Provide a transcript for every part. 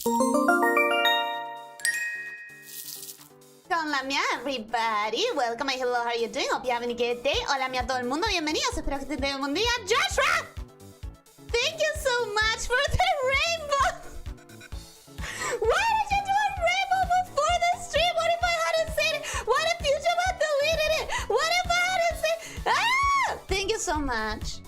Con lamia, everybody. Welcome, hello, how are you doing? Hope you're having a good day. Hola, a todo el mundo, bienvenidos. Espero que te tengan un buen día. Joshua! Thank you so much for the rainbow! Why did you do a rainbow before the stream? What if I hadn't said it? What if YouTube had deleted it? What if I hadn't said... Ah! Thank you so much.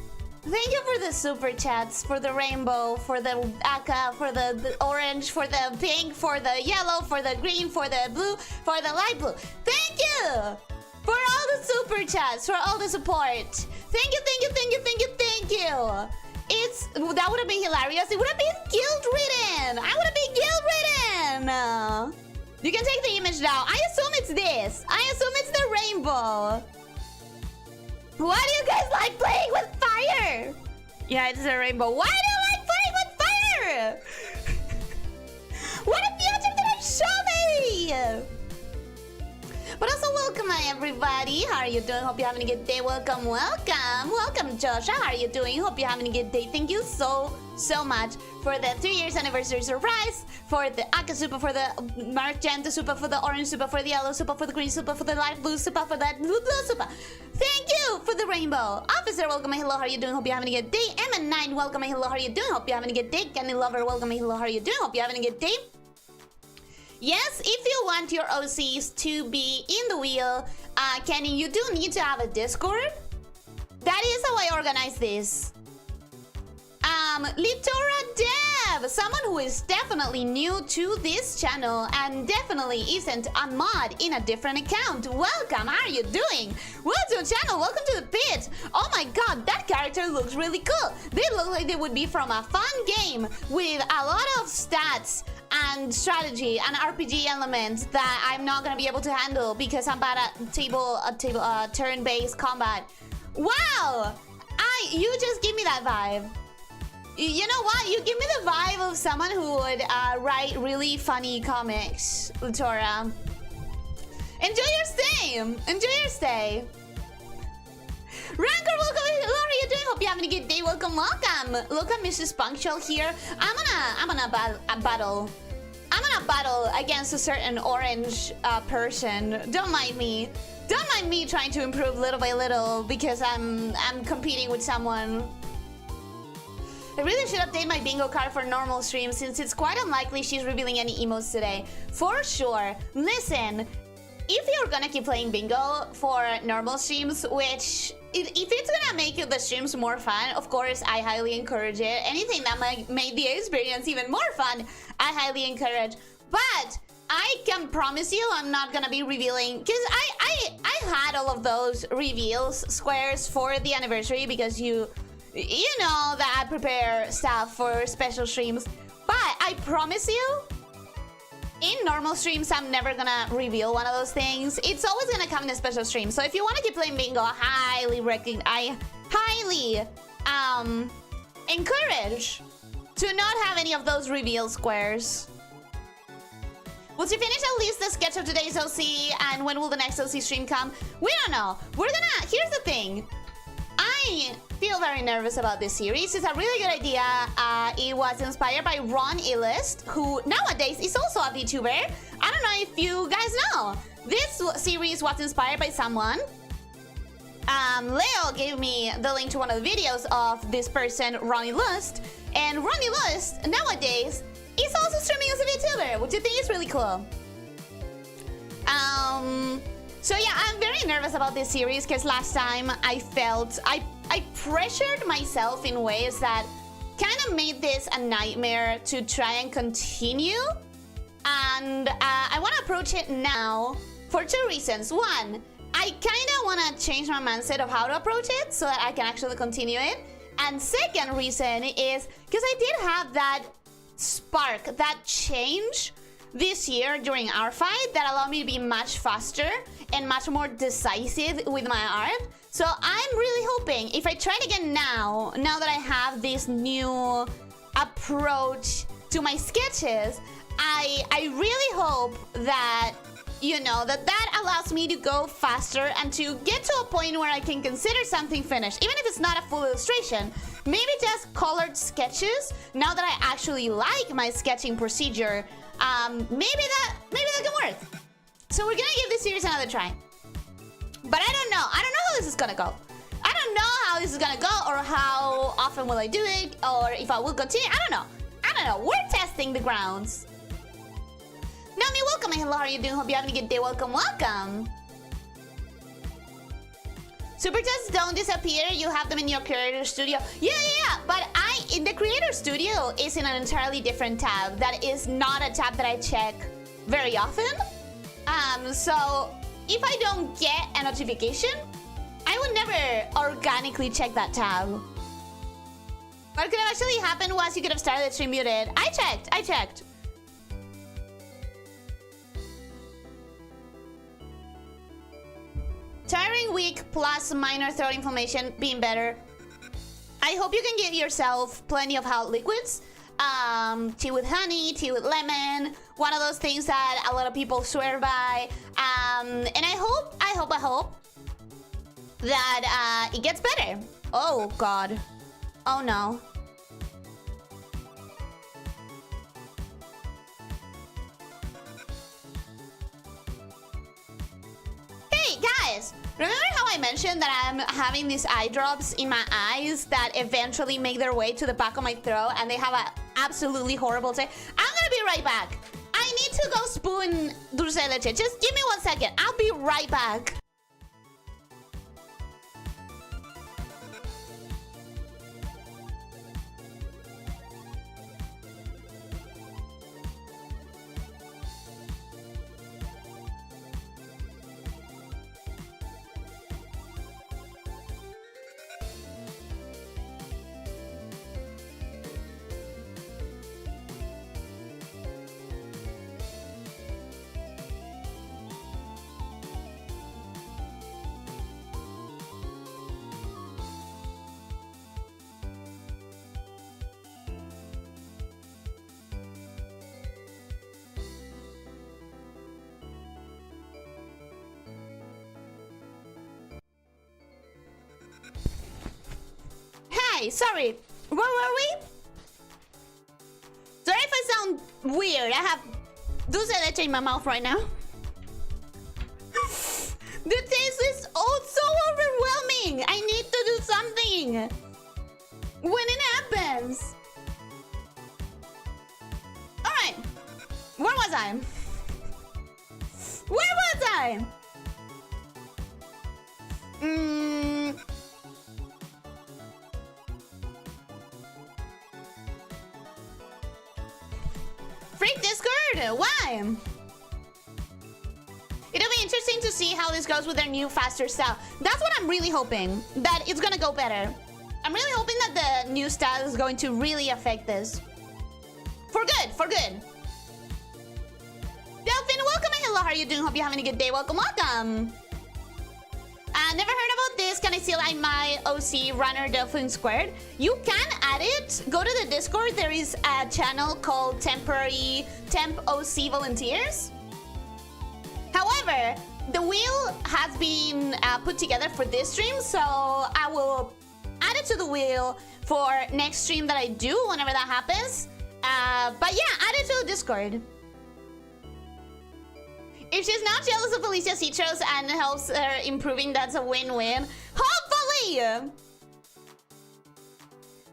Thank you for the super chats, for the rainbow, for the aqua, for the orange, for the pink, for the yellow, for the green, for the blue, for the light blue. Thank you for all the super chats, for all the support. Thank you, thank you, thank you, thank you, thank you. That would have been hilarious. It would have been guilt-ridden. I would have been guilt-ridden. You can take the image now. I assume it's this. I assume it's the rainbow. Why do you guys like playing with fire? Yeah, it's a rainbow. Why do you like playing with fire? What if YouTube didn't show me? But also, welcome everybody. How are you doing? Hope you're having a good day. Welcome, welcome. Welcome, Joshua. How are you doing? Hope you're having a good day. Thank you so much for the 3 years anniversary surprise, for the Aka Super, for the Magenta Super, for the Orange Super, for the Yellow Super, for the Green Super, for the Light Blue Super, for that Blue Super. Thank you for the rainbow. Officer, welcome, hello, how are you doing? Hope you're having a good day. M9, welcome, hello, how are you doing? Hope you're having a good day. Candy Lover, welcome, hello, how are you doing? Hope you're having a good day. Yes, if you want your OCs to be in the wheel, Kenny, you do need to have a Discord. That is how I organize this. Litora Dev, someone who is definitely new to this channel and definitely isn't a mod in a different account. Welcome, how are you doing? Welcome to the channel, welcome to the pit. Oh my god, that character looks really cool. They look like they would be from a fun game with a lot of stats and strategy and RPG elements that I'm not gonna be able to handle because I'm bad at turn-based combat. Wow, you just give me that vibe. You know what? You give me the vibe of someone who would write really funny comics, Lutora. Enjoy your stay. Enjoy your stay. Rancor, welcome. How are you doing? Hope you're having a good day. Welcome, welcome. Look at Mrs. Punctual here. I'm gonna battle. I'm gonna battle against a certain orange person. Don't mind me. Don't mind me trying to improve little by little because I'm competing with someone. I really should update my bingo card for normal streams since it's quite unlikely she's revealing any emotes today. For sure. Listen, if you're gonna keep playing bingo for normal streams, which if it's gonna make the streams more fun, of course, I highly encourage it. Anything that might make the experience even more fun, I highly encourage. But I can promise you I'm not gonna be revealing, because I had all of those reveals squares for the anniversary because you know that I prepare stuff for special streams. But I promise you, in normal streams, I'm never gonna reveal one of those things. It's always gonna come in a special stream. So if you want to keep playing bingo, I highly encourage to not have any of those reveal squares. Will she finish at least the sketch of today's OC? And when will the next OC stream come? We don't know. Here's the thing. I feel very nervous about this series. It's a really good idea. It was inspired by Ron Illist, who nowadays is also a VTuber. I don't know if you guys know. This series was inspired by someone. Leo gave me the link to one of the videos of this person, Ronnie Lust. And Ronnie Lust, nowadays, is also streaming as a VTuber, which I think is really cool. So yeah, I'm very nervous about this series because last time I felt I pressured myself in ways that kind of made this a nightmare to try and continue. And I want to approach it now for 2 reasons. One, I kind of want to change my mindset of how to approach it so that I can actually continue it. And second reason is because I did have that spark, that change this year during our fight that allowed me to be much faster and much more decisive with my art. So I'm really hoping if I try it again now that I have this new approach to my sketches, I really hope that, you know, that allows me to go faster and to get to a point where I can consider something finished. Even if it's not a full illustration, Maybe just colored sketches. Now that I actually like my sketching procedure, maybe that can work. So we're gonna give this series another try. But I don't know. I don't know how this is gonna go. I don't know how this is gonna go, or how often will I do it, or if I will continue. I don't know. I don't know. We're testing the grounds. Nami, welcome. Hello, how are you doing? Hope you having a good day. Welcome, welcome. Super chats don't disappear. You have them in your creator studio. Yeah. But in the creator studio is in an entirely different tab. That is not a tab that I check very often. So if I don't get a notification, I would never organically check that tab. What could have actually happened was you could have started the stream muted. I checked. Tiring week plus minor throat inflammation being better. I hope you can give yourself plenty of hot liquids. Tea with honey, tea with lemon. One of those things that a lot of people swear by. And I hope that it gets better. Oh God. Oh no. Hey guys, remember how I mentioned that I'm having these eye drops in my eyes that eventually make their way to the back of my throat and they have an absolutely horrible taste? I'm gonna be right back. I need to go spoon dulce de leche. Just give me 1 second. I'll be right back. Sorry, where were we? Sorry if I sound weird. I have dulce de leche in my mouth right now. The taste is so overwhelming. I need to do something when it happens. All right, where was I? Freak Discord! Why? It'll be interesting to see how this goes with their new, faster style. That's what I'm really hoping, that it's gonna go better. I'm really hoping that the new style is going to really affect this. For good, for good. Delphine, welcome and hello, how are you doing? Hope you're having a good day. Welcome, welcome. Never heard about this. Can I still add my OC runner Delphine Squared? You can add it. Go to the Discord. There is a channel called Temp OC Volunteers. However, the wheel has been put together for this stream, so I will add it to the wheel for next stream that I do whenever that happens. But yeah, add it to the Discord. If she's not jealous of Elyssia's Citros and helps her improving, that's a win-win. Hopefully! I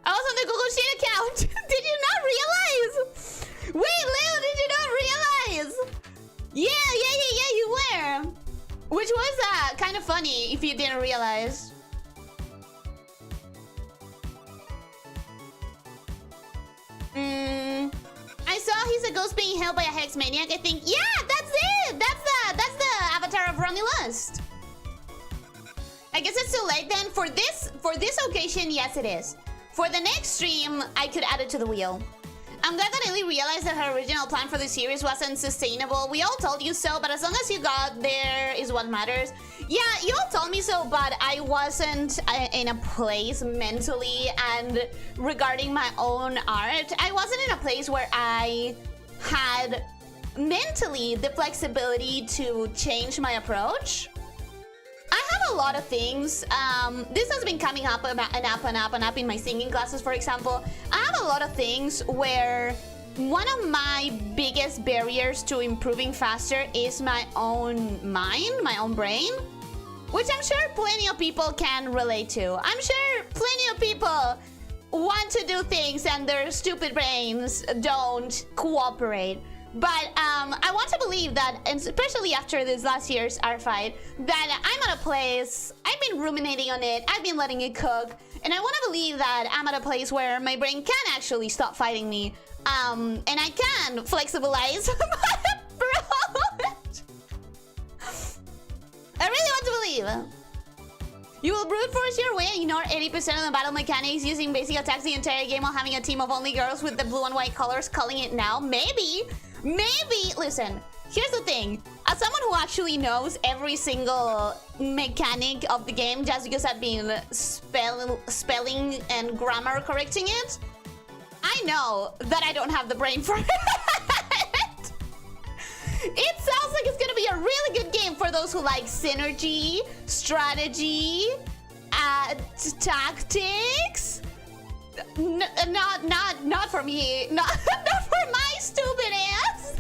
was on the Google Sheet account. Did you not realize? Wait, Leo, did you not realize? Yeah, you were. Which was kind of funny if you didn't realize. I saw he's a ghost being held by a hex maniac. I think, yeah, that's it. That's the avatar of Ronnie Lust. I guess it's too late then. For this occasion, yes, it is. For the next stream, I could add it to the wheel. I'm glad that Ellie realized that her original plan for the series wasn't sustainable. We all told you so, but as long as you got there is what matters. Yeah, you all told me so, but I wasn't in a place mentally and regarding my own art. I wasn't in a place where I had mentally the flexibility to change my approach. I have have a lot of things. This has been coming up and up in my singing classes, for example. I have a lot of things where one of my biggest barriers to improving faster is my own mind, my own brain, which I'm sure plenty of people can relate to. I'm sure plenty of people want to do things and their stupid brains don't cooperate. But I want to believe that, and especially after this last year's art fight, that I'm at a place, I've been ruminating on it, I've been letting it cook, and I want to believe that I'm at a place where my brain can actually stop fighting me, and I can flexibilize my approach. I really want to believe. You will brute force your way and ignore 80% of the battle mechanics using basic attacks the entire game while having a team of only girls with the blue and white colors calling it now? Maybe. Listen, here's the thing. As someone who actually knows every single mechanic of the game just because I've been spelling and grammar correcting it, I know that I don't have the brain for it. It sounds like it's gonna be a really good game for those who like synergy, strategy, tactics. Not for me. Not for my stupid ass.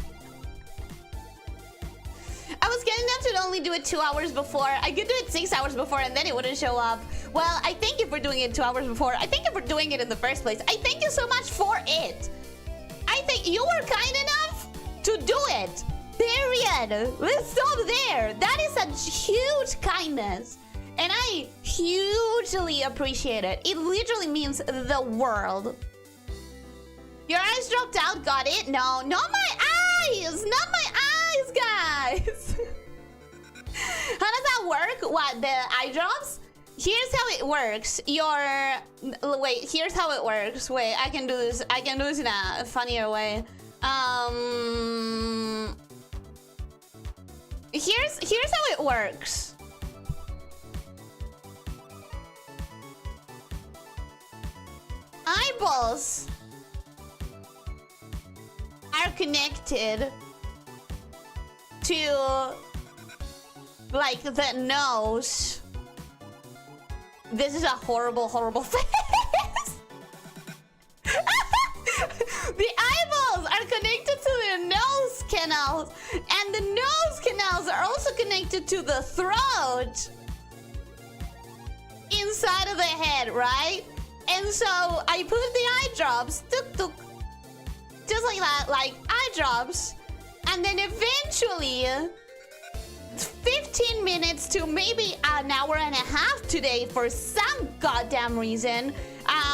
I was getting them to only do it 2 hours before. I could do it 6 hours before and then it wouldn't show up. Well, I thank you for doing it 2 hours before. I thank you for doing it in the first place. I thank you so much for it. I think you were kind enough to do it. Period. Let's stop there. That is a huge kindness. And I hugely appreciate it. It literally means the world. Your eyes dropped out, got it? No, not my eyes! Not my eyes, guys! How does that work? What, the eye drops? Here's how it works. Wait, here's how it works. Wait, I can do this in a funnier way. Here's how it works. Eyeballs are connected to like the nose. This is a horrible face. The eyeballs are connected to the nose canals, and the nose canals are also connected to the throat inside of the head, right? And so I put the eye drops, tuk tuk, just like that, like eye drops, and then eventually 15 minutes to maybe an hour and a half today for some goddamn reason.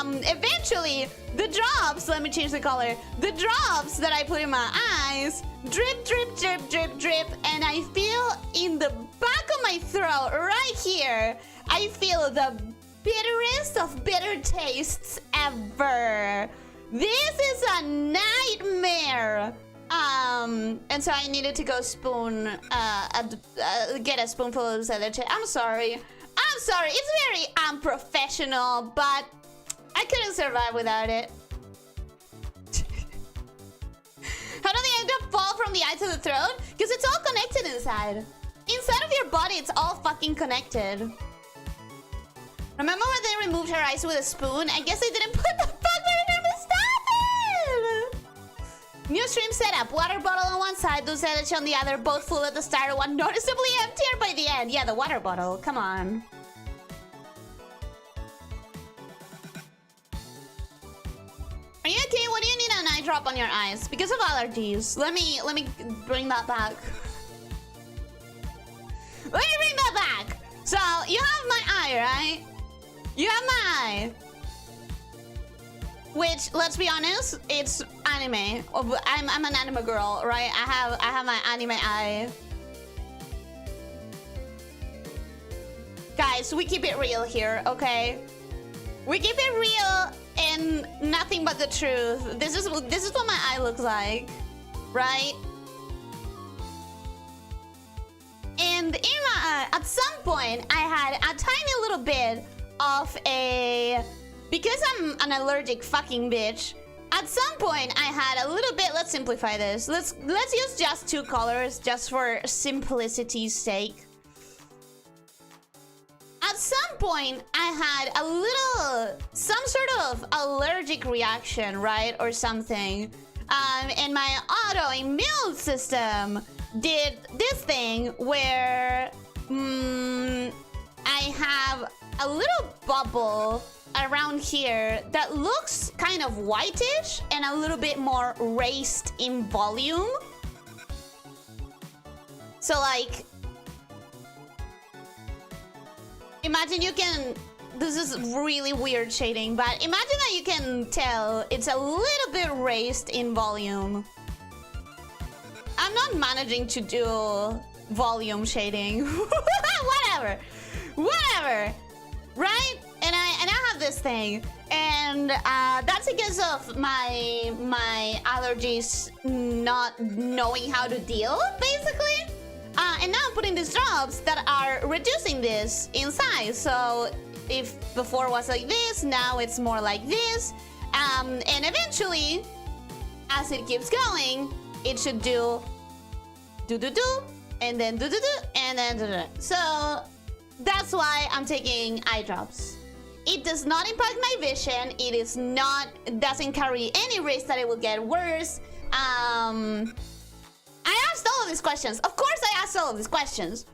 Eventually the drops, let me change the color, the drops that I put in my eyes drip, drip, drip, drip, drip, and I feel in the back of my throat right here, I feel the bitterest of bitter tastes ever. This is a nightmare. And so I needed to go get a spoonful of this other tea. I'm sorry. It's very unprofessional, but I couldn't survive without it. How do the eye drop fall from the eye to the throat? Because it's all connected inside. Inside of your body, it's all fucking connected. Remember when they removed her eyes with a spoon? I guess they didn't put the fucking remember. Stop it! New stream setup. Water bottle on one side, dosage on the other, both full at the start, one noticeably emptier by the end. Yeah, the water bottle. Come on. Are you okay? What do you need an eye drop on your eyes? Because of allergies. Let me bring that back. Let me bring that back. So, you have my eye, right? You have my eye. Which, let's be honest, it's anime. I'm an anime girl, right? I have my anime eye. Guys, we keep it real here, okay? We keep it real and nothing but the truth. This is what my eye looks like, right? And in my eye, at some point, I had a tiny little bit of a... Because I'm an allergic fucking bitch, at some point I had a little bit... Let's simplify this. Let's use just 2 colors, just for simplicity's sake. point, I had some sort of allergic reaction, right? Or something. And my autoimmune system did this thing where I have a little bubble around here that looks kind of whitish and a little bit more raised in volume. So like, imagine you can, this is really weird shading, but imagine that you can tell it's a little bit raised in volume. I'm not managing to do volume shading. Whatever, right? And I have this thing, and that's because of my allergies not knowing how to deal, basically. And now I'm putting these drops that are reducing this in size. So if before was like this, now it's more like this. And eventually, as it keeps going, it should do, and then and then So that's why I'm taking eye drops. It does not impact my vision. It is not, doesn't carry any risk that it will get worse. I asked all of these questions. Of course I asked all of these questions.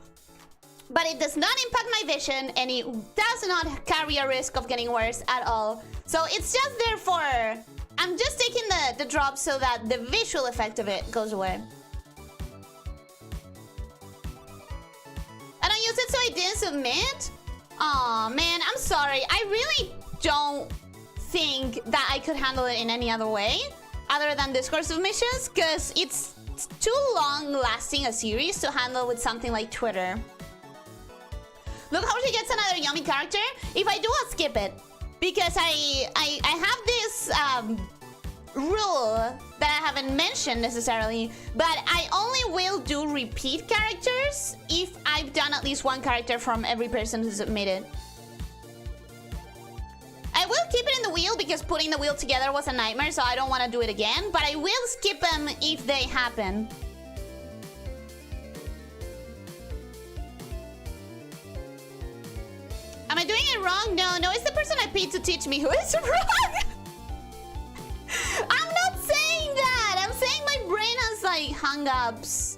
But it does not impact my vision, and it does not carry a risk of getting worse at all. So it's just there for, I'm just taking the drop so that the visual effect of it goes away. I don't use it so I didn't submit? Aw, man, I'm sorry. I really don't think that I could handle it in any other way other than Discord submissions, because it's too long-lasting a series to handle with something like Twitter. Look how she gets another yummy character. If I do, I'll skip it. Because I have this rule that I haven't mentioned necessarily, but I only will do repeat characters if I've done at least one character from every person who submitted. I will keep it in the wheel because putting the wheel together was a nightmare, so I don't want to do it again, but I will skip them if they happen. Am I doing it wrong? No, it's the person I paid to teach me who is wrong. I'm not saying that. I'm saying my brain has like hang-ups.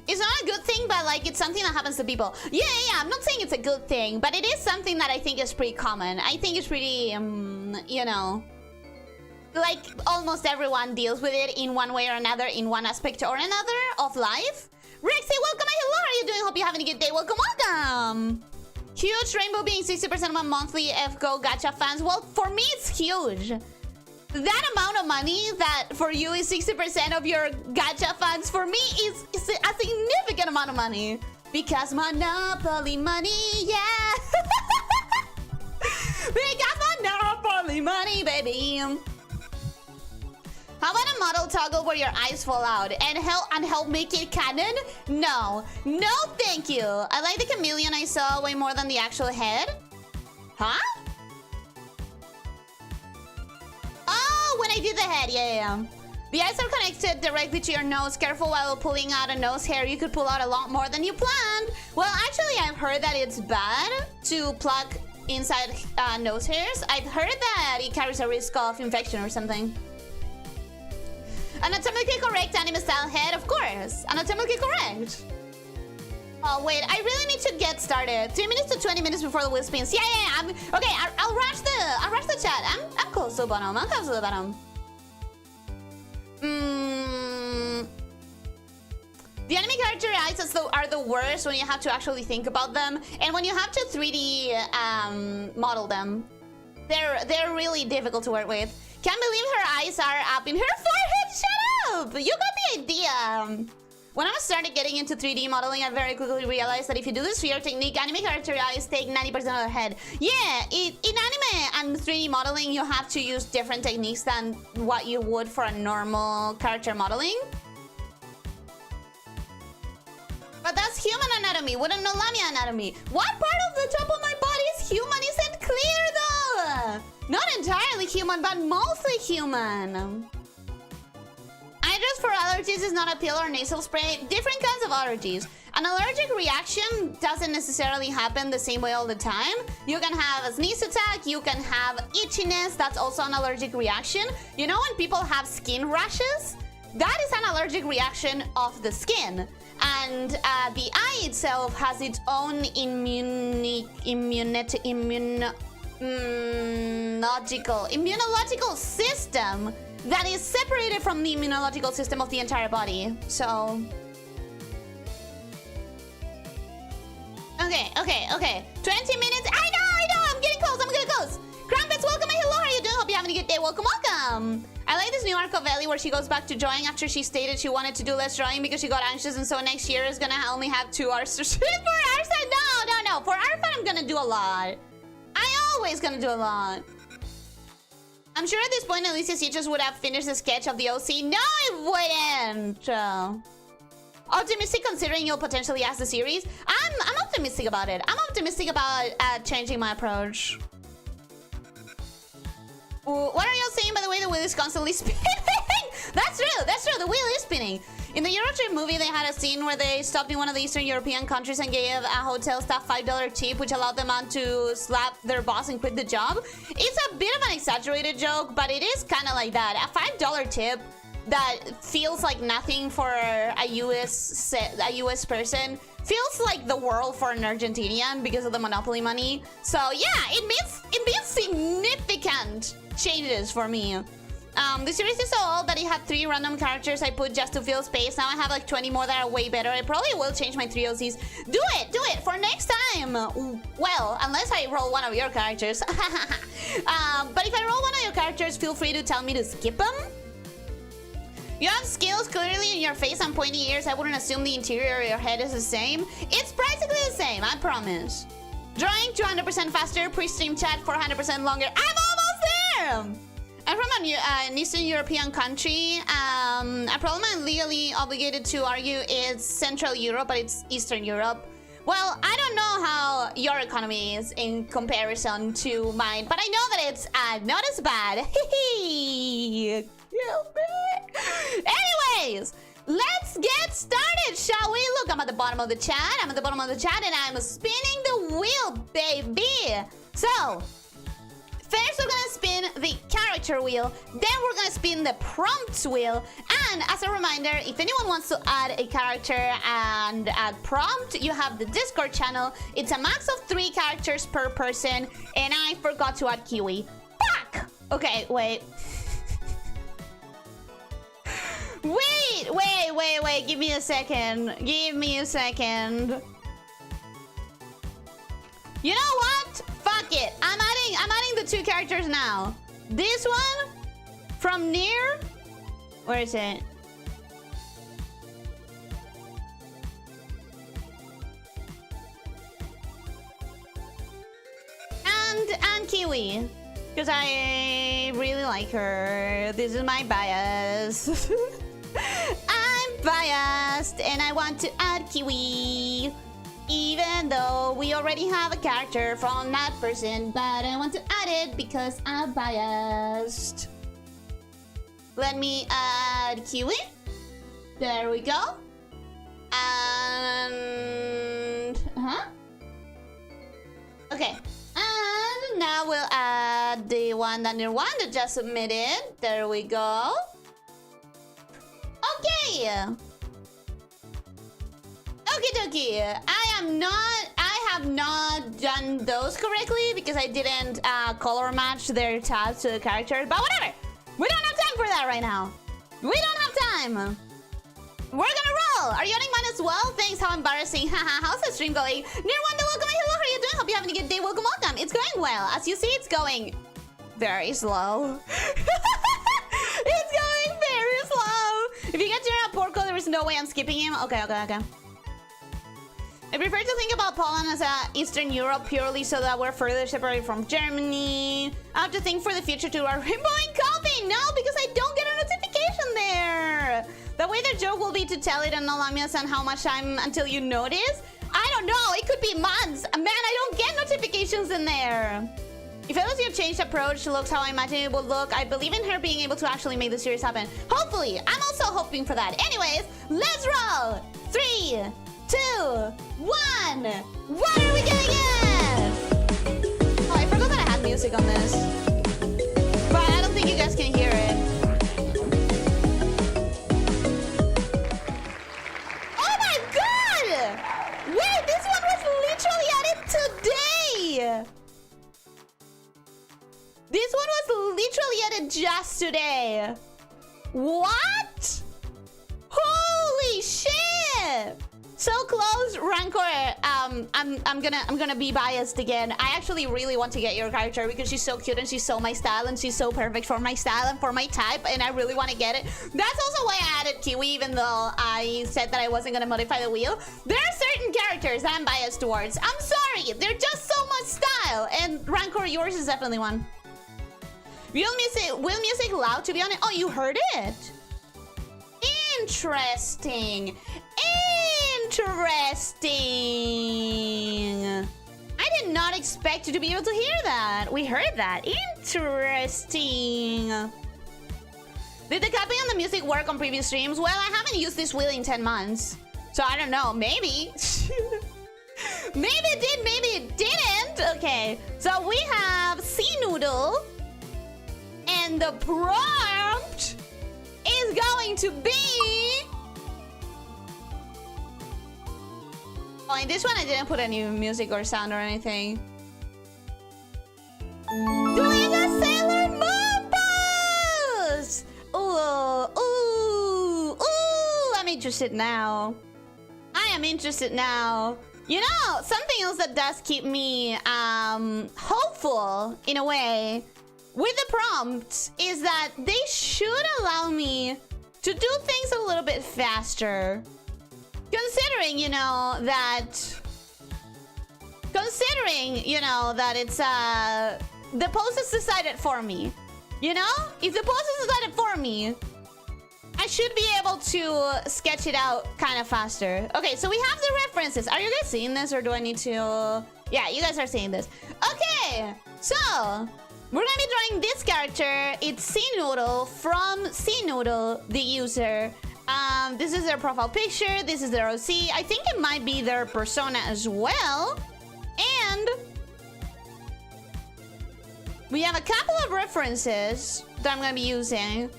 It's not a good thing, but like it's something that happens to people. Yeah, I'm not saying it's a good thing, but it is something that I think is pretty common. I think it's pretty, you know, like almost everyone deals with it in one way or another, in one aspect or another of life. Rexy, welcome. Hello, how are you doing? Hope you're having a good day. Welcome. Huge Rainbow being 60% of my monthly FGO gacha fans. Well, for me, it's huge. That amount of money that for you is 60% of your gacha fans, for me is a significant amount of money. Because Monopoly money, yeah. Because Monopoly money, baby. How about a model toggle where your eyes fall out and help make it canon? No, thank you. I like the chameleon I saw way more than the actual head. Huh? Oh, when I did the head, yeah. The eyes are connected directly to your nose. Careful while pulling out a nose hair. You could pull out a lot more than you planned. Well, actually, I've heard that it's bad to pluck inside nose hairs. I've heard that it carries a risk of infection or something. Anatomically correct anime style head, of course. Anatomically correct. Oh wait, I really need to get started. 3 minutes to 20 minutes before the wheel spins. Yeah. Okay, I'll rush the chat. I'm close to the bottom. I'm close to the bottom. The anime character eyes are the worst when you have to actually think about them, and when you have to 3D model them, they're really difficult to work with. Can't believe her eyes are up in her forehead. Shut up! You got the idea. When I started getting into 3D modeling, I very quickly realized that if you do the sphere technique, anime character eyes take 90% of their head. Yeah, in anime and 3D modeling, you have to use different techniques than what you would for a normal character modeling. But that's human anatomy. We don't know lamia anatomy. What part of the top of my body is human isn't clear though. Not entirely human, but mostly human. I dangerous for allergies is not a pill or nasal spray. Different kinds of allergies. An allergic reaction doesn't necessarily happen the same way all the time. You can have a sneeze attack, you can have itchiness, that's also an allergic reaction. You know when people have skin rashes? That is an allergic reaction of the skin. And the eye itself has its own immunological system that is separated from the immunological system of the entire body. So... Okay. 20 minutes. I know. I'm getting close. Crumpets, welcome. Hello, how are you doing? Hope you're having a good day. Welcome. I like this new arc of Ellie where she goes back to drawing after she stated she wanted to do less drawing because she got anxious, and so next year is gonna only have 2 hours to shoot. For Arsa, no. For Arfa, I'm gonna do a lot. I always gonna do a lot. I'm sure at this point, Elyssia just would have finished the sketch of the OC. No, it wouldn't. Optimistic considering you'll potentially ask the series. I'm optimistic about it. I'm optimistic about changing my approach. What are y'all saying, by the way? The wheel is constantly spinning. That's true. The wheel is spinning. In the Eurotrip movie, they had a scene where they stopped in one of the Eastern European countries and gave a hotel staff $5 tip, which allowed them on to slap their boss and quit the job. It's a bit of an exaggerated joke, but it is kind of like that. A $5 tip that feels like nothing for a US person feels like the world for an Argentinian because of the monopoly money. So yeah, it means significant changes for me. The series is so old that it had 3 random characters I put just to fill space. Now I have like 20 more that are way better. I probably will change my 3 OCs. Do it for next time. Well, unless I roll one of your characters. But if I roll one of your characters, feel free to tell me to skip them. You have scales clearly in your face and pointy ears. I wouldn't assume the interior of your head is the same. It's practically the same, I promise. Drawing 200% faster, pre-stream chat 400% longer. I'm almost there! I'm from an Eastern European country. A problem I'm legally obligated to argue is Central Europe, but it's Eastern Europe. Well, I don't know how your economy is in comparison to mine, but I know that it's not as bad. Anyways, let's get started, shall we? Look, I'm at the bottom of the chat. And I'm spinning the wheel, baby. So, first we're gonna spin the character wheel, then we're gonna spin the prompts wheel. And as a reminder, if anyone wants to add a character and add prompt, you have the Discord channel. It's a max of 3 characters per person, and I forgot to add Kiwi. Fuck! Okay, wait. Wait, give me a second. You know what? Fuck it. I'm adding the 2 characters now. This one from near. Where is it? And Kiwi. Because I really like her. This is my bias. I'm biased and I want to add Kiwi. Even though we already have a character from that person, but I want to add it because I'm biased. Let me add Kiwi. There we go. And... Okay. And now we'll add the one that just submitted. There we go. Okay. Okie dokie. I have not done those correctly because I didn't color match their tabs to the characters, but whatever. We don't have time for that right now. We don't have time. We're gonna roll. Are you adding mine as well? Thanks, how embarrassing. Haha, how's the stream going? Near one, welcome. Hello, how are you doing? Hope you're having a good day. Welcome. It's going well. As you see, it's going very slow. It's going very slow. If you get to a Porco, there is no way I'm skipping him. Okay. I prefer to think about Poland as Eastern Europe purely so that we're further separated from Germany. I have to think for the future to our rainbowing coffee. No, because I don't get a notification there. The way the joke will be to tell it on Lamias and how much time until you notice. I don't know. It could be months. Man, I don't get notifications in there. If Elyssia changed approach, looks how I imagine it would look. I believe in her being able to actually make the series happen. Hopefully. I'm also hoping for that. Anyways, let's roll. 3, 2, 1. What are we gonna get? Oh, I forgot that I had music on this. But I don't think you guys can hear it. Oh my god! Wait, this one was literally added today! This one was literally added just today. What? Holy shit! So close, Rancor. I'm gonna be biased again. I actually really want to get your character because she's so cute and she's so my style and she's so perfect for my style and for my type, and I really want to get it. That's also why I added Kiwi, even though I said that I wasn't gonna modify the wheel. There are certain characters that I'm biased towards. I'm sorry, they're just so much style, and Rancor, yours is definitely one. Will music loud, to be honest? Oh, you heard it? Interesting. Interesting. I did not expect you to be able to hear that. We heard that. Interesting. Did the copy on the music work on previous streams? Well, I haven't used this wheel in 10 months. So I don't know. Maybe. Maybe it did, maybe it didn't. Okay. So we have Sea Noodle. And the prompt is going to be... Oh, in this one I didn't put any music or sound or anything. Doing a Sailor Moon pose! Ooh, ooh, ooh! I'm interested now. I am interested now. You know, something else that does keep me hopeful in a way with the prompts is that they should allow me to do things a little bit faster. Considering, you know, that it's the post is decided for me. You know? If the post is decided for me, I should be able to sketch it out kind of faster. Okay, so we have the references. Are you guys seeing this or do I need to... Yeah, you guys are seeing this. Okay, so we're gonna be drawing this character. It's Sea Noodle from Sea Noodle, the user. This is their profile picture. This is their OC. I think it might be their persona as well. And we have a couple of references that I'm gonna be using.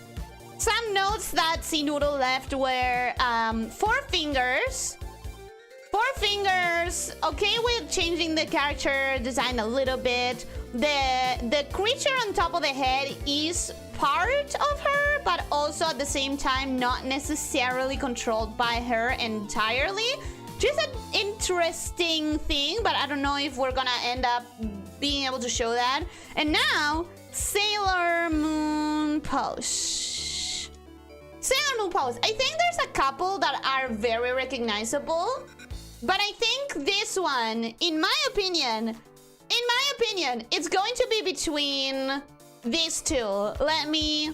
Some notes that Sea Noodle left were 4 fingers. 4 fingers. Okay with changing the character design a little bit. The creature on top of the head is part of her, but also at the same time not necessarily controlled by her entirely. Just an interesting thing, but I don't know if we're gonna end up being able to show that. And now, Sailor Moon pose. Sailor Moon pose. I think there's a couple that are very recognizable, but I think this one, in my opinion, it's going to be between these two. Let me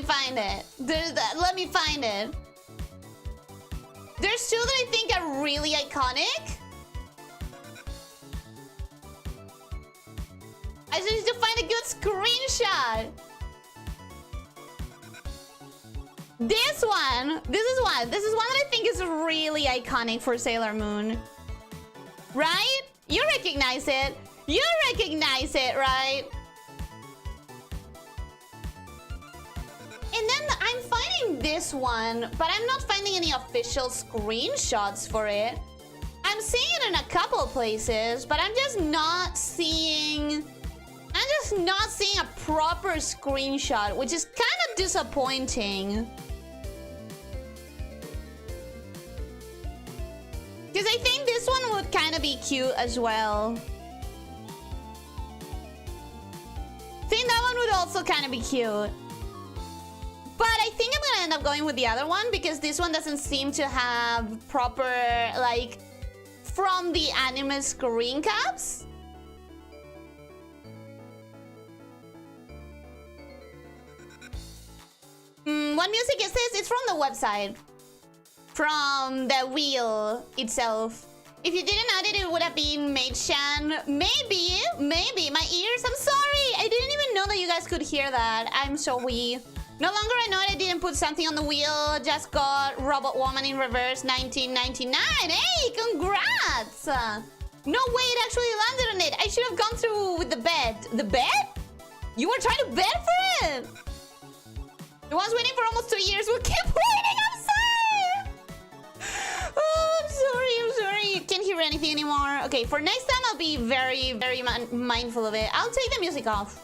find it. Let me find it. There's two that I think are really iconic. I just need to find a good screenshot. This is one that I think is really iconic for Sailor Moon. Right? You recognize it. You recognize it, right? And then I'm finding this one, but I'm not finding any official screenshots for it. I'm seeing it in a couple places, but I'm just not seeing a proper screenshot, which is kind of disappointing. Because I think this one would kind of be cute as well. I think that one would also kind of be cute. But I think I'm gonna end up going with the other one because this one doesn't seem to have proper, like, from the anime screen caps. What music is this? It's from the website. From the wheel itself. If you didn't add it, it would have been Mage-chan. Maybe. My ears, I'm sorry. I didn't even know that you guys could hear that. I'm sorry. No longer annoyed I didn't put something on the wheel. Just got Robot Woman in reverse 1999. Hey, congrats! No way, it actually landed on it. I should have gone through with the bed. The bed? You were trying to bed for it? The ones waiting for almost 2 years will keep waiting. I'm sorry. Oh, I'm sorry. You can't hear anything anymore. Okay, for next time, I'll be very, very mindful of it. I'll take the music off.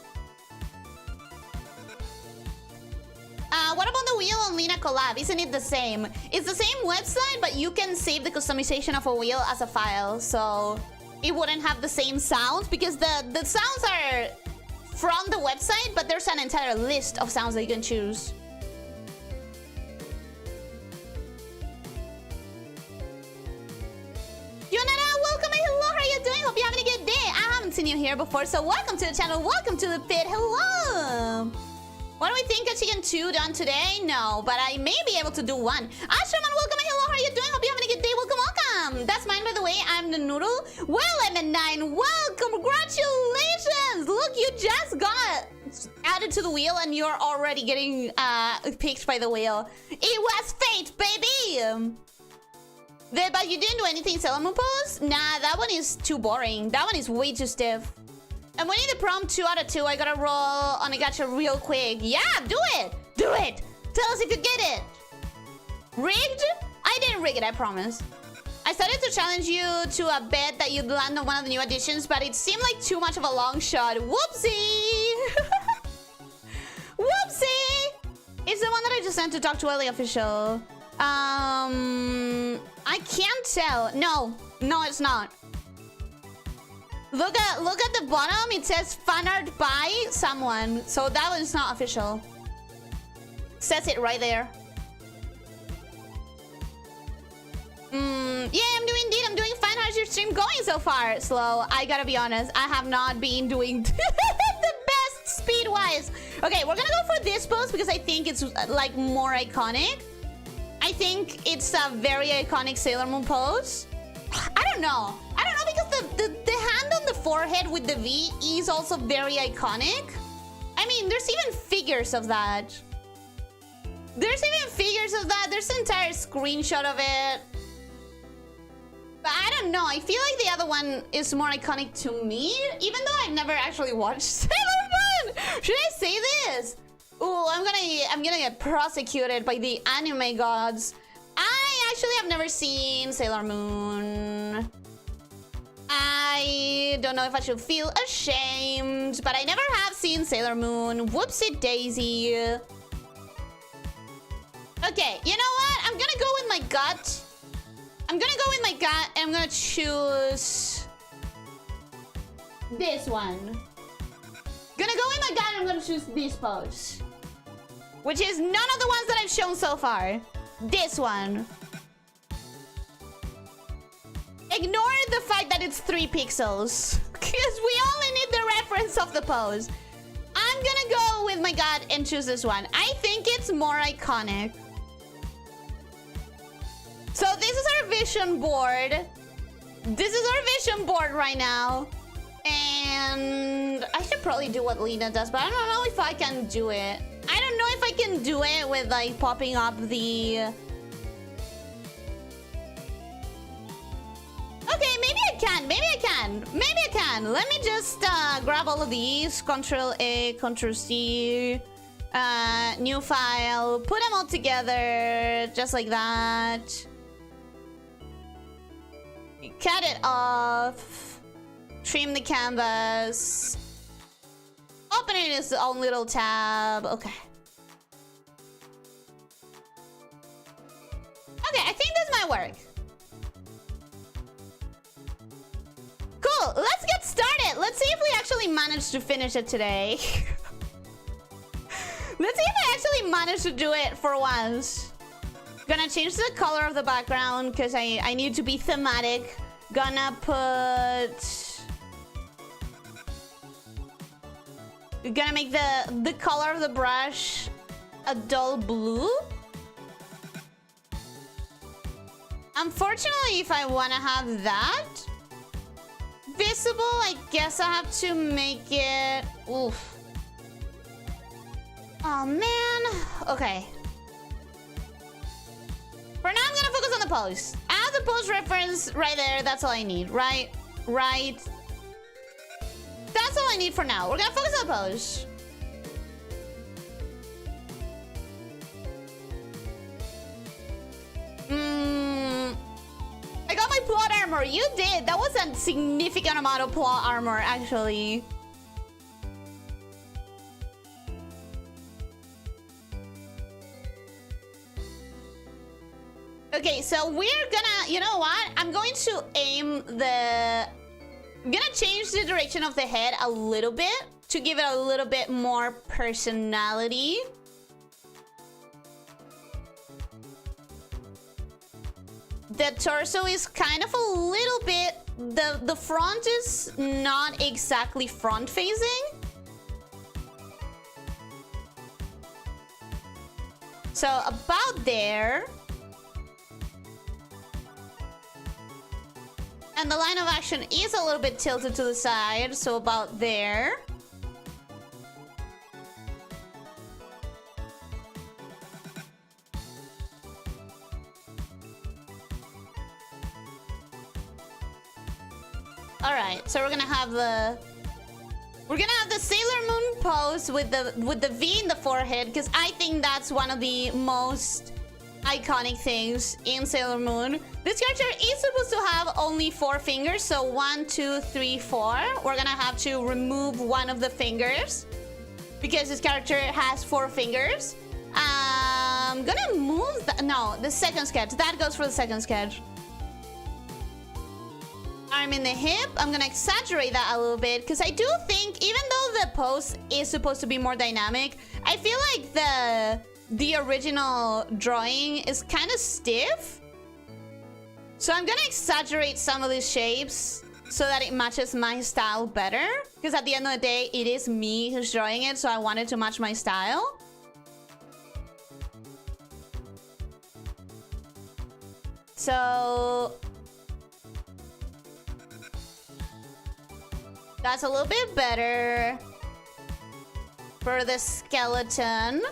What about the wheel on Lina collab? Isn't it the same? It's the same website, but you can save the customization of a wheel as a file. So it wouldn't have the same sounds because the sounds are from the website, but there's an entire list of sounds that you can choose. Yonara, welcome. Hello, how are you doing? Hope you're having a good day. I haven't seen you here before, so welcome to the channel. Welcome to the pit. Hello. What do we think? A chicken 2 done today? No, but I may be able to do 1. Ashraman, welcome. Hello, how are you doing? Hope you're having a good day. Welcome, welcome. That's mine, by the way. I'm the noodle. Well, M9, welcome. Congratulations. Look, you just got added to the wheel and you're already getting picked by the wheel. It was fate, baby. But you didn't do anything Sailor Moon pose? Nah, that one is too boring. That one is way too stiff. I'm winning the prom 2 out of 2. I gotta roll on a gacha real quick. Yeah, do it! Do it! Tell us if you get it! Rigged? I didn't rig it, I promise. I started to challenge you to a bet that you'd land on one of the new additions, but it seemed like too much of a long shot. Whoopsie! Whoopsie! It's the one that I just sent to Talk to Ellie official. I can't tell. No, it's not. Look at the bottom. It says fan art by someone. So that one's not official. Says it right there. Yeah, I'm doing fine. How's your stream going so far? Slow. I gotta be honest. I have not been doing the best speed-wise. Okay, we're gonna go for this pose because I think it's like more iconic. I think it's a very iconic Sailor Moon pose. I don't know because the hand on the forehead with the V is also very iconic. I mean, there's even figures of that. There's an entire screenshot of it. But I don't know. I feel like the other one is more iconic to me, even though I've never actually watched Sailor Moon. Should I say this? Ooh, I'm gonna get prosecuted by the anime gods. I actually have never seen Sailor Moon. I don't know if I should feel ashamed, but I never have seen Sailor Moon. Whoopsie daisy. Okay, you know what? I'm gonna go with my gut. And I'm gonna choose this one. Gonna go with my gut and I'm gonna choose this pose. Which is none of the ones that I've shown so far. This one. Ignore the fact that it's 3 pixels. Because we only need the reference of the pose. I'm gonna go with my gut and choose this one. I think it's more iconic. So this is our vision board. This is our vision board right now. And I should probably do what Lina does, but I don't know if I can do it. I don't know if I can do it with like popping up the... Okay, maybe I can. Let me just grab all of these. Control A, Control C. New file. Put them all together. Just like that. Cut it off. Trim the canvas. Open it in its own little tab. Okay. Okay, I think this might work. Cool, let's get started. Let's see if we actually managed to finish it today. Let's see if I actually managed to do it for once. Gonna change the color of the background because I need to be thematic. Gonna make the color of the brush a dull blue. Unfortunately, if I want to have that visible, I guess I have to make it... Oof. Oh, man. Okay. For now, I'm gonna focus on the pose. I have the pose reference right there. That's all I need. Right. That's all I need for now. We're gonna focus on the pose. I got my plot armor. You did. That was a significant amount of plot armor, actually. Okay, so we're gonna... You know what? I'm going to aim the... I'm gonna change the direction of the head a little bit to give it a little bit more personality. The torso is kind of a little bit... The front is not exactly front facing. So about there. And the line of action is a little bit tilted to the side, so about there. All right, so we're gonna have the Sailor Moon pose with the V in the forehead, because I think that's one of the most iconic things in Sailor Moon. This character is supposed to have only 4 fingers, so 1, 2, 3, 4. We're gonna have to remove one of the fingers because this character has 4 fingers. I'm gonna move the second sketch. That goes for the second sketch. Arm in the hip. I'm gonna exaggerate that a little bit because I do think, even though the pose is supposed to be more dynamic, I feel like the original drawing is kind of stiff. So I'm gonna exaggerate some of these shapes so that it matches my style better. Because at the end of the day, it is me who's drawing it, so I want it to match my style. So that's a little bit better for the skeleton.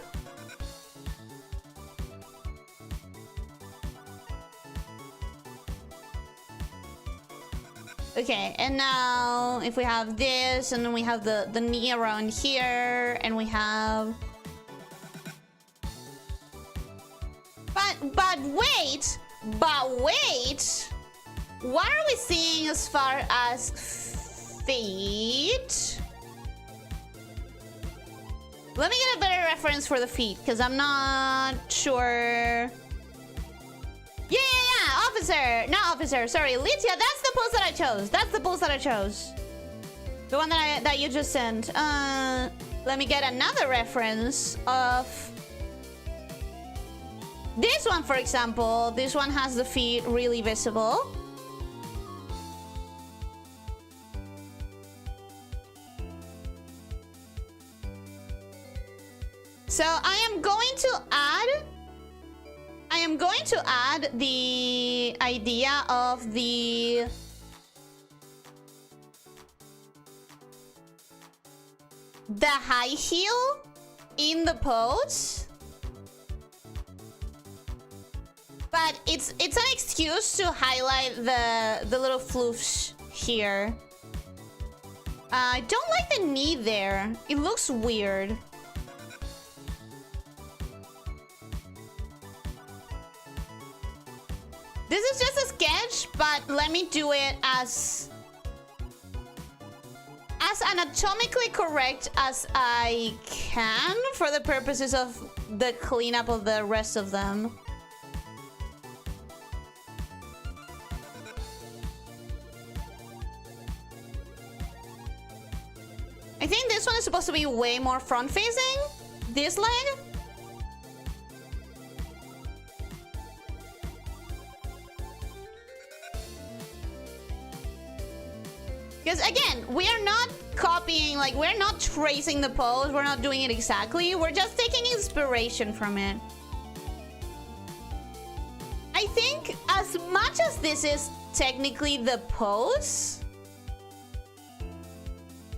Okay, and now if we have this, and then we have the knee around here, and we have... But wait! What are we seeing as far as feet? Let me get a better reference for the feet, because I'm not sure... Yeah, officer! Not officer, sorry. Elyssia, that's the pose that I chose. That's the pose that I chose. The one that you just sent. Let me get another reference of... This one, for example. This one has the feet really visible. So I am going to add the idea of the high heel in the pose. But it's an excuse to highlight the little floofs here. I don't like the knee there. It looks weird. This is just a sketch, but let me do it as anatomically correct as I can for the purposes of the cleanup of the rest of them. I think this one is supposed to be way more front-facing. This leg. Because again, we are not copying, like, we're not tracing the pose. We're not doing it exactly. We're just taking inspiration from it. I I think as much as this is technically the pose,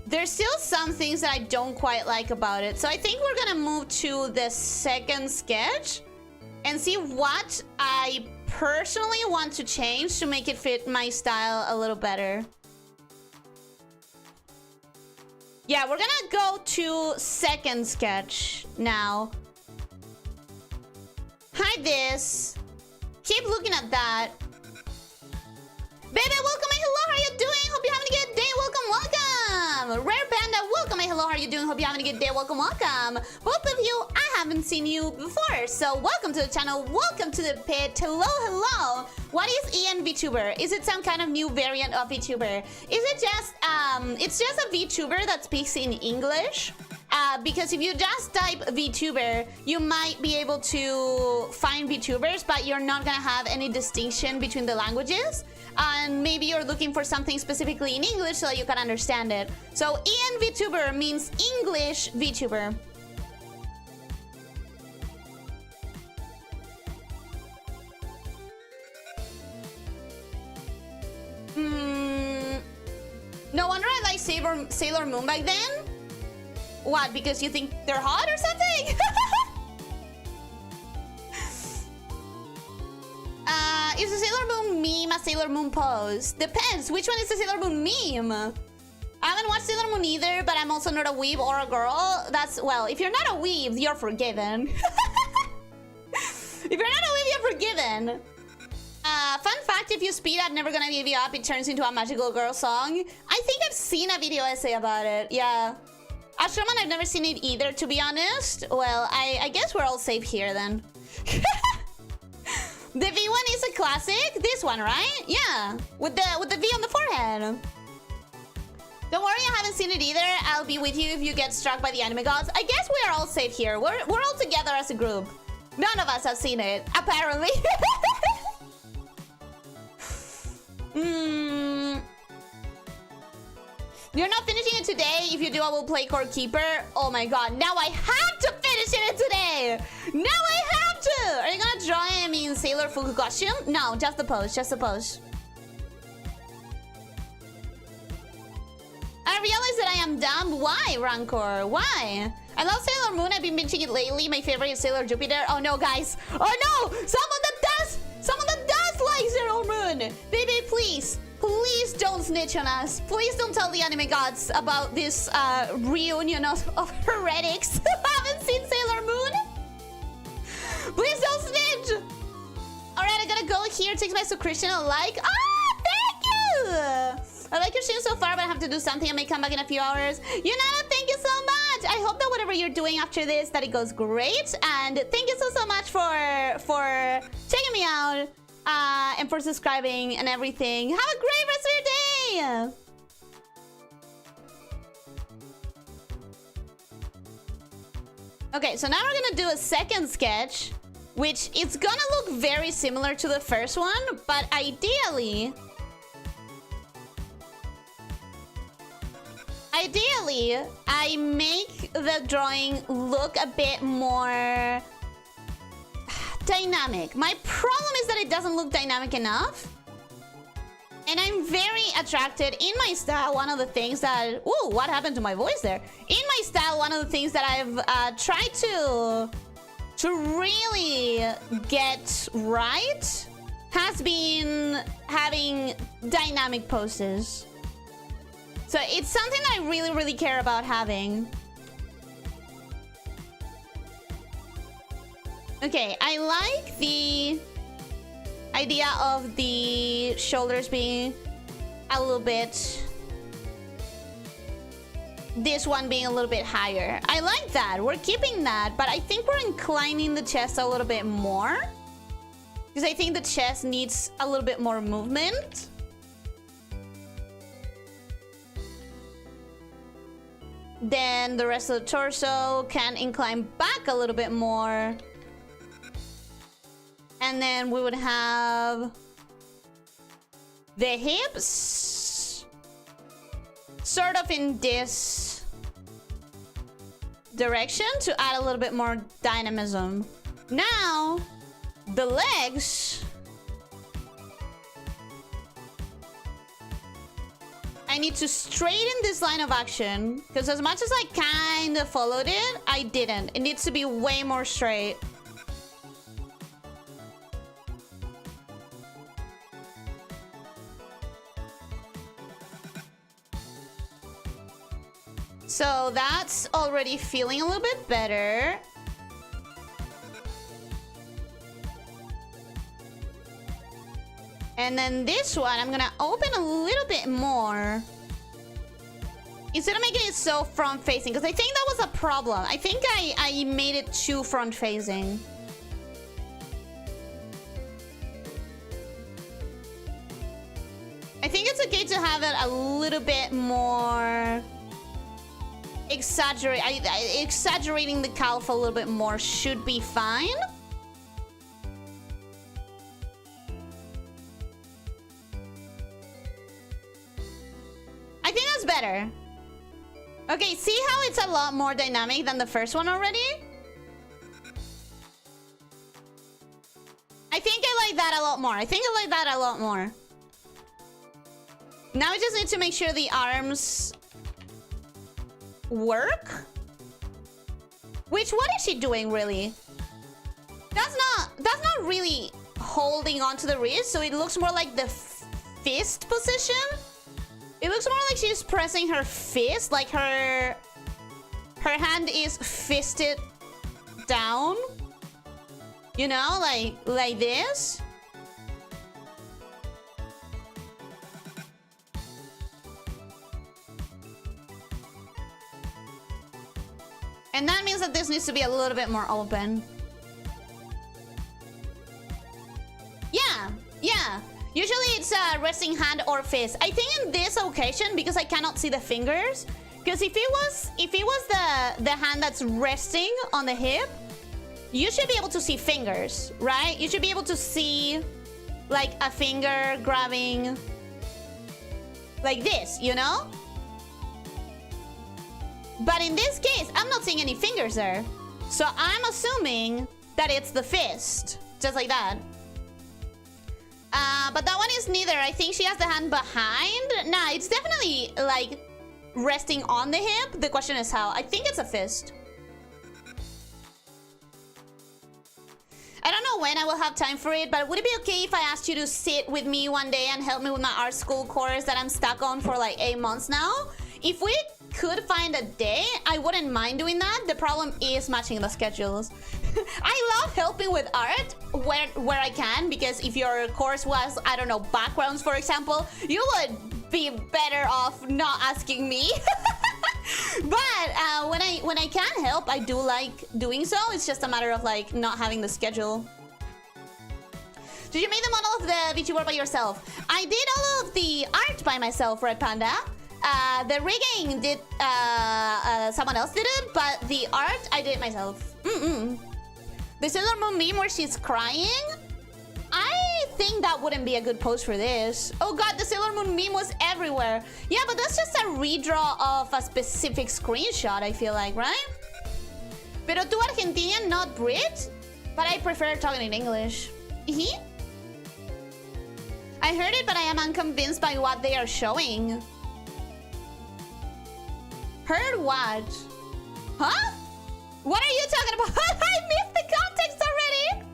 there's still some things that I don't quite like about it. So I think we're gonna move to the second sketch and see what I personally want to change to make it fit my style a little better. Yeah, we're gonna go to second sketch now. Hide this. Keep looking at that. Baby, welcome and hello, how are you doing? Hope you're having a good day. Welcome, welcome. Rare Panda, welcome and hello, how are you doing? Hope you're having a good day. Welcome, welcome. Both of you, I haven't seen you before, so welcome to the channel. Welcome to the pit. Hello, hello. What is Envtuber? Is it some kind of new variant of VTuber? Is it just it's just a VTuber that speaks in English? Because if you just type VTuber, you might be able to find VTubers, but you're not gonna have any distinction between the languages. And maybe you're looking for something specifically in English so that you can understand it. So Envtuber means English VTuber. No wonder I like Sailor Moon back then. What, because you think they're hot or something? Is a Sailor Moon meme a Sailor Moon pose? Depends. Which one is the Sailor Moon meme? I haven't watched Sailor Moon either, but I'm also not a weeb or a girl. That's, well, if you're not a weeb, you're forgiven. If you're not a weeb, you're forgiven. Fun fact, if you speed up Never Gonna Give You Up, it turns into a magical girl song. I think I've seen a video essay about it, yeah. Ashraman, I've never seen it either, to be honest. Well, I guess we're all safe here then. The V one is a classic. This one, right? Yeah, with the V on the forehead. Don't worry, I haven't seen it either. I'll be with you if you get struck by the anime gods. I guess we are all safe here. We're all together as a group. None of us have seen it, apparently. You're not finishing it today. If you do, I will play Core Keeper. Oh my god, now I have to finish it today. Now I have to. Are you gonna draw him in Sailor Fuku costume? No, just the pose, just the pose. I realize that I am dumb. Why, Rancor? Why? I love Sailor Moon. I've been binging it lately. My favorite is Sailor Jupiter. Oh no, guys. Oh no! Someone that does like Sailor Moon. Baby, please. Please don't snitch on us. Please don't tell the anime gods about this reunion of heretics who haven't seen Sailor Moon. Please don't snitch. All right, I gotta go here. Takes my subscription a like. Ah, thank you. I like your stream so far, but I have to do something. I may come back in a few hours. Yunana, thank you so much. I hope that whatever you're doing after this, that it goes great. And thank you so much for checking me out. And for subscribing and everything. Have a great rest of your day! Okay, so now we're gonna do a second sketch, which it's gonna look very similar to the first one, but ideally, I make the drawing look a bit more dynamic. My problem is that it doesn't look dynamic enough. And I'm very attracted in my style. One of the things that... Ooh, what happened to my voice there? In my style, one of the things that I've tried to really get right has been having dynamic poses. So it's something I really, really care about having. Okay, I like the idea of the shoulders being a little bit... This one being a little bit higher. I like that. We're keeping that, but I think we're inclining the chest a little bit more. Because I think the chest needs a little bit more movement. Then the rest of the torso can incline back a little bit more. And then we would have the hips sort of in this direction to add a little bit more dynamism. Now, the legs I need to straighten this line of action. Because as much as I kind of followed it, I didn't. It needs to be way more straight. So that's already feeling a little bit better. And then this one, I'm gonna open a little bit more. Instead of making it so front-facing, because I think that was a problem. I think I made it too front-facing. I think it's okay to have it a little bit more... exaggerating the calf a little bit more should be fine. I think that's better. Okay, see how it's a lot more dynamic than the first one already? I think I like that a lot more. I think I like that a lot more. Now I just need to make sure the arms work. Which, what is she doing really? That's not really holding onto the wrist, so it looks more like the fist position. It looks more like she's pressing her fist, like her hand is fisted down. You know, like this. And that means that this needs to be a little bit more open. Yeah. Usually it's a resting hand or fist. I think in this occasion, because I cannot see the fingers, because if it was the hand that's resting on the hip, you should be able to see fingers, right? You should be able to see like a finger grabbing like this, you know? But in this case, I'm not seeing any fingers there. So I'm assuming that it's the fist, just like that. But that one is neither. I think she has the hand behind. Nah, it's definitely like resting on the hip. The question is how. I think it's a fist. I don't know when I will have time for it, but would it be okay if I asked you to sit with me one day and help me with my art school course that I'm stuck on for like 8 months now? If we could find a day, I wouldn't mind doing that. The problem is matching the schedules. I love helping with art where I can, because if your course was, I don't know, backgrounds, for example, you would be better off not asking me. But when I can help, I do like doing so. It's just a matter of like not having the schedule. Did you make the model of the VTuber by yourself? I did all of the art by myself, Red Panda. The rigging did someone else did it, but the art I did myself. The Sailor Moon meme where she's crying, I think that wouldn't be a good pose for this. Oh god, the Sailor Moon meme was everywhere. Yeah, but that's just a redraw of a specific screenshot, I feel like, right? Pero tú Argentinian, not Brit? But I prefer talking in English. I heard it, but I am unconvinced by what they are showing. Heard what? Huh? What are you talking about? I missed the context already!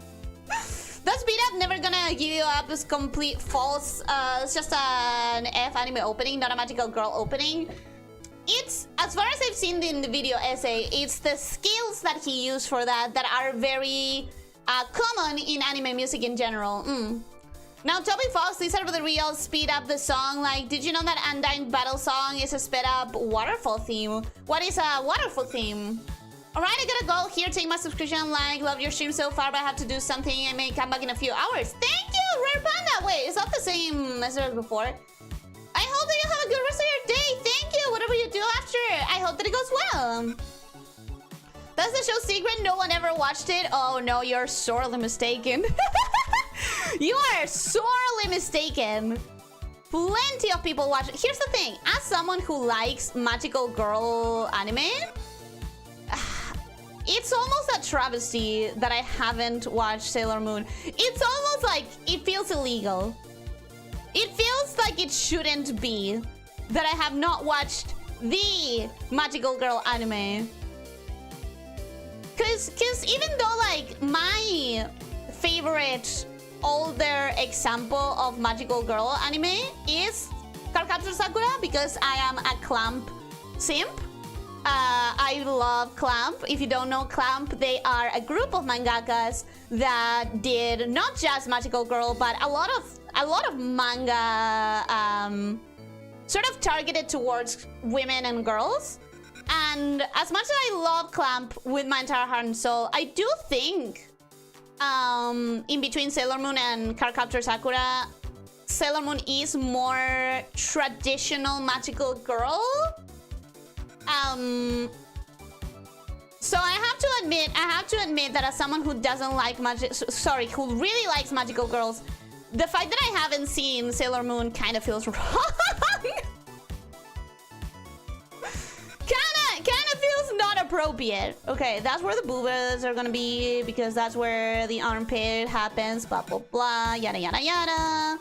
That speed up never gonna give you up as complete false. It's just an F anime opening, not a magical girl opening. It's, as far as I've seen in the video essay, it's the skills that he used for that are very common in anime music in general. Now, Toby Fox, these are the real speed up the song. Like, did you know that Undyne Battle Song is a sped up waterfall theme? What is a waterfall theme? Alright, I gotta go here, take my subscription. Like, love your stream so far, but I have to do something. I may come back in a few hours. Thank you, Rare Panda! Wait, is that the same as before? I hope that you have a good rest of your day. Thank you, whatever you do after. I hope that it goes well. That's the show secret. No one ever watched it. Oh no, you're sorely mistaken. You are sorely mistaken. Plenty of people watch it. Here's the thing. As someone who likes magical girl anime, it's almost a travesty that I haven't watched Sailor Moon. It's almost like it feels illegal. It feels like it shouldn't be. that I have not watched the Magical Girl anime. Cause even though like my favorite older example of Magical Girl anime is Cardcaptor Sakura, because I am a Clamp simp. I love Clamp. If you don't know Clamp, they are a group of mangakas that did not just Magical Girl, but a lot of manga sort of targeted towards women and girls. And as much as I love Clamp with my entire heart and soul, I do think in between Sailor Moon and Cardcaptor Sakura, Sailor Moon is more traditional magical girl. So I have to admit that as someone who doesn't like who really likes magical girls, the fact that I haven't seen Sailor Moon kind of feels wrong. Kinda feels not appropriate. Okay, that's where the boobas are gonna be, because that's where the armpit happens, blah blah blah, yada yada yada.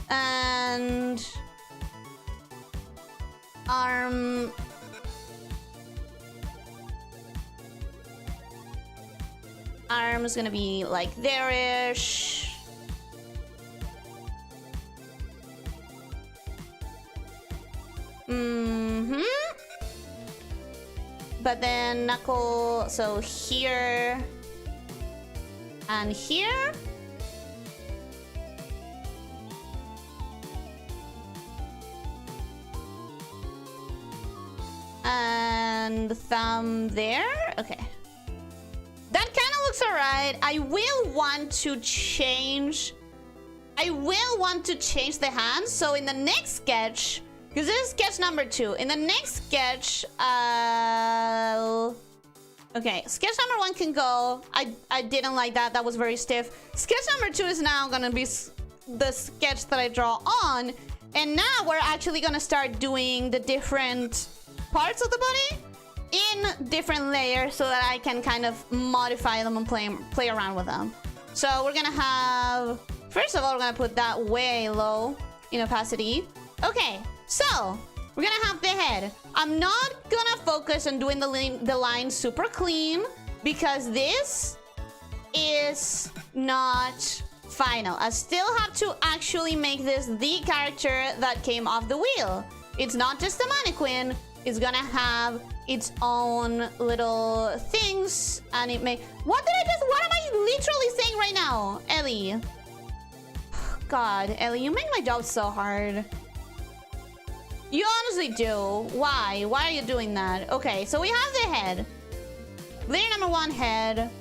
And arm's gonna be like there-ish. But then knuckle, so here and here. And the thumb there. Okay. That kind of looks alright. I will want to change the hands. So in the next sketch, because this is sketch number 2. In the next sketch, okay, sketch number 1 can go. I didn't like that. That was very stiff. Sketch number 2 is now gonna be the sketch that I draw on. And now we're actually gonna start doing the different parts of the body in different layers so that I can kind of modify them and play around with them. So we're gonna have, first of all, we're gonna put that way low in opacity. Okay, so we're gonna have the head. I'm not gonna focus on doing the line super clean because this is not final. I still have to actually make this the character that came off the wheel. It's not just a mannequin. It's gonna have its own little things, and it may. What am I literally saying right now, Ellie? God, Ellie, you make my job so hard. You honestly do. Why? Why are you doing that? Okay, so we have the head. Layer number 1, head.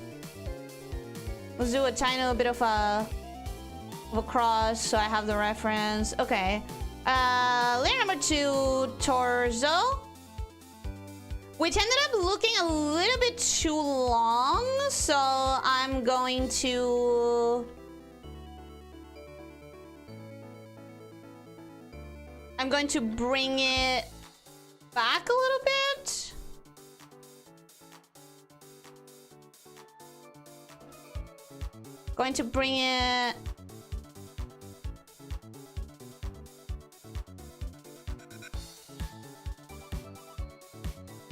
Let's do a tiny bit of a cross so I have the reference. Okay. Layer number 2, torso. Which ended up looking a little bit too long, so I'm going to bring it back a little bit. Going to bring it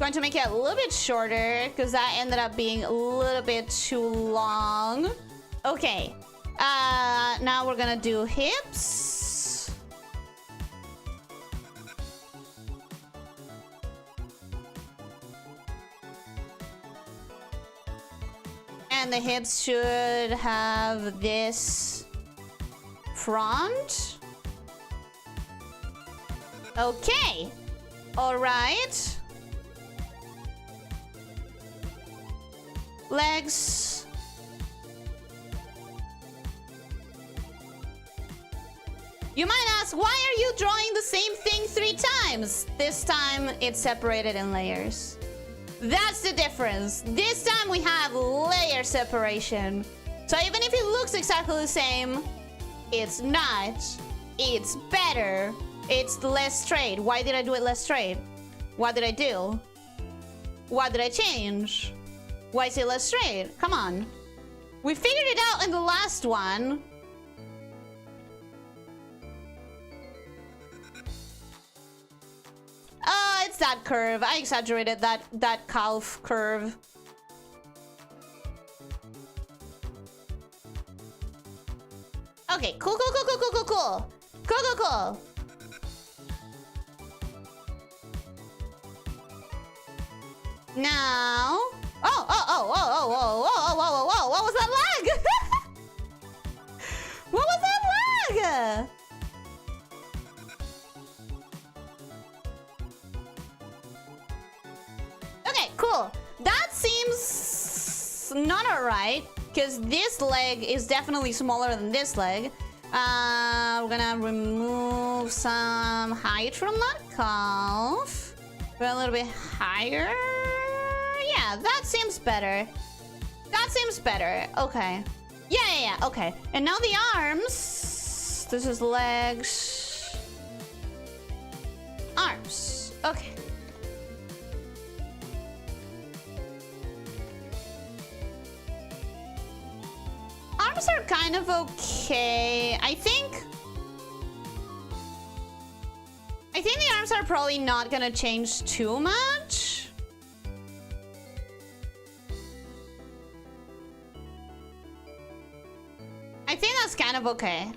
going to make it a little bit shorter because that ended up being a little bit too long. Okay. Now we're gonna do hips. And the hips should have this front. Okay. All right. Legs. You might ask, why are you drawing the same thing 3 times? This time it's separated in layers. That's the difference. This time we have layer separation. So even if it looks exactly the same, it's not. It's better. It's less straight. Why did I do it less straight? What did I do? What did I change? Why is it less straight? Come on. We figured it out in the last one. it's that curve. I exaggerated that calf curve. Okay, cool. Now, whoa, what was that lag? What was that lag? Okay, cool. That seems not alright, because this leg is definitely smaller than this leg. We're gonna remove some height from that calf. Go a little bit higher. Yeah, that seems better. That seems better. Okay. Yeah, okay. And now the arms. This is legs. Arms. Okay. Arms are kind of okay. I think the arms are probably not gonna change too much. I think that's kind of okay.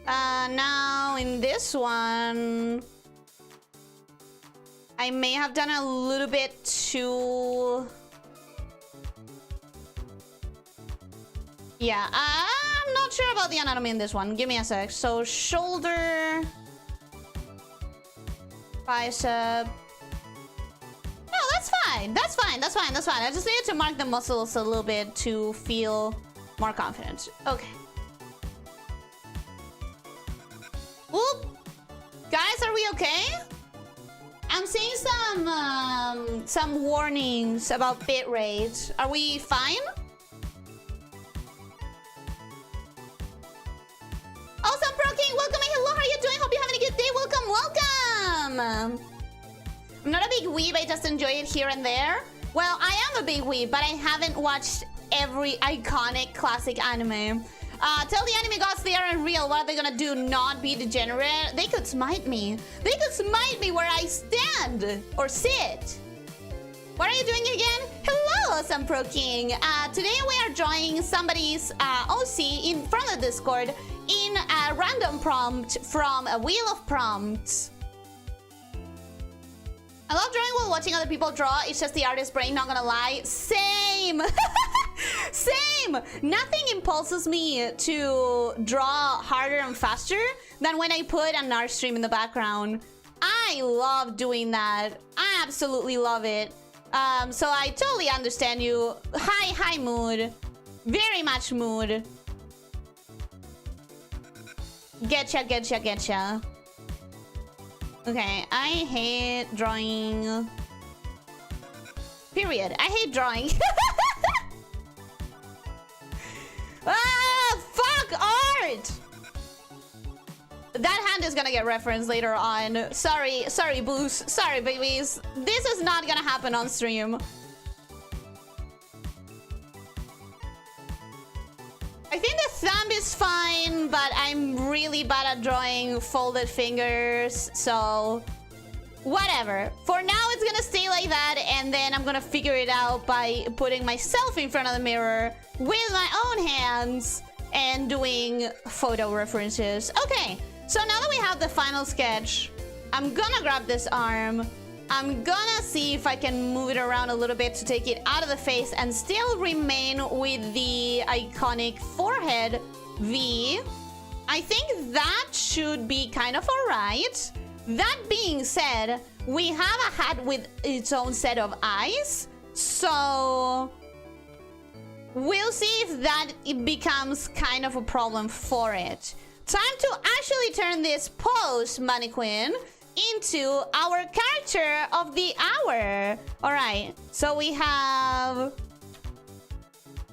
Now in this one, I may have done a little bit too... Yeah, I'm not sure about the anatomy in this one. Give me a sec. So shoulder, bicep. No, that's fine. That's fine. I just needed to mark the muscles a little bit to feel more confident. Okay. Oop. Guys, are we okay? I'm seeing some warnings about bitrate. Are we fine? Awesome, Pro King, welcome and hello, how are you doing? Hope you're having a good day. Welcome. I'm not a big weeb, I just enjoy it here and there. Well, I am a big weeb, but I haven't watched every iconic classic anime. Tell the anime gods they aren't real. What are they gonna do? Not be degenerate? They could smite me. They could smite me where I stand or sit. What are you doing again? Hello, Awesome Pro King. Today we are drawing somebody's OC in front of the Discord in a random prompt from a wheel of prompts. I love drawing while watching other people draw. It's just the artist's brain, not gonna lie. Same. Same. Nothing impulses me to draw harder and faster than when I put an art stream in the background. I love doing that. I absolutely love it. So I totally understand you. Hi mood. Very much mood. Getcha. Okay, I hate drawing. Period. I hate drawing. Ah, fuck art! That hand is gonna get referenced later on. Sorry, boos. Sorry, babies. This is not gonna happen on stream. I think the thumb is fine, but I'm really bad at drawing folded fingers, so whatever. For now, it's gonna stay like that, and then I'm gonna figure it out by putting myself in front of the mirror with my own hands and doing photo references. Okay, so now that we have the final sketch, I'm gonna grab this arm. I'm gonna see if I can move it around a little bit to take it out of the face and still remain with the iconic forehead V. I think that should be kind of alright. That being said, we have a hat with its own set of eyes, so we'll see if that becomes kind of a problem for it. Time to actually turn this pose mannequin into our character of the hour. All right, so we have...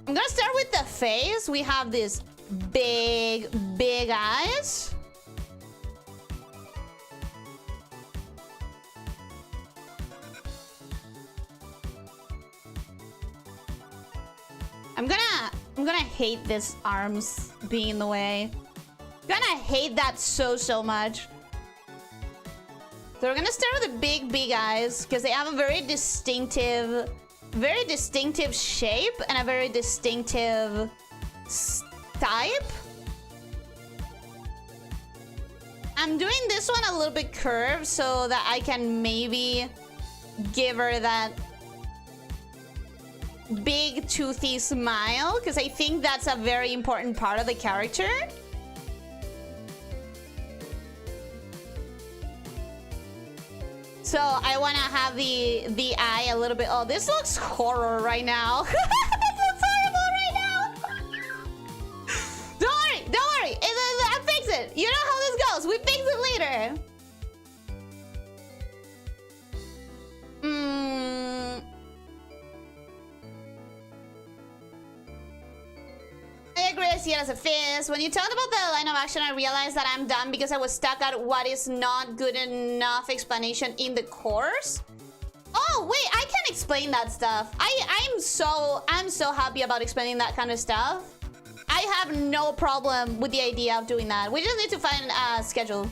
I'm gonna start with the face. We have these big eyes. I'm gonna hate this arms being in the way. I'm gonna hate that so much. So we're gonna start with the big eyes because they have a very distinctive shape and a very distinctive type. I'm doing this one a little bit curved so that I can maybe give her that big toothy smile, because I think that's a very important part of the character. So I want to have the eye a little bit. Oh, this looks horror right now. This looks horrible right now. Don't worry. I'll fix it. You know how this goes. We fix it later. I agree, I see it as a fizz. When you talked about the line of action, I realized that I'm done because I was stuck at what is not good enough explanation in the course. Oh, wait, I can explain that stuff. I'm so happy about explaining that kind of stuff. I have no problem with the idea of doing that. We just need to find a schedule.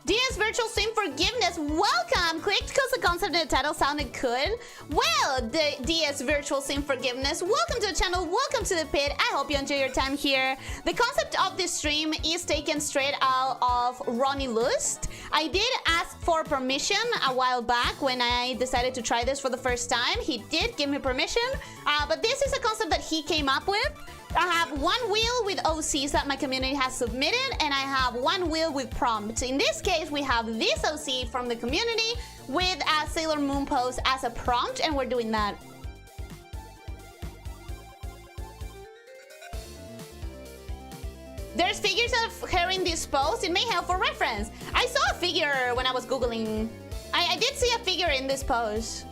DS Virtual Stream Forgiveness, welcome! Clicked because the concept in the title sounded good. Well, the DS Virtual Stream Forgiveness, welcome to the channel, welcome to the pit. I hope you enjoy your time here. The concept of this stream is taken straight out of Ronnie Lust. I did ask for permission a while back when I decided to try this for the first time. He did give me permission, but this is a concept that he came up with. I have one wheel with OCs that my community has submitted, and I have one wheel with prompts. In this case, we have this OC from the community with a Sailor Moon pose as a prompt, and we're doing that. There's figures of her in this pose. It may help for reference. I saw a figure when I was Googling. I did see a figure in this pose.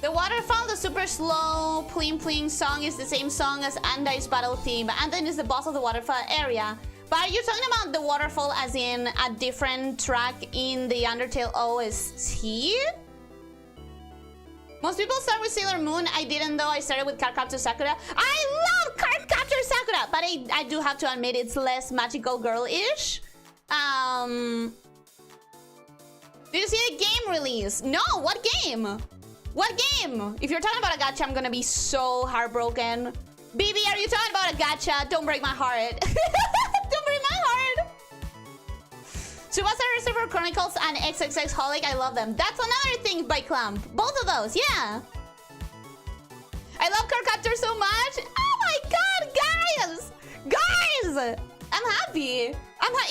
The waterfall, the super slow pling pling song is the same song as Andai's battle theme. Andai is the boss of the waterfall area. But are you talking about the waterfall as in a different track in the Undertale OST? Most people start with Sailor Moon. I didn't, though. I started with Cardcaptor Sakura. I love Cardcaptor Sakura! But I do have to admit it's less magical girl-ish. Did you see the game release? No, what game? What game? If you're talking about a gacha, I'm gonna be so heartbroken. BB, are you talking about a gacha? Don't break my heart. Don't break my heart. Tsubasa Reservoir Chronicles and XXX Holic, I love them. That's another thing by Clamp. Both of those, yeah. I love Cardcaptor so much. Oh my god, guys! Guys! I'm happy.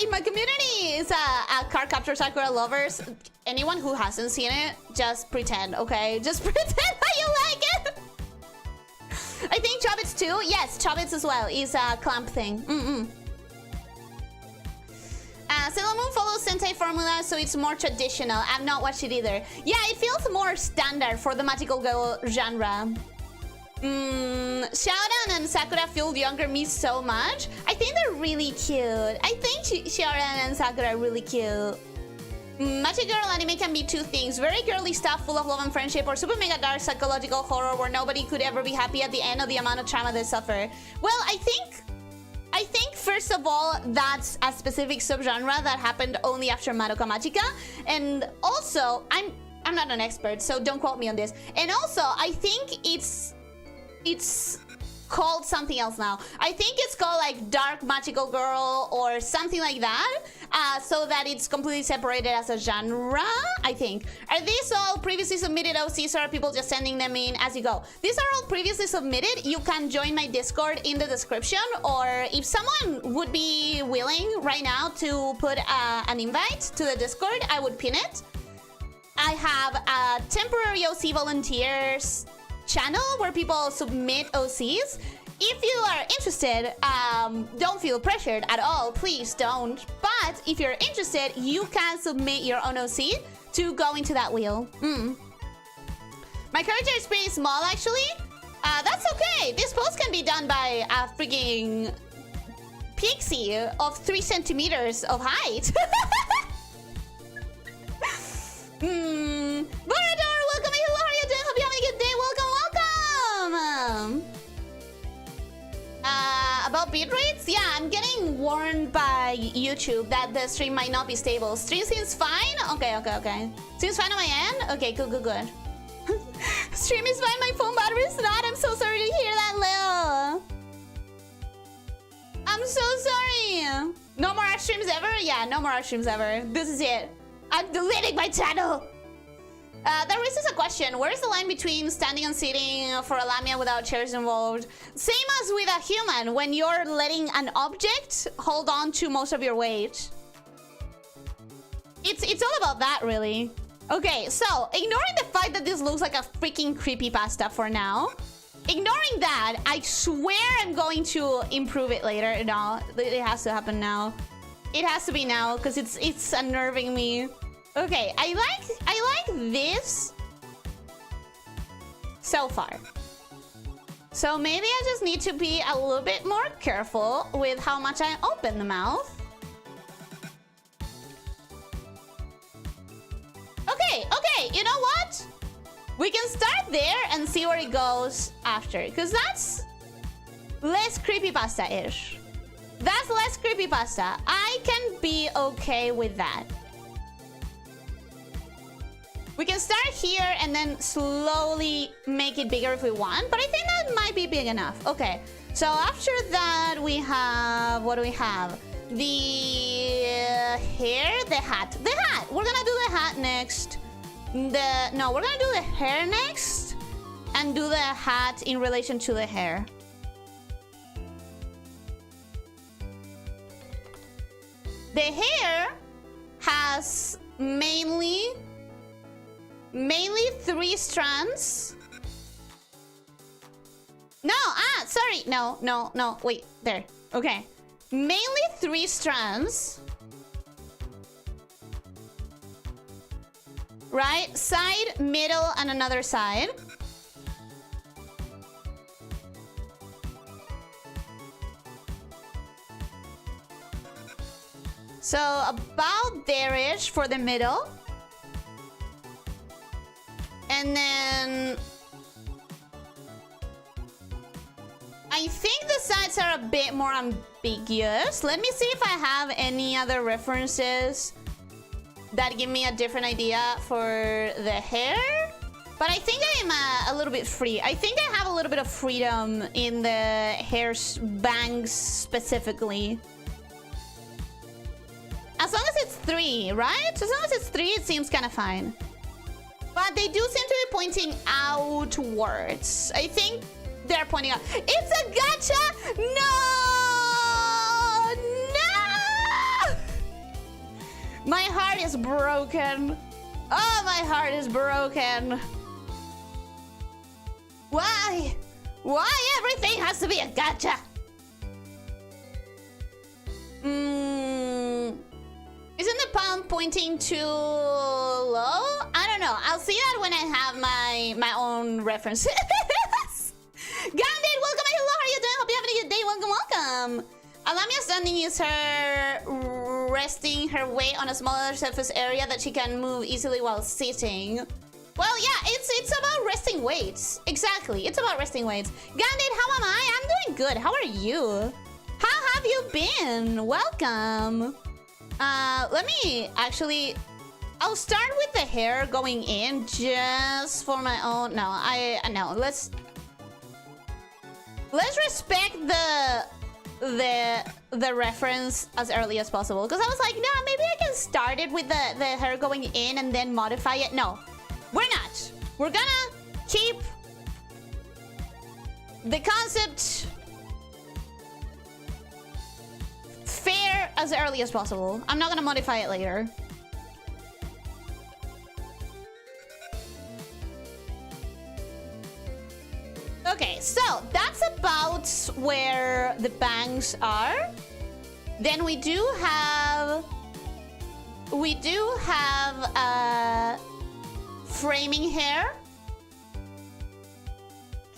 In my community is a Cardcaptor Sakura lovers. Anyone who hasn't seen it, just pretend, okay? Just pretend that you like it. I think Chobits too. Yes, Chobits as well is a Clamp thing. Sailor Moon follows Sentai formula, so it's more traditional. I've not watched it either. Yeah, it feels more standard for the magical girl genre. Shaoran and Sakura feel younger me so much. I think they're really cute. I think Shaoran and Sakura are really cute. Magic girl anime can be two things: very girly stuff full of love and friendship, or super mega dark psychological horror where nobody could ever be happy at the end of the amount of trauma they suffer. Well, I think first of all, that's a specific subgenre that happened only after Madoka Magica. And also, I'm not an expert, so don't quote me on this. And also, I think it's called something else now. I think it's called like Dark Magical Girl or something like that, so that it's completely separated as a genre, I think. Are these all previously submitted OCs, or are people just sending them in as you go? These are all previously submitted. You can join my Discord in the description, or if someone would be willing right now to put an invite to the Discord, I would pin it. I have a temporary OC volunteers channel where people submit OCs. If you are interested, don't feel pressured at all, please don't. But if you're interested, you can submit your own OC to go into that wheel. My character is pretty small, actually. That's okay. This pose can be done by a freaking pixie of 3 centimeters of height. Borador, welcome. Hello, how are you doing? Hope you're having a good day. Welcome, welcome. About bitrates? Yeah, I'm getting warned by YouTube that the stream might not be stable. Stream seems fine? Okay. Seems fine on my end? Okay, good. Stream is fine, my phone battery's not. I'm so sorry to hear that, Lil. I'm so sorry. No more art streams ever? Yeah, no more art streams ever. This is it. I'm deleting my channel. That raises a question. Where's the line between standing and sitting for a lamia without chairs involved? Same as with a human, when you're letting an object hold on to most of your weight. It's all about that, really. Okay, so ignoring the fact that this looks like a freaking creepypasta for now, ignoring that, I swear I'm going to improve it later. No, it has to happen now. It has to be now because it's unnerving me. Okay, I like this so far. So maybe I just need to be a little bit more careful with how much I open the mouth. Okay, you know what? We can start there and see where it goes after, because that's less creepypasta-ish. That's less creepypasta. I can be okay with that. We can start here and then slowly make it bigger if we want, but I think that might be big enough. Okay, so after that we have, what do we have? The hair, the hat. The hat! We're gonna do the hat next. No, we're gonna do the hair next and do the hat in relation to the hair. The hair has mainly 3 strands. No, sorry. No, wait, there. Okay. Mainly 3 strands. Right? Side, middle, and another side. So about there-ish for the middle. And then I think the sides are a bit more ambiguous. Let me see if I have any other references that give me a different idea for the hair. But I think I'm a little bit free. I think I have a little bit of freedom in the hair bangs specifically. As long as it's 3, right? As long as it's 3, it seems kind of fine. But they do seem to be pointing outwards. I think they're pointing out. It's a gacha! No! My heart is broken. Oh, my heart is broken. Why? Why everything has to be a gacha? Isn't the palm pointing too low? I don't know. I'll see that when I have my own references. Gandit, welcome. Hello, how are you doing? Hope you're having a good day. Welcome. Lamia standing is her resting her weight on a smaller surface area that she can move easily while sitting. Well, yeah, it's about resting weights. Exactly, it's about resting weights. Gandit, how am I? I'm doing good. How are you? How have you been? Welcome. Let me actually... I'll start with the hair going in just for my own... No, let's respect the reference as early as possible. Because I was like, nah, maybe I can start it with the hair going in and then modify it. No, we're not. We're gonna keep the concept fair as early as possible. I'm not gonna modify it later. Okay, so that's about where the bangs are. Then we do have framing hair.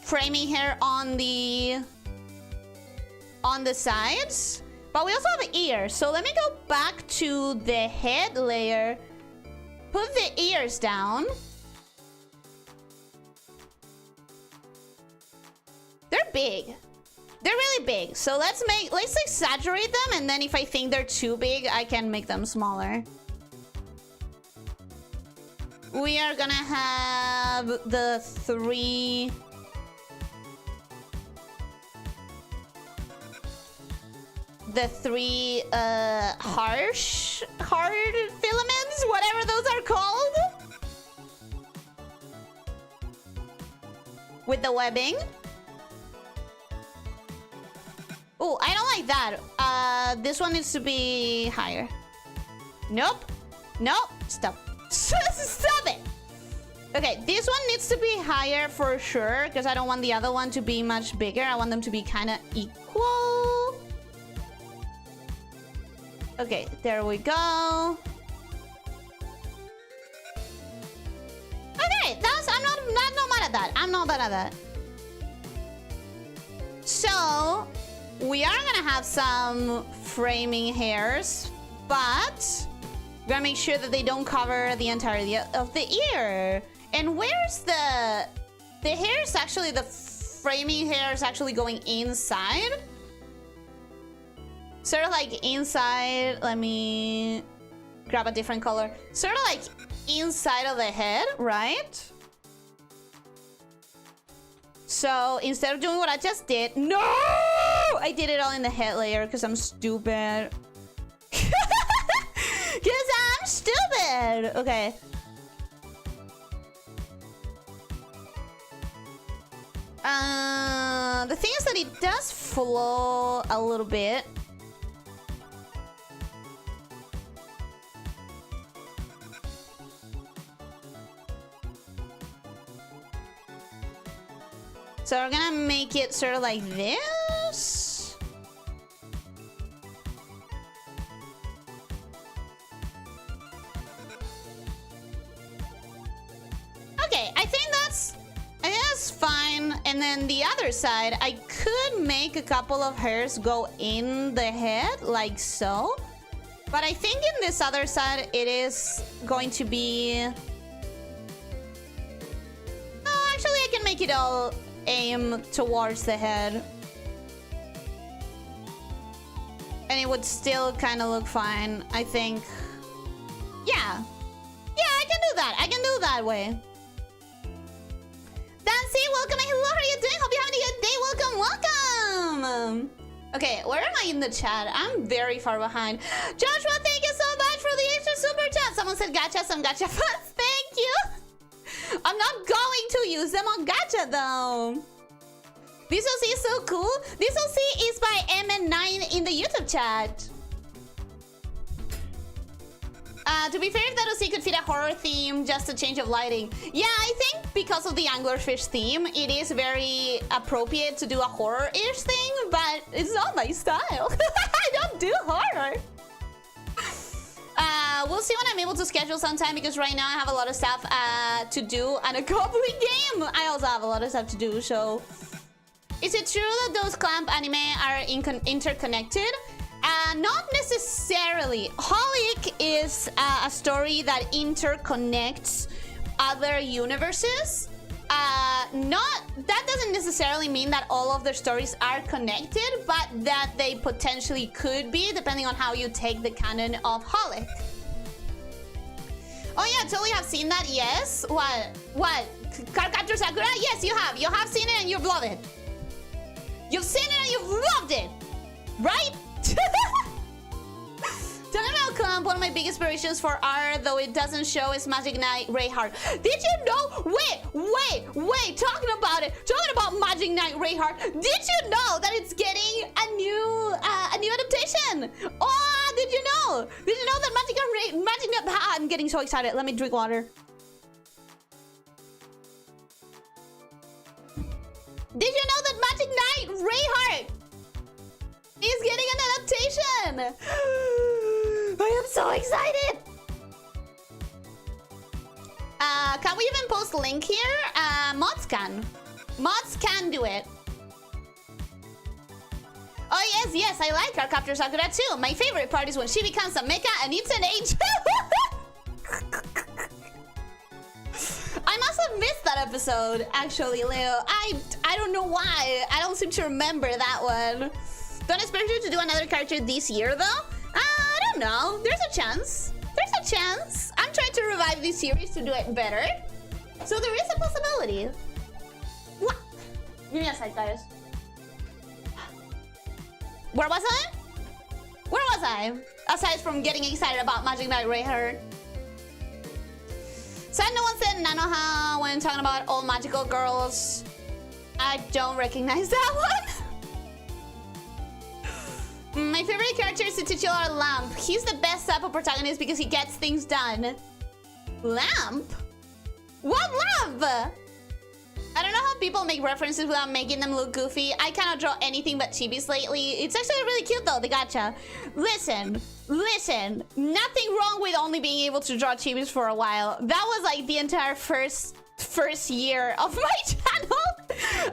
Framing hair on the sides. But we also have ears. So let me go back to the head layer. Put the ears down. They're big. They're really big. So let's exaggerate them, and then if I think they're too big, I can make them smaller. We are gonna have the three... hard filaments, whatever those are called. With the webbing. Oh, I don't like that. This one needs to be higher. Nope. Nope. Stop. Stop it. Okay, this one needs to be higher for sure, because I don't want the other one to be much bigger. I want them to be kind of equal. Okay, there we go. Okay, I'm not mad at that. I'm not mad at that. So we are gonna have some framing hairs, but we're gonna make sure that they don't cover the entirety of the ear. And where's the hair is actually, the framing hair is actually going inside. Sort of like inside, let me grab a different color. Sort of like inside of the head, right? So instead of doing what I just did, no! I did it all in the head layer because I'm stupid. Because I'm stupid! Okay. The thing is that it does flow a little bit. So we're gonna make it sort of like this. Okay, I think that's fine. And then the other side, I could make a couple of hairs go in the head like so. But I think in this other side, it is going to be... Oh, actually, I can make it all aim towards the head. And it would still kind of look fine, I think. Yeah. Yeah, I can do that. I can do it that way. Dancy, welcome. Hello, how are you doing? Hope you're having a good day. Welcome, welcome. Okay, where am I in the chat? I'm very far behind. Joshua, thank you so much for the extra super chat. Someone said gacha, some gacha funds. Thank you. I'm not going to use them on gacha though. This OC is so cool. This OC is by MN9 in the YouTube chat. To be fair, if that OC could fit a horror theme, just a change of lighting. Yeah, I think because of the anglerfish theme, it is very appropriate to do a horror-ish thing, but it's not my style. I don't do horror. We'll see when I'm able to schedule sometime, because right now I have a lot of stuff to do and a goblin game. I also have a lot of stuff to do, so... Is it true that those clamp anime are interconnected? Not necessarily. Holic is a story that interconnects other universes. That doesn't necessarily mean that all of their stories are connected, but that they potentially could be, depending on how you take the canon of Holic. Oh yeah, totally have seen that, yes. What? Cardcaptor Sakura? Yes, you have. You have seen it and you've loved it. You've seen it and you've loved it. Right? Talking about Clamp, one of my big inspirations for art, though it doesn't show, is Magic Knight Rayheart. Did you know? Wait. Talking about Magic Knight Rayheart. Did you know that it's getting a new adaptation? Oh, did you know? Did you know that Magic Knight? I'm getting so excited. Let me drink water. Did you know that Magic Knight Rayheart is getting an adaptation? I am so excited. Can we even post a link here? Mods can do it. Oh yes, I like Cardcaptor Sakura too. My favorite part is when she becomes a mecha and it's an age. I must have missed that that episode, actually, Leo. I don't know why. I don't seem to remember that one. Don't expect you to do another character this year, though. I don't know. There's a chance. There's a chance. I'm trying to revive this series to do it better. So there is a possibility. What? Give me a sec, guys. Where was I? Where was I? Aside from getting excited about Magic Knight Rayheart. So no one said Nanoha when talking about all magical girls. I don't recognize that one. My favorite character is the titular Lamp. He's the best type of protagonist because he gets things done. Lamp? What Lamp? I don't know how people make references without making them look goofy. I cannot draw anything but chibis lately. It's actually really cute though, the gacha. Listen. Nothing wrong with only being able to draw chibis for a while. That was like the entire first year of my channel.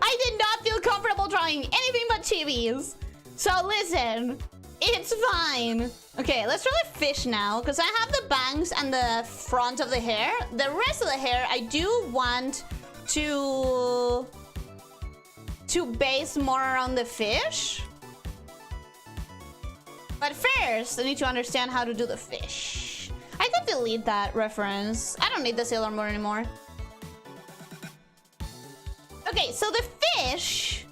I did not feel comfortable drawing anything but chibis. So listen, it's fine. Okay, let's draw the fish now, because I have the bangs and the front of the hair. The rest of the hair, I do want to base more around the fish. But first, I need to understand how to do the fish. I could delete that reference. I don't need the Sailor Moon anymore. Okay, so the fish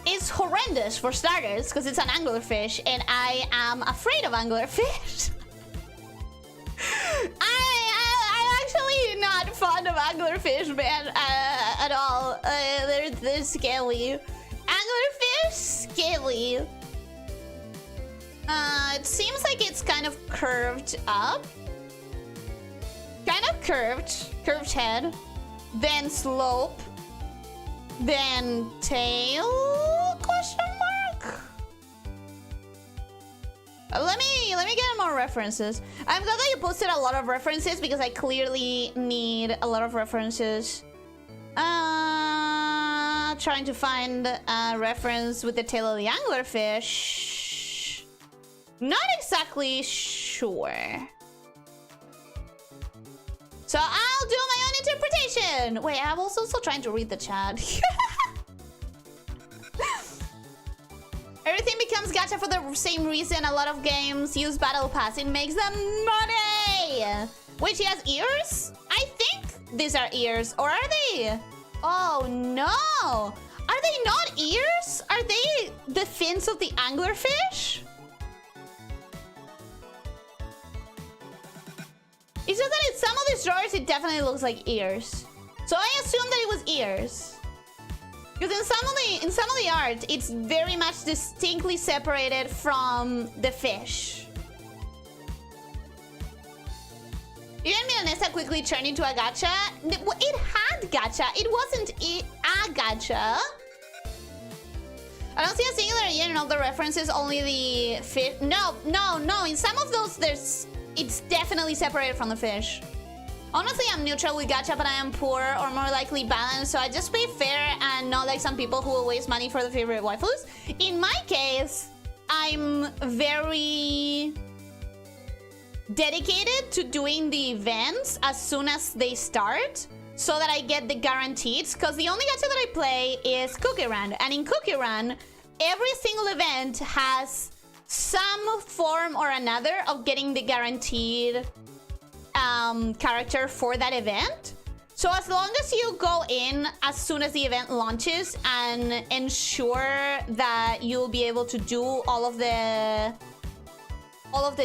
is horrendous for starters, because it's an anglerfish, and I am afraid of anglerfish. I'm actually not fond of anglerfish, man, at all. They're scary. Anglerfish, scary. It seems like it's kind of curved up. Kind of curved head, then slope, then tail, question mark? Let me get more references. I'm glad that you posted a lot of references because I clearly need a lot of references. Trying to find a reference with the tail of the anglerfish. Not exactly sure. So I'll do my own interpretation. Wait, I was also trying to read the chat. Everything becomes gacha for the same reason a lot of games use battle pass. It makes them money. Wait, she has ears? I think these are ears, or are they? Oh no! Are they not ears? Are they the fins of the anglerfish? It's just that in some of these drawers, it definitely looks like ears. So I assumed that it was ears. Because in some of the art, it's very much distinctly separated from the fish. Even Milanesa quickly turned into a gacha. It had gacha. It wasn't a gacha. I don't see a singular yin in all the references, only the fish. No. In some of those, it's definitely separated from the fish. Honestly, I'm neutral with gacha, but I am poor or more likely balanced, so I just play fair and not like some people who will waste money for the favorite waifus. In my case, I'm very dedicated to doing the events as soon as they start so that I get the guarantees, because the only gacha that I play is Cookie Run, and in Cookie Run, every single event has some form or another of getting the guaranteed character for that event. So as long as you go in as soon as the event launches and ensure that you'll be able to do all of the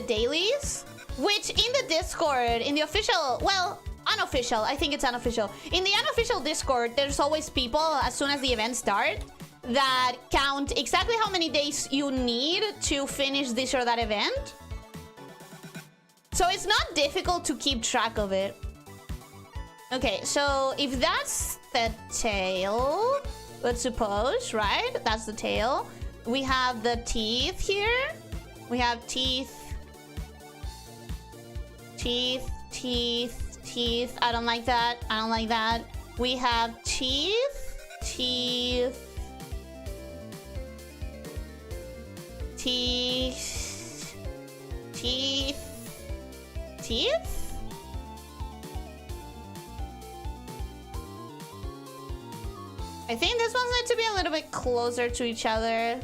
dailies, which in the Discord, in the official, well, unofficial, I think it's unofficial. In the unofficial Discord, there's always people as soon as the events start that count exactly how many days you need to finish this or that event. So it's not difficult to keep track of it. Okay, so if that's the tail, let's suppose, right? That's the tail. We have the teeth here. We have teeth. I don't like that. We have teeth. I think this one's need to be a little bit closer to each other.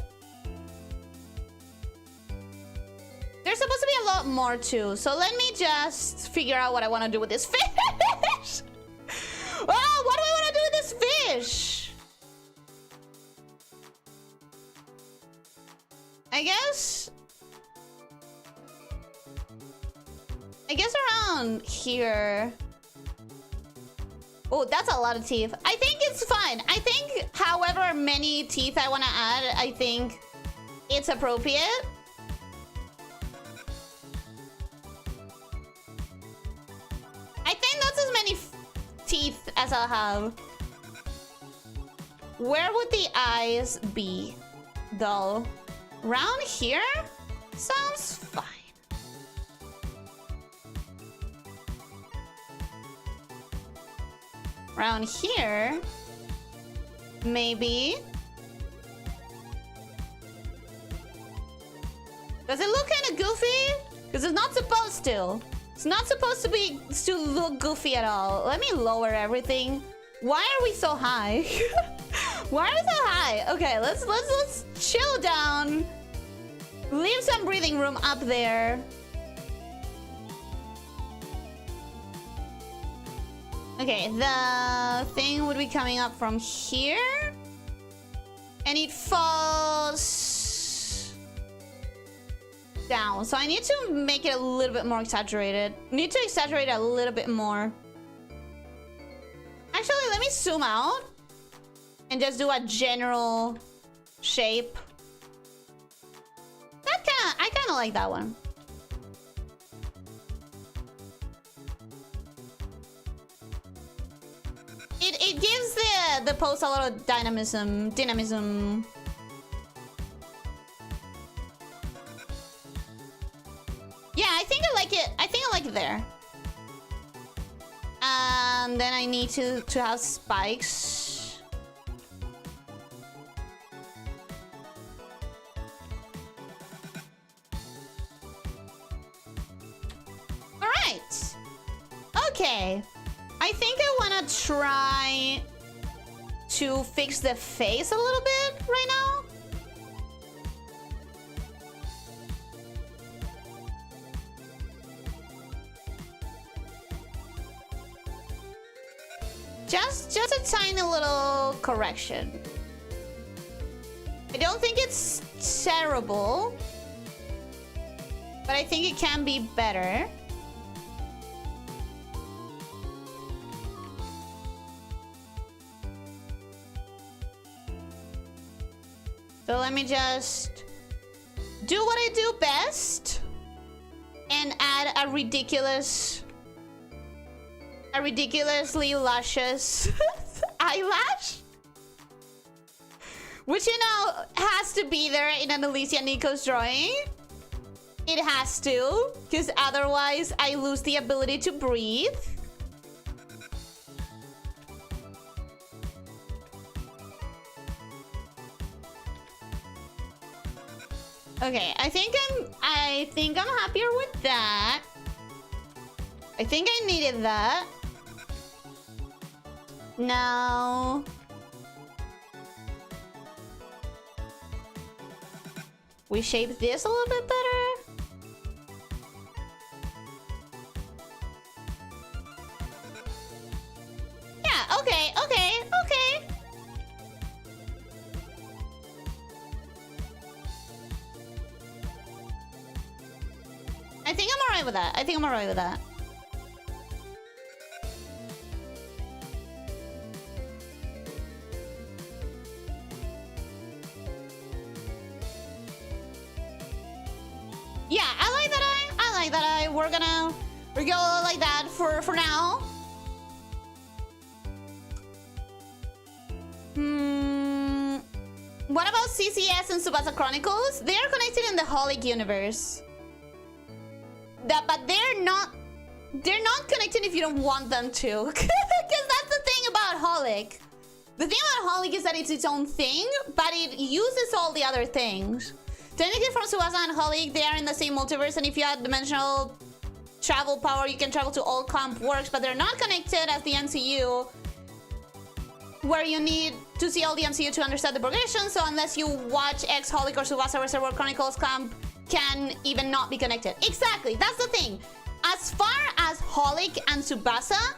There's supposed to be a lot more too. So let me just figure out what I want to do with this fish. Oh, what do I want to do with this fish? I guess around here. Oh, that's a lot of teeth. I think it's fine. I think however many teeth I want to add, I think it's appropriate. I think that's as many teeth as I'll have. Where would the eyes be, though? Around here? Sounds fine. Around here? Maybe? Does it look kind of goofy? Because it's not supposed to. It's not supposed to look goofy at all. Let me lower everything. Why are we so high? Why are we so high? Okay, let's chill down. Leave some breathing room up there. Okay, the thing would be coming up from here. And it falls down. So I need to make it a little bit more exaggerated. Need to exaggerate it a little bit more. Actually, let me zoom out and just do a general shape. I kind of like that one. It gives the pose a lot of dynamism. Yeah, I think I like it. I think I like it there. And then I need to have spikes. All right. Okay. I think I want to try to fix the face a little bit right now. Just a tiny little correction. I don't think it's terrible, but I think it can be better. So let me just do what I do best and add a ridiculously luscious eyelash, which you know has to be there in an Elyssia Nico's drawing. It has to, because otherwise I lose the ability to breathe. Okay, I think I'm happier with that. I think I needed that. Now we shape this a little bit better. Yeah, okay. I think I'm alright with that. Yeah, I like that eye. We're gonna go like that for now. What about CCS and Tsubasa Chronicles? They are connected in the Holic universe. But they're not connected if you don't want them to. Because that's the thing about Holic. The thing about Holic is that it's its own thing, but it uses all the other things. Technically from Tsubasa and Holic, they are in the same multiverse, and if you add dimensional travel power, you can travel to all camp works, but they're not connected as the MCU. where you need to see all the MCU to understand the progression, so unless you watch X, Holic, or Tsubasa Reservoir Chronicles, Camp can even not be connected. Exactly, that's the thing. As far as Holic and Tsubasa,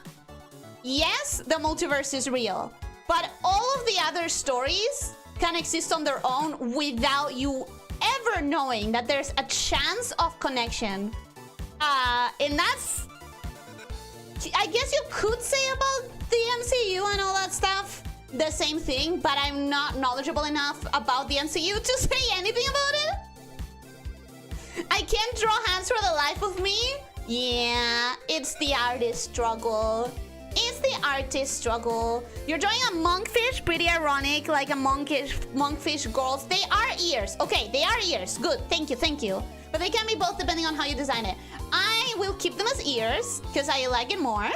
yes, the multiverse is real. But all of the other stories can exist on their own without you ever knowing that there's a chance of connection. And that's... I guess you could say about the MCU and all that stuff the same thing, but I'm not knowledgeable enough about the MCU to say anything about it. I can't draw hands for the life of me. Yeah, it's the artist struggle. It's the artist struggle. You're drawing a monkfish, pretty ironic, like a monkfish girls. They are ears. Okay, they are ears. Good, thank you, thank you. But they can be both depending on how you design it. I will keep them as ears, because I like it more.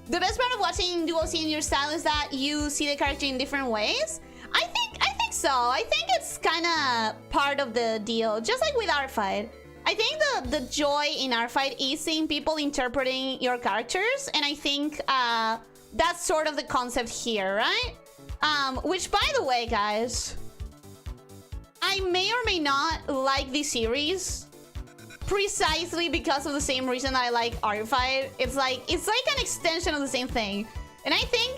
The best part of watching Duo C in your style is that you see the character in different ways. I think so. I think it's kind of part of the deal, just like with R-Fight. I think the joy in R-Fight is seeing people interpreting your characters, and I think that's sort of the concept here, right? Which, by the way, guys, I may or may not like this series precisely because of the same reason that I like R-Fight. It's like an extension of the same thing, and I think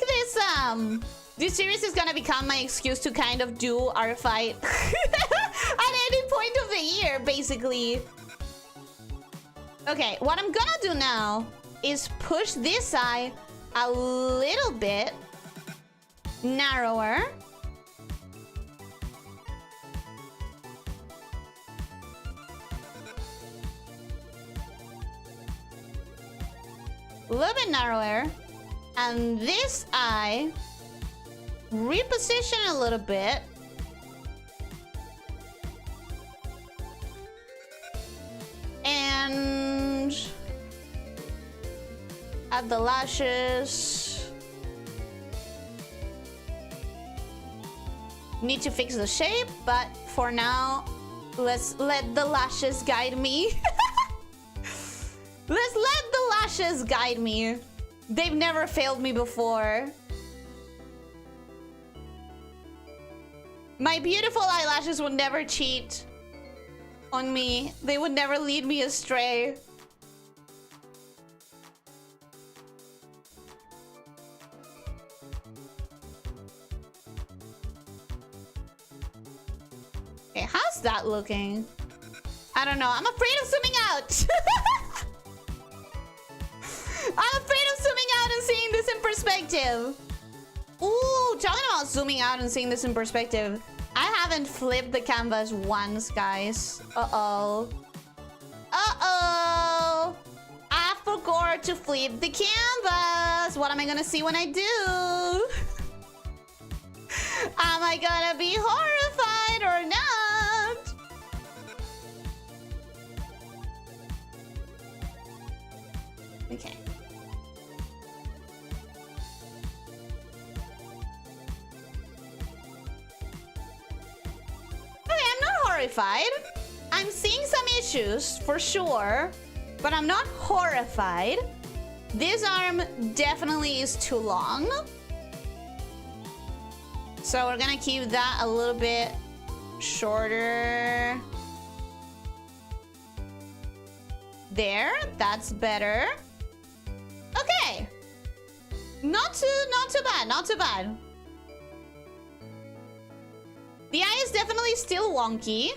this series is gonna become my excuse to kind of do R-Fight at any point of the year, basically. Okay, what I'm gonna do now is push this eye a little bit narrower. A little bit narrower. And this eye, reposition a little bit. And add the lashes. Need to fix the shape, but for now, let's let the lashes guide me. Let's let the lashes guide me. They've never failed me before. My beautiful eyelashes would never cheat on me. They would never lead me astray. Okay, how's that looking? I don't know. I'm afraid of zooming out. I'm afraid of zooming out and seeing this in perspective. Ooh, talking about zooming out and seeing this in perspective. I haven't flipped the canvas once, guys. Uh-oh. Uh-oh. I forgot to flip the canvas. What am I gonna see when I do? Am I gonna be horrified or not? Okay. Horrified. I'm seeing some issues for sure, but I'm not horrified. This arm definitely is too long, so we're gonna keep that a little bit shorter. There, that's better. Okay, not too bad, not too bad. The eye is definitely still wonky,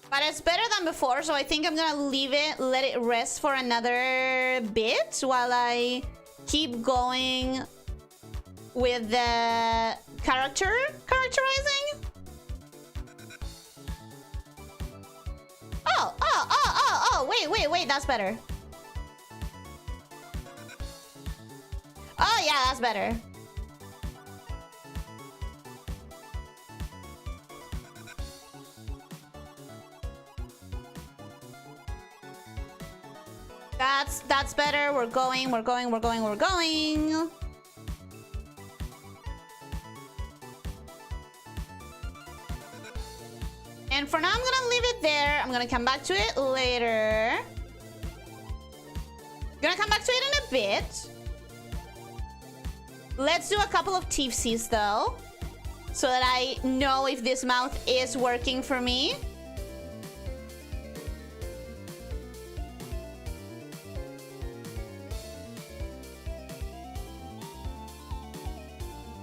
but it's better than before, so I think I'm gonna leave it, let it rest for another bit while I keep going with the characterizing. Oh, wait, that's better. Oh yeah, that's better. That's better. We're going. And for now, I'm gonna leave it there. I'm gonna come back to it later. Gonna come back to it in a bit. Let's do a couple of tipsies though, so that I know if this mouth is working for me.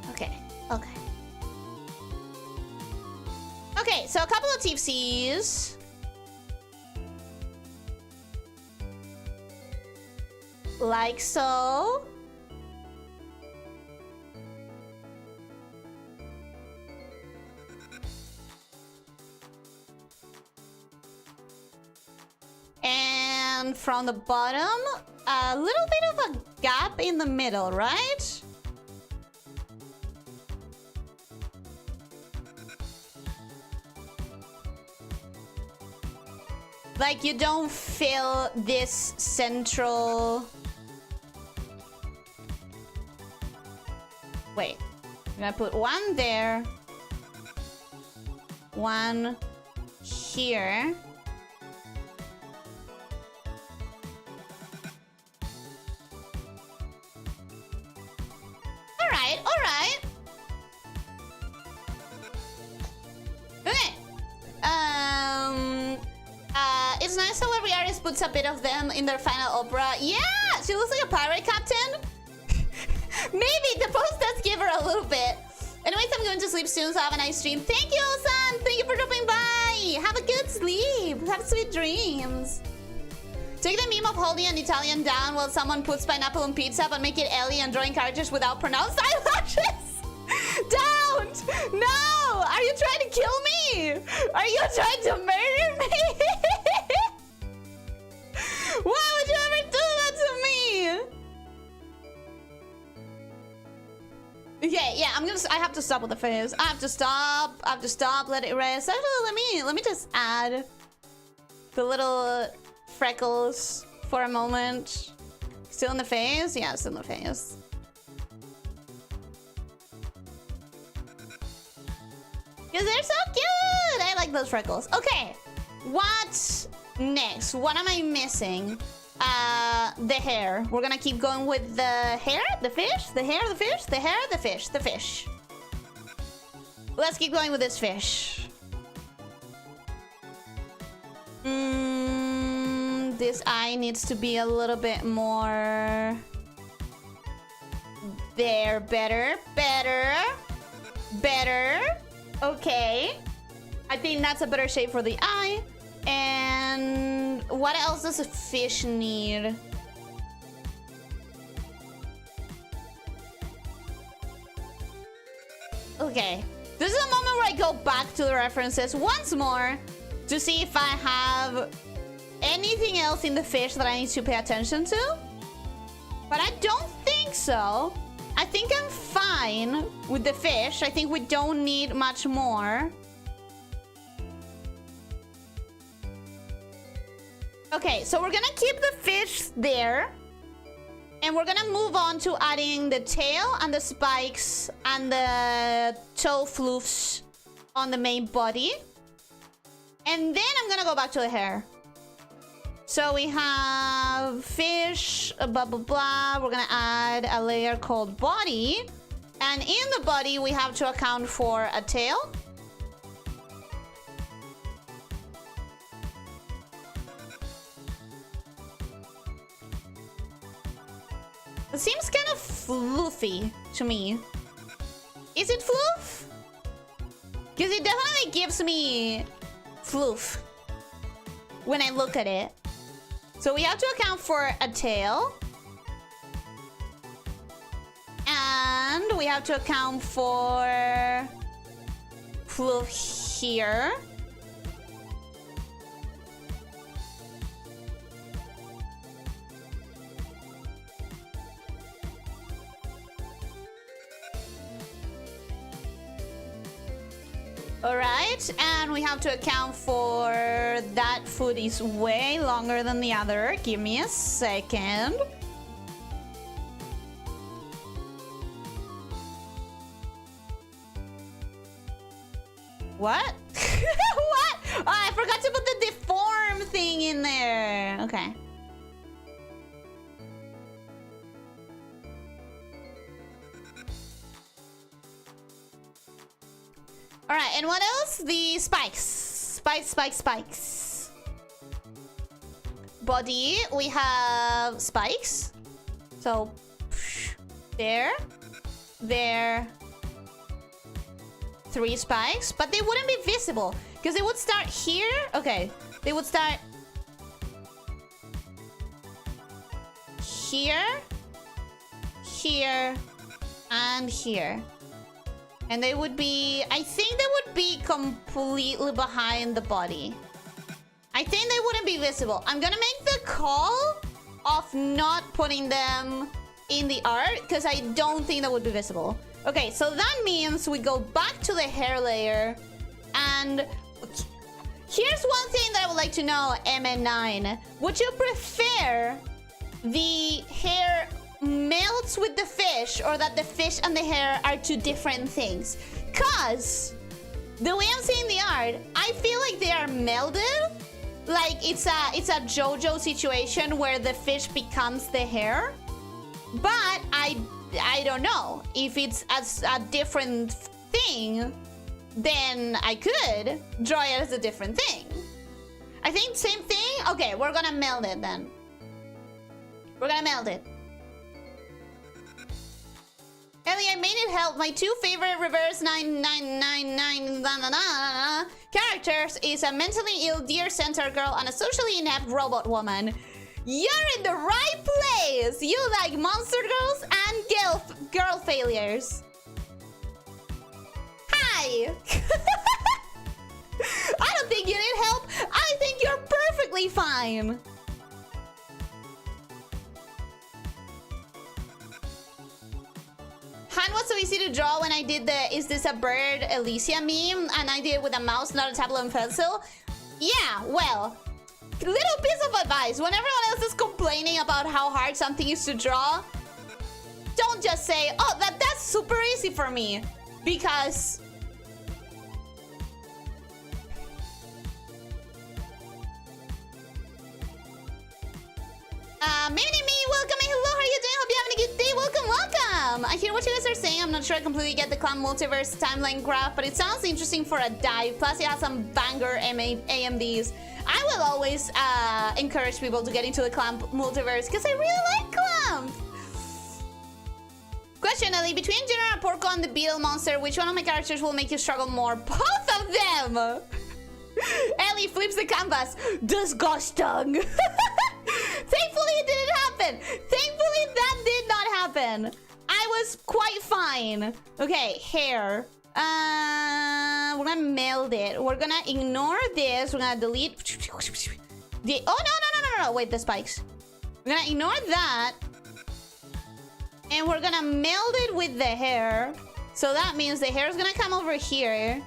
Okay, okay. Okay, so a couple of tipsies. Like so. And from the bottom, a little bit of a gap in the middle, right? Like you don't fill this central... Wait, I'm gonna put one there. One here. Alright, alright. Okay. It's nice how every artist puts a bit of them in their final opera. Yeah, she looks like a pirate captain. Maybe the post does give her a little bit. Anyways, I'm going to sleep soon, so have a nice stream. Thank you, Osan. Thank you for dropping by. Have a good sleep. Have sweet dreams. Take the meme of holding an Italian down while someone puts pineapple on pizza, but make it Ellie and drawing characters without pronounced eyelashes. Don't! No! Are you trying to kill me? Are you trying to murder me? Why would you ever do that to me? Okay, yeah, I have to stop with the face. I have to stop, let it rest. Actually, let me just add the little freckles for a moment. Still in the face? Yeah, still in the face. Because they're so cute! I like those freckles. Okay, what next? What am I missing? The hair. We're gonna keep going with the hair, the fish, the hair, the fish, the hair, the fish, the fish. Let's keep going with this fish. This eye needs to be a little bit more... There, better, better, better. Okay. I think that's a better shape for the eye. And what else does a fish need? Okay. This is a moment where I go back to the references once more to see if I have anything else in the fish that I need to pay attention to. But I don't think so. I think I'm fine with the fish. I think we don't need much more. Okay, so we're gonna keep the fish there. And we're gonna move on to adding the tail and the spikes and the toe floofs on the main body. And then I'm gonna go back to the hair. So we have fish, blah, blah, blah. We're gonna add a layer called body. And in the body, we have to account for a tail. It seems kind of floofy to me. Is it floof? Because it definitely gives me floof when I look at it. So we have to account for a tail. And we have to account for floof here. Alright, and we have to account for that foot is way longer than the other. Give me a second. What? What? Oh, I forgot to put the deform thing in there. Okay. All right, and what else? The spikes. Spikes. Body, we have spikes. So, there. 3 spikes, but they wouldn't be visible because they would start here. Okay, they would start here, and here. And they would be, I think they would be completely behind the body. I think they wouldn't be visible. I'm gonna make the call of not putting them in the art because I don't think that would be visible. Okay, so that means we go back to the hair layer, and here's one thing that I would like to know, MN9. Would you prefer the hair melts with the fish, or that the fish and the hair are 2 different things? Cause the way I'm seeing the art, I feel like they are melded. Like it's a JoJo situation where the fish becomes the hair. But I don't know. If it's a different thing, then I could draw it as a different thing. I think same thing. Okay, we're gonna meld it then. We're gonna meld it. Ellie, I made it help. My 2 favorite reverse 9999 characters is a mentally ill deer center girl and a socially inept robot woman. You're in the right place! You like monster girls and girl failures. Hi! I don't think you need help. I think you're perfectly fine. Han was so easy to draw when I did the "Is this a bird?" Elyssia meme, and I did it with a mouse, not a tablet and pencil. Yeah, well, little piece of advice. When everyone else is complaining about how hard something is to draw, don't just say, oh, that's super easy for me. Because Mini, welcome and hello, how are you doing? Hope you're having a good day. Welcome. I hear what you guys are saying. I'm not sure I completely get the Clan Multiverse timeline graph, but it sounds interesting for a dive. Plus, it has some banger AMDs. I will always encourage people to get into the Clamp Multiverse because I really like Clamp. Question, Ellie, between General Porco and the Beetle Monster, which one of my characters will make you struggle more? Both of them! Ellie flips the canvas. Disgusting! Thankfully, it didn't happen. Thankfully, that did not happen. I was quite fine. Okay, hair. We're gonna meld it. We're gonna ignore this. We're gonna delete the. Oh no! Wait, the spikes. We're gonna ignore that, and we're gonna meld it with the hair. So that means the hair is gonna come over here,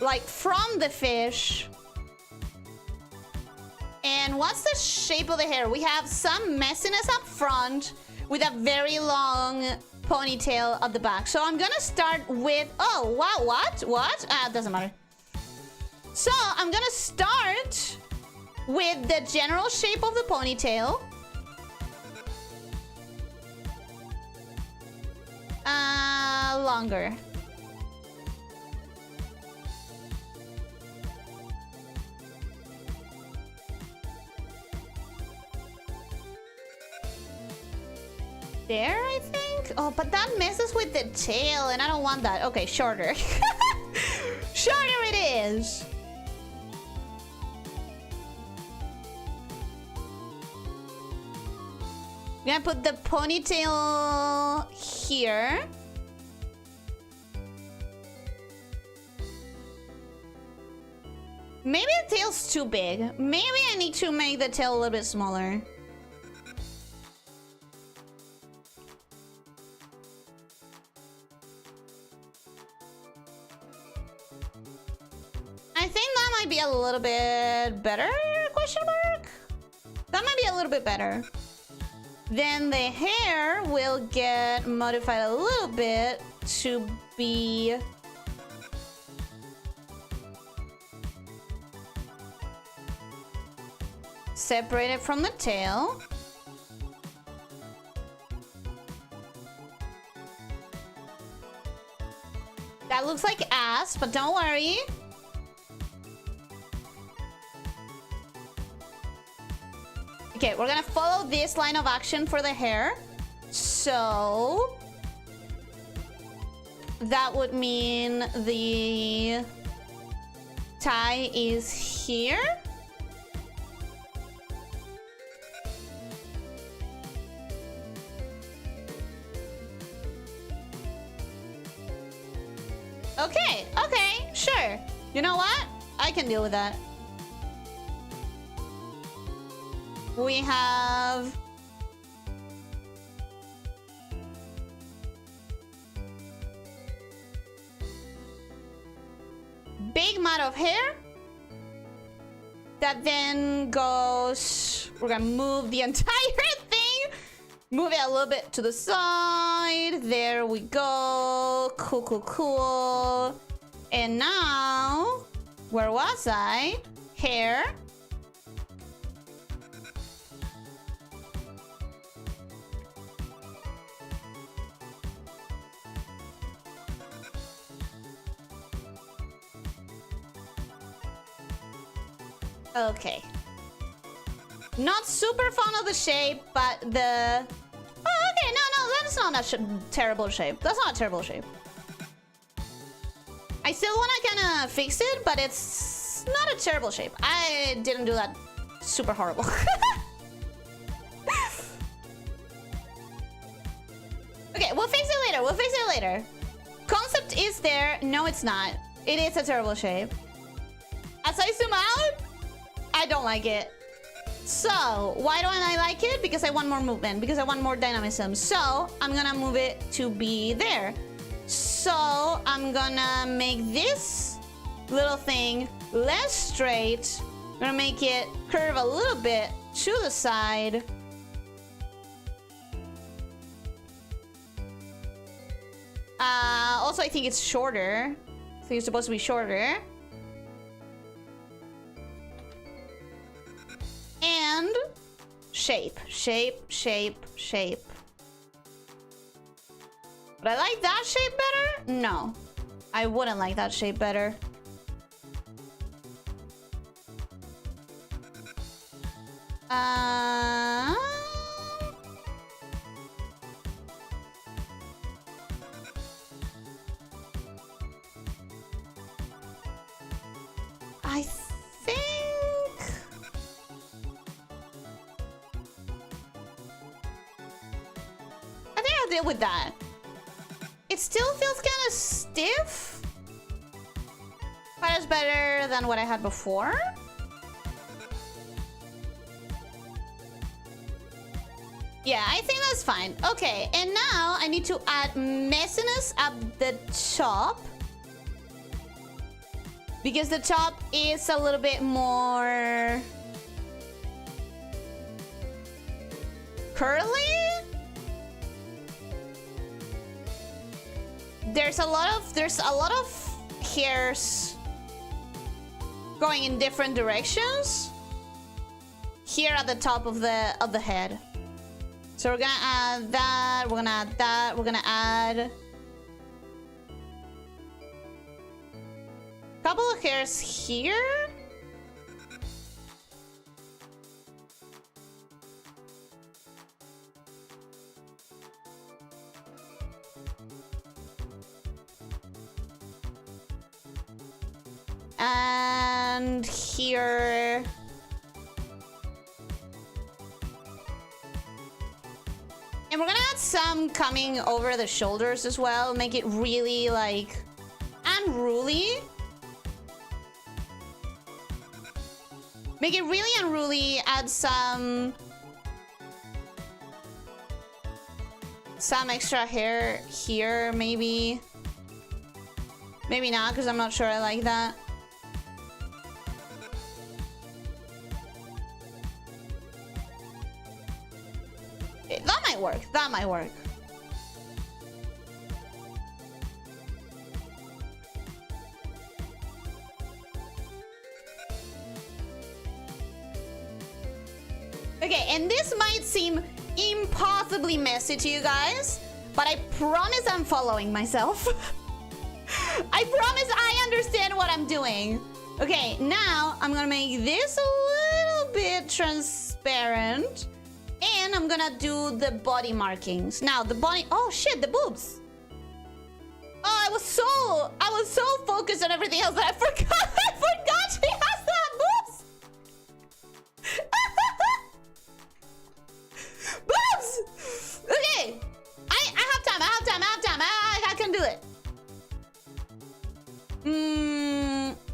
like from the fish. And what's the shape of the hair? We have some messiness up front with a very long ponytail at the back. So I'm gonna start with, oh, wow, what? It doesn't matter. So I'm gonna start with the general shape of the ponytail. Longer. There, I think. Oh, but that messes with the tail, and I don't want that. Okay, shorter. Shorter it is. I'm gonna put the ponytail here. Maybe the tail's too big. Maybe I need to make the tail a little bit smaller. I think that might be a little bit better, question mark? That might be a little bit better. Then the hair will get modified a little bit to be separated from the tail. That looks like ass, but don't worry. Okay, we're gonna follow this line of action for the hair. So that would mean the tie is here. Okay, okay, sure. You know what? I can deal with that. We have... big mat of hair. That then goes... We're gonna move the entire thing. Move it a little bit to the side. There we go. Cool, cool, cool. And now... Where was I? Hair. Okay. Not super fond of the shape, but the... Oh, okay, no, that's not a terrible shape. That's not a terrible shape. I still want to kind of fix it, but it's not a terrible shape. I didn't do that super horrible. Okay, we'll fix it later. We'll fix it later. Concept is there. No, it's not. It is a terrible shape. As I zoom out, I don't like it. So, why don't I like it? Because I want more movement. Because I want more dynamism. So, I'm gonna move it to be there. So, I'm gonna make this little thing less straight. I'm gonna make it curve a little bit to the side. Also, I think it's shorter. I think it's supposed to be shorter. And shape, shape, shape, shape. Would I like that shape better? No. I wouldn't like that shape better. I think I'll deal with that. It still feels kind of stiff, but it's better than what I had before. Yeah, I think that's fine. Okay, and now I need to add messiness at the top, because the top is a little bit more curly. There's a lot of hairs going in different directions here at the top of the head. So we're gonna add that, we're gonna add that, we're gonna add a couple of hairs here. And here. And we're gonna add some coming over the shoulders as well. Make it really like unruly. Make it really unruly. Add some extra hair here, maybe. Maybe not, because I'm not sure I like that. That might work. That might work. Okay, and this might seem impossibly messy to you guys, but I promise I'm following myself. I promise I understand what I'm doing. Okay, now I'm gonna make this a little bit transparent. And I'm gonna do the body markings. Now, the body... Oh, shit, the boobs. Oh, I was so focused on everything else that I forgot. I forgot she has that boobs. Boobs! Okay. I have time. I can do it.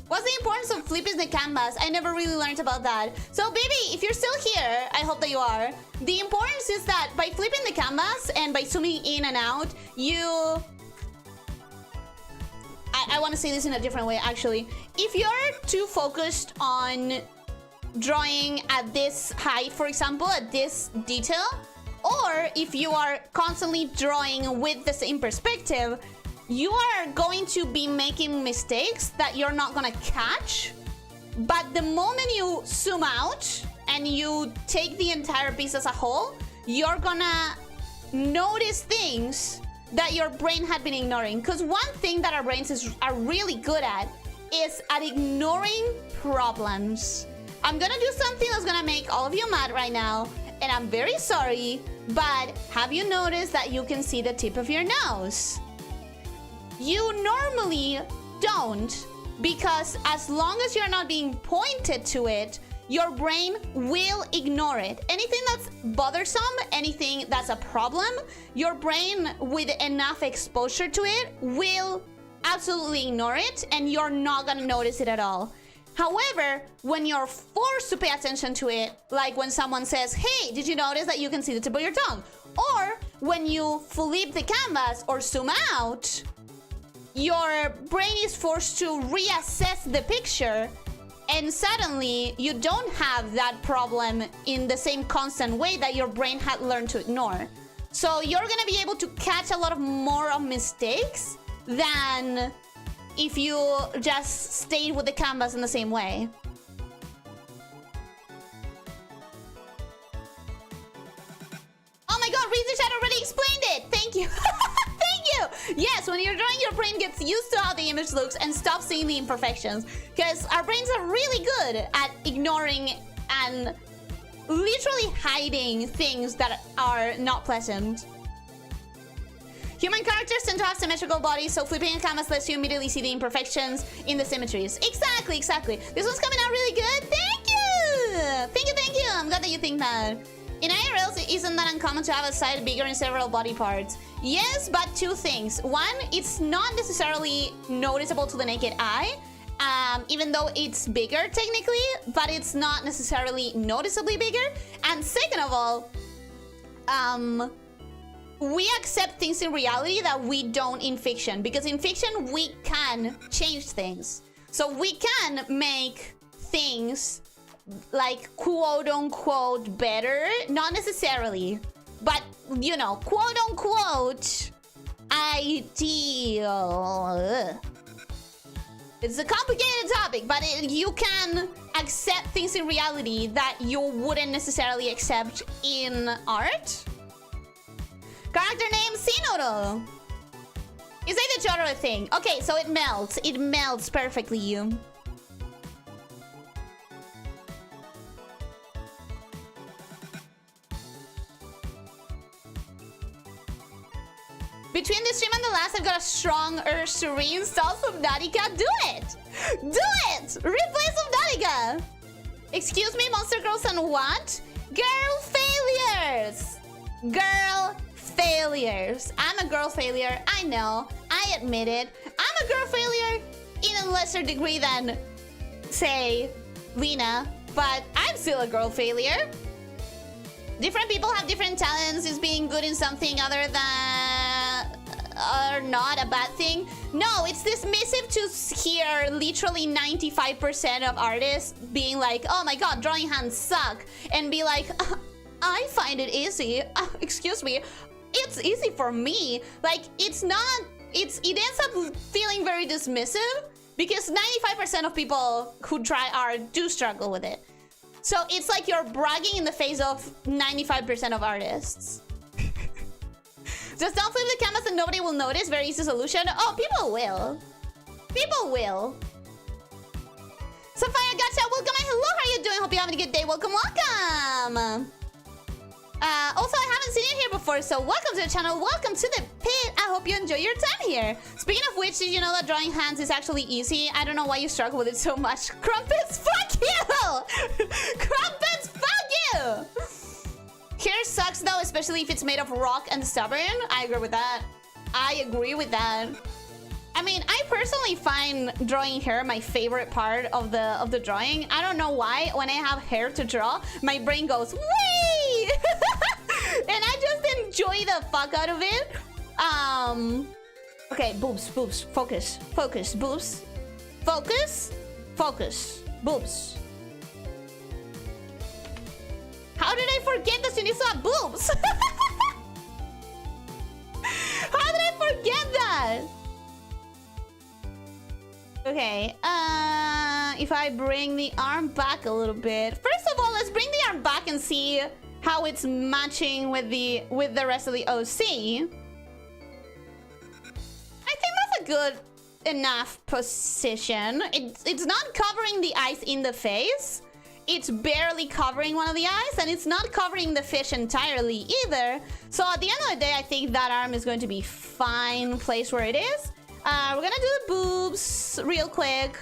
What's the importance of flipping the canvas? I never really learned about that. So, baby, if you're still here, I hope that you are. The importance is that by flipping the canvas and by zooming in and out, you... I want to say this in a different way, actually. If you're too focused on drawing at this height, for example, at this detail, or if you are constantly drawing with the same perspective, you are going to be making mistakes that you're not gonna catch. But the moment you zoom out and you take the entire piece as a whole, you're gonna notice things that your brain had been ignoring. Because one thing that our brains are really good at is at ignoring problems. I'm gonna do something that's gonna make all of you mad right now, and I'm very sorry, but have you noticed that you can see the tip of your nose? You normally don't, because as long as you're not being pointed to it, your brain will ignore it. Anything that's bothersome, anything that's a problem, your brain with enough exposure to it will absolutely ignore it, and you're not gonna notice it at all. However, when you're forced to pay attention to it, like when someone says, hey, did you notice that you can see the tip of your tongue? Or when you flip the canvas or zoom out, your brain is forced to reassess the picture, and suddenly you don't have that problem in the same constant way that your brain had learned to ignore. So you're gonna be able to catch a lot of more of mistakes than if you just stayed with the canvas in the same way. Oh my god, Reese the Chat already explained it! Thank you! Thank you! Yes, when you're drawing, your brain gets used to how the image looks and stops seeing the imperfections. Because our brains are really good at ignoring and literally hiding things that are not pleasant. Human characters tend to have symmetrical bodies, so flipping a canvas lets you immediately see the imperfections in the symmetries. Exactly, exactly. This one's coming out really good. Thank you! Thank you. I'm glad that you think that. In IRLs, isn't that uncommon to have a side bigger in several body parts? Yes, but two things. One, it's not necessarily noticeable to the naked eye, even though it's bigger technically, but it's not necessarily noticeably bigger. And second of all, we accept things in reality that we don't in fiction, because in fiction we can change things. So we can make things like quote unquote better, not necessarily, but you know, quote unquote ideal. It's a complicated topic, but you can accept things in reality that you wouldn't necessarily accept in art. Character name Sinoro. Is like the Jotaro thing. Okay, so it melts. It melts perfectly, you. Between the stream and the last, I've got a strong urge to reinstall Subnautica. Do it! Do it! Replay Subnautica! Excuse me, Monster Girls and what? Girl failures! Girl failures. I'm a girl failure. I know. I admit it. I'm a girl failure in a lesser degree than, say, Lena. But I'm still a girl failure. Different people have different talents. Is being good in something other than or not a bad thing? No, it's dismissive to hear literally 95% of artists being like, oh my god, drawing hands suck, and be like, I find it easy. Excuse me, it's easy for me. Like, it's not, it ends up feeling very dismissive because 95% of people who try art do struggle with it. So it's like you're bragging in the face of 95% of artists. Just don't flip the canvas and nobody will notice. Very easy solution. Oh, people will. People will. Sapphire Gotcha, welcome and hello, how are you doing? Hope you're having a good day. Welcome, welcome. Also, I haven't seen you here before, so welcome to the channel. Welcome to the pit. I hope you enjoy your time here. Speaking of which, did you know that drawing hands is actually easy? I don't know why you struggle with it so much. Crumpets, fuck you! Crumpets, fuck you! Hair sucks though, especially if it's made of rock and stubborn. I agree with that. I agree with that. I mean, I personally find drawing hair my favorite part of the drawing. I don't know why. When I have hair to draw, my brain goes, wee! And I just enjoy the fuck out of it. Okay, boobs, boobs, focus, focus, boobs, focus, focus, boobs. How did I forget that you need to have boobs? How did I forget that? Okay, if I bring the arm back a little bit. First of all, let's bring the arm back and see how it's matching with the rest of the OC. I think that's a good enough position. It's not covering the eyes in the face. It's barely covering one of the eyes, and it's not covering the fish entirely either. So at the end of the day, I think that arm is going to be fine placed where it is. We're gonna do the boobs real quick.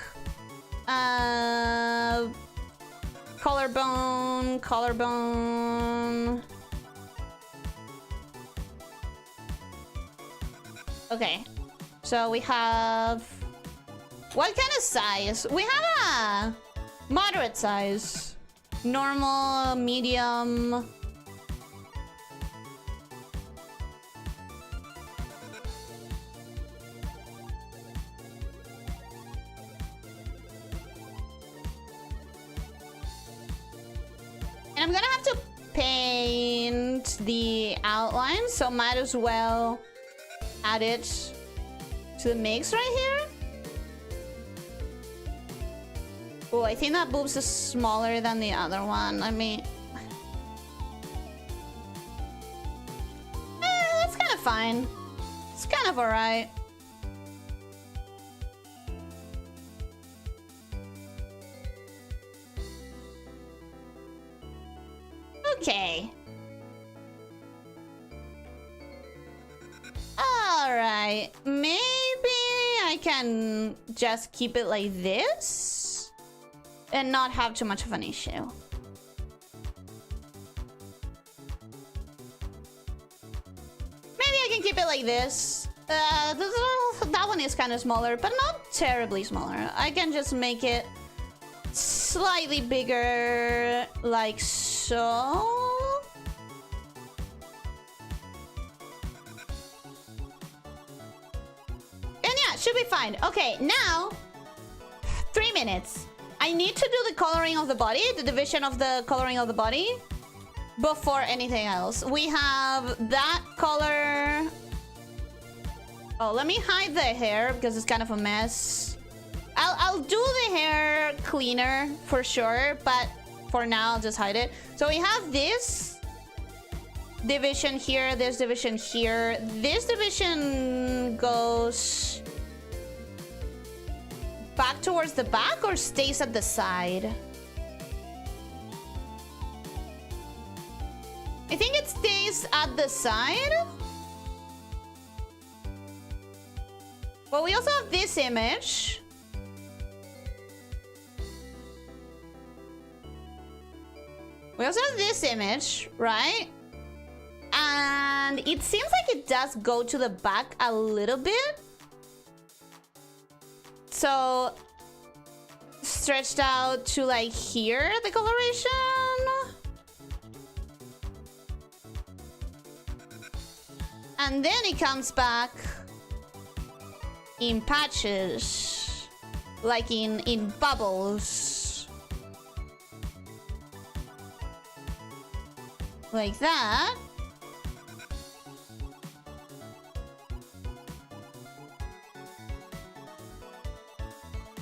Collarbone, collarbone. Okay, so we have... What kind of size? We have a moderate size. Normal, medium... I'm gonna have to paint the outline, so might as well add it to the mix right here. Oh, I think that boobs is smaller than the other one. I mean... that's kind of fine. It's kind of alright. Okay. Alright. Maybe I can just keep it like this and not have too much of an issue. Maybe I can keep it like this. That one is kind of smaller, but not terribly smaller. I can just make it slightly bigger, like so. And yeah, should be fine. Okay, now 3 minutes. I need to do the coloring of the body, the division of the coloring of the body before anything else. We have that color. Oh, let me hide the hair because it's kind of a mess. I'll do the hair cleaner for sure, but for now I'll just hide it. So we have this division here, this division here. This division goes back towards the back or stays at the side? I think it stays at the side. Well, we also have this image. We also have this image, right? And it seems like it does go to the back a little bit. So, stretched out to like here, the coloration. And then it comes back in patches, like in bubbles. Like that.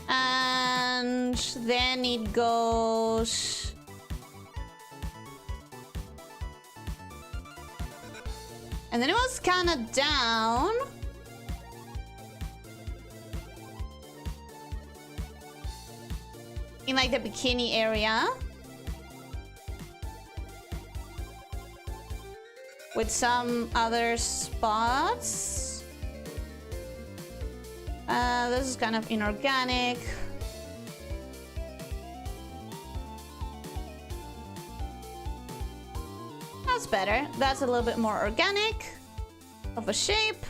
And then it goes... And then it was kind of down. in like the bikini area. With some other spots. This is kind of inorganic. That's better. That's a little bit more organic of a shape.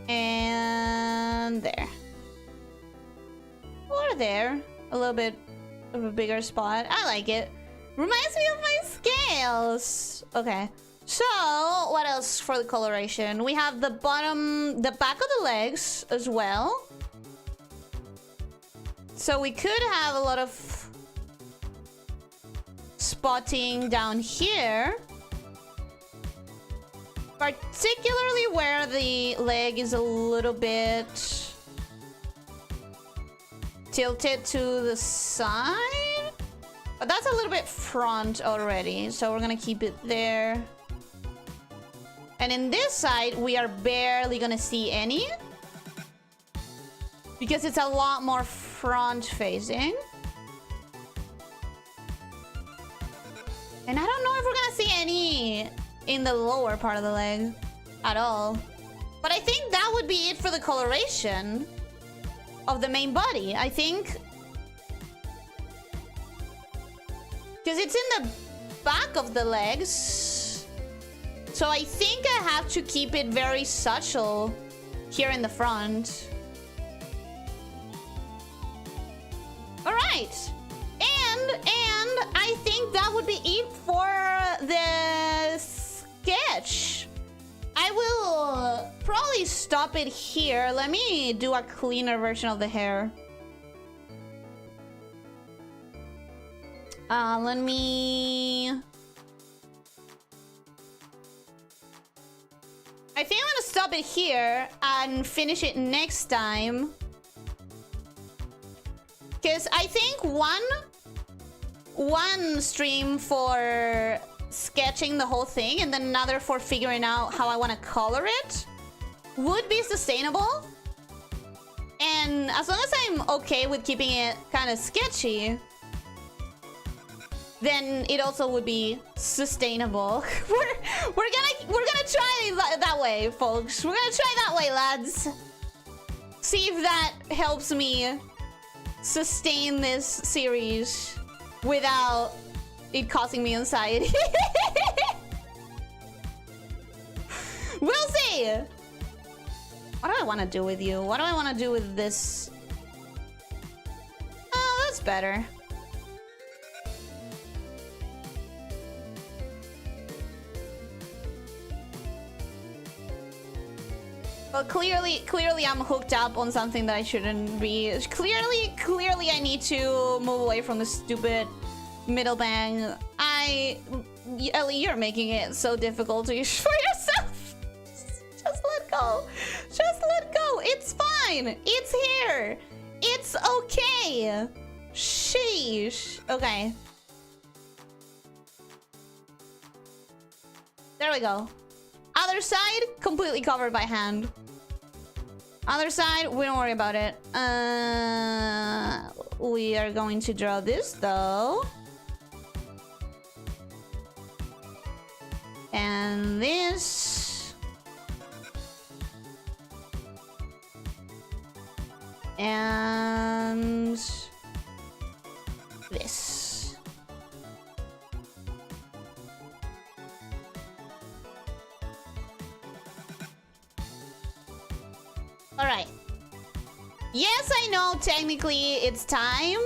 And there. Or there. A little bit of a bigger spot. I like it. Reminds me of my scales. Okay. So, what else for the coloration? We have the bottom, the back of the legs as well. So we could have a lot of spotting down here. Particularly where the leg is a little bit tilted to the side. But that's a little bit front already. So we're gonna keep it there. And in this side, we are barely gonna see any. Because it's a lot more front facing. And I don't know if we're gonna see any in the lower part of the leg at all. But I think that would be it for the coloration of the main body. I think... because it's in the back of the legs. So I think I have to keep it very subtle here in the front. Alright. And I think that would be it for the sketch. I will probably stop it here. Let me do a cleaner version of the hair. Let me... I think I'm gonna stop it here and finish it next time. Because I think one stream for sketching the whole thing and then another for figuring out how I want to color it would be sustainable. And as long as I'm okay with keeping it kind of sketchy, then it also would be sustainable. we're gonna try that way, folks. We're gonna try that way, lads. See if that helps me sustain this series without it causing me anxiety. We'll see. What do I want to do with you? What do I want to do with this? Oh, that's better. Well, clearly I'm hooked up on something that I shouldn't be. Clearly I need to move away from the stupid middle bang. Ellie, you're making it so difficult for yourself. Just let go. Just let go. It's fine. It's here. It's okay. Sheesh. Okay. There we go. Other side, completely covered by hand. Other side, we don't worry about it. We are going to draw this, though. And this. And this. Alright. Yes, I know technically it's time.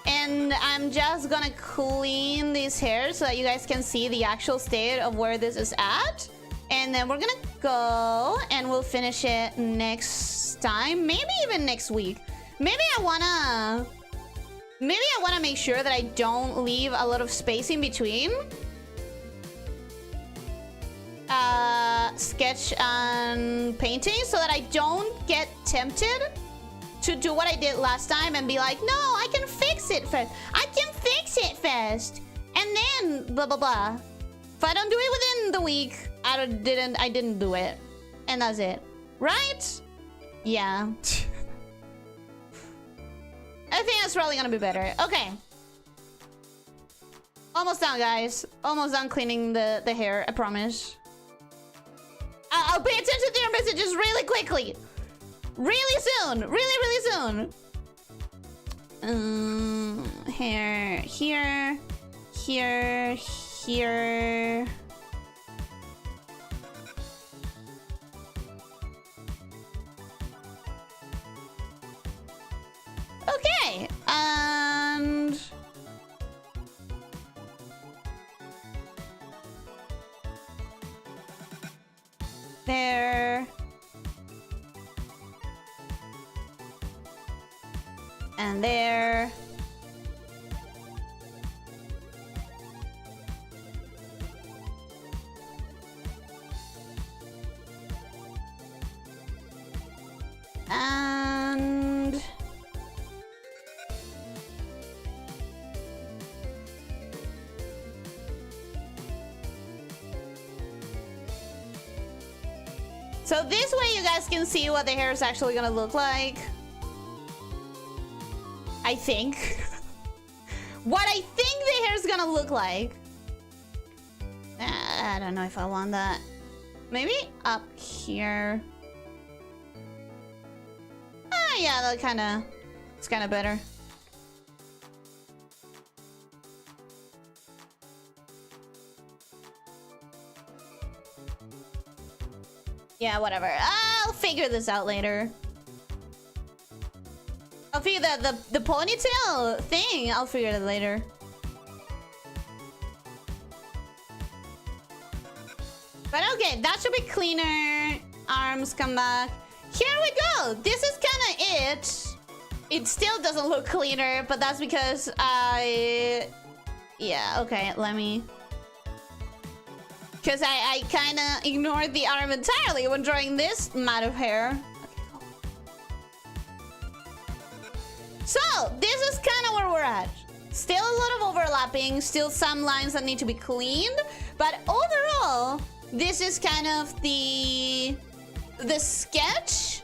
And I'm just gonna clean this hair so that you guys can see the actual state of where this is at. And then we're gonna go and we'll finish it next time. Maybe even next week. Maybe I wanna make sure that I don't leave a lot of space in between. Sketch and painting so that I don't get tempted to do what I did last time and be like, no, I can fix it first. I can fix it first. And then blah, blah, blah. If I don't do it within the week, I didn't do it. And that's it. Right? Yeah. I think that's probably gonna be better. Okay. Almost done, guys. Almost done cleaning the hair, I promise. I'll pay attention to your messages really quickly. Really soon. Really soon. Hair. Here. Here. Here. Okay. And... there. And there. And... so this way you guys can see what the hair is actually gonna look like. I think. What I think the hair is gonna look like. I don't know if I want that. Maybe up here. Ah, yeah, that kinda... it's kinda better. Yeah, whatever. I'll figure this out later. I'll figure the ponytail thing. I'll figure it later. But okay, that should be cleaner. Arms come back. Here we go. This is kind of it. It still doesn't look cleaner, but that's because I... yeah, okay, let me... because I kind of ignored the arm entirely when drawing this mat of hair. Okay, cool. So, this is kind of where we're at. Still a lot of overlapping, still some lines that need to be cleaned. But overall, this is kind of the sketch.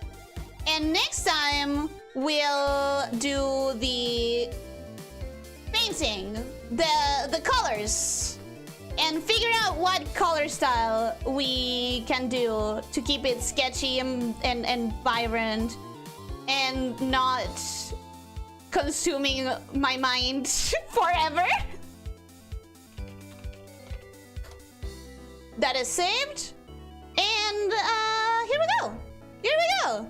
And next time, we'll do the painting, the colors. And figure out what color style we can do to keep it sketchy and vibrant and not consuming my mind forever. That is saved. And here we go. Here we go.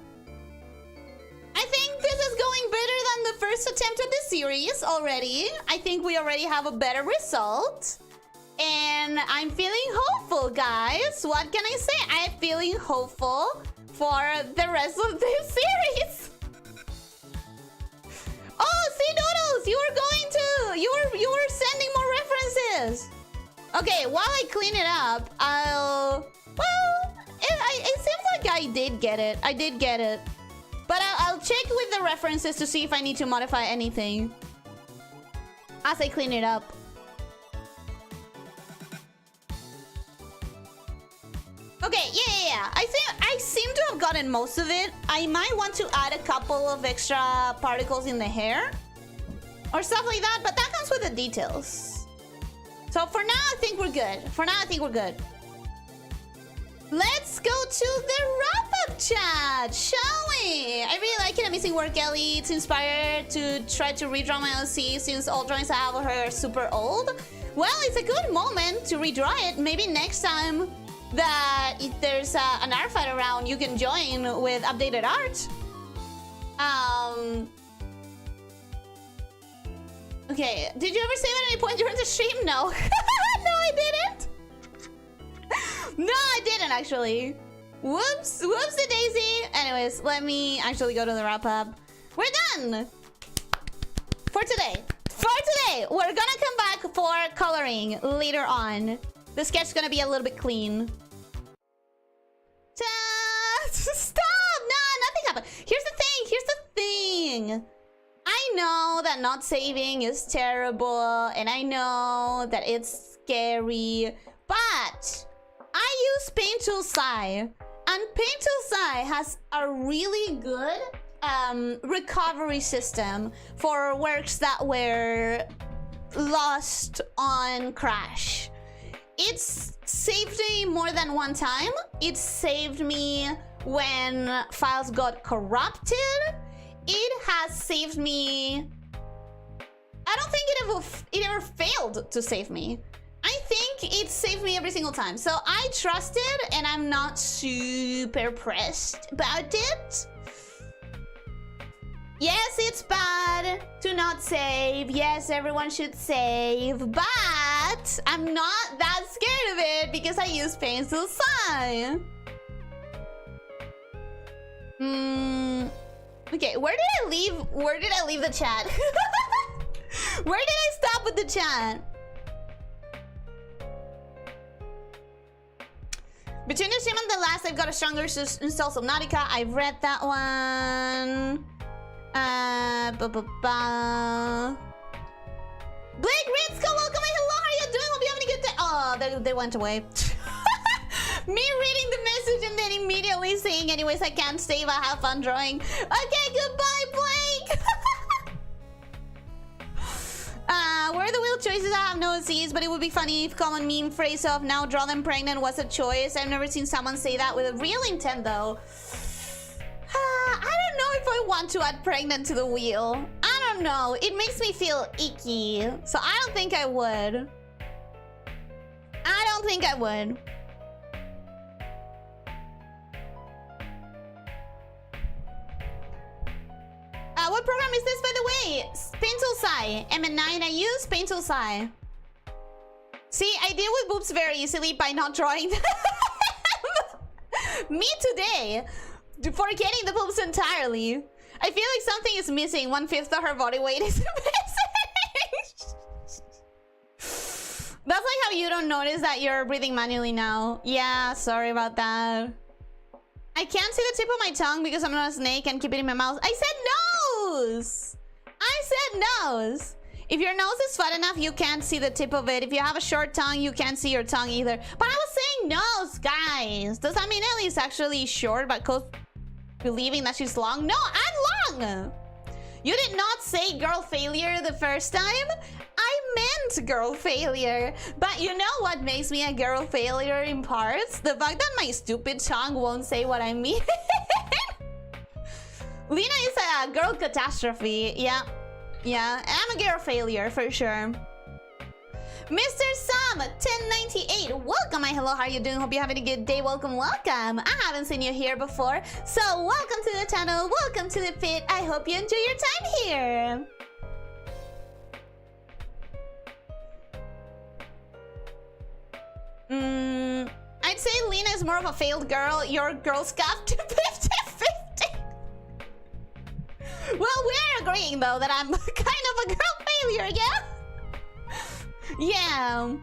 I think this is going better than the first attempt at this series already. I think we already have a better result. And I'm feeling hopeful, guys. What can I say? I'm feeling hopeful for the rest of this series. Oh, see, Noodles, you were going to... you were sending more references. Okay, while I clean it up, I'll... well, it seems like I did get it. I did get it. But I'll check with the references to see if I need to modify anything as I clean it up. Okay, yeah. I seem to have gotten most of it. I might want to add a couple of extra particles in the hair or stuff like that, but that comes with the details. So for now, I think we're good. Let's go to the wrap-up chat, shall we? I really like it. Amazing work, Ellie. It's inspired to try to redraw my OC since all drawings I have of her are super old. Well, it's a good moment to redraw it. Maybe next time that if there's an art fight around, you can join with updated art. Okay, did you ever save at any point during the stream? No. No, I didn't. No, I didn't actually. Whoops, whoopsie daisy. Anyways, let me actually go to the wrap up. We're done for today. We're gonna come back for coloring later on. The sketch's gonna be a little bit clean. Stop! No, nothing happened. Here's the thing. I know that not saving is terrible, and I know that it's scary, but I use Paint Tool Sai, and Paint Tool Sai has a really good recovery system for works that were lost on Crash. It's saved me more than one time. It saved me when files got corrupted. It has saved me... I don't think it ever failed to save me. I think it saved me every single time. So I trust it and I'm not super pressed about it. Yes, it's bad to not save. Yes, everyone should save. But I'm not that scared of it because I use Pencil Sign. Okay, where did I leave the chat? Where did I stop with the chat? Between the stream and the last, I've got a stronger install Subnautica. I've read that one. Blake Ritsko, welcome. Hello, how are you doing? Hope you having a good day. Oh, they went away. Me reading the message and then immediately saying, anyways, I can't save. I have fun drawing. Okay, goodbye, Blake. Where are the wheel choices? I have no C's, but it would be funny if common meme phrase of now draw them pregnant was a choice. I've never seen someone say that with a real intent, though. I don't know if I want to add pregnant to the wheel. I don't know. It makes me feel icky. So I don't think I would. I don't think I would. What program is this, by the way? Pencil Sai. MN9, I use Pencil Sai. See, I deal with boobs very easily by not drawing them. Me today. Forgetting the boobs entirely. I feel like something is missing. 1/5 of her body weight is missing. That's like how you don't notice that you're breathing manually now. Yeah, sorry about that. I can't see the tip of my tongue because I'm not a snake and keep it in my mouth. I said nose! I said nose! If your nose is fat enough, you can't see the tip of it. If you have a short tongue, you can't see your tongue either. But I was saying nose, guys! Does that mean Ellie's actually short but believing that she's long? No, I'm long! You did not say girl failure the first time. I meant girl failure. But you know what makes me a girl failure in parts? The fact that my stupid tongue won't say what I mean. Lena is a girl catastrophe. Yeah. Yeah, I'm a girl failure for sure. Mr. Sam 1098, welcome. Hello, how are you doing? Hope you're having a good day. Welcome, welcome. I haven't seen you here before, so welcome to the channel, welcome to the pit. I hope you enjoy your time here. I'd say Lena is more of a failed girl. Your Girl Scout 50-50. Well, we're agreeing though that I'm kind of a girl failure, yeah? Yeah.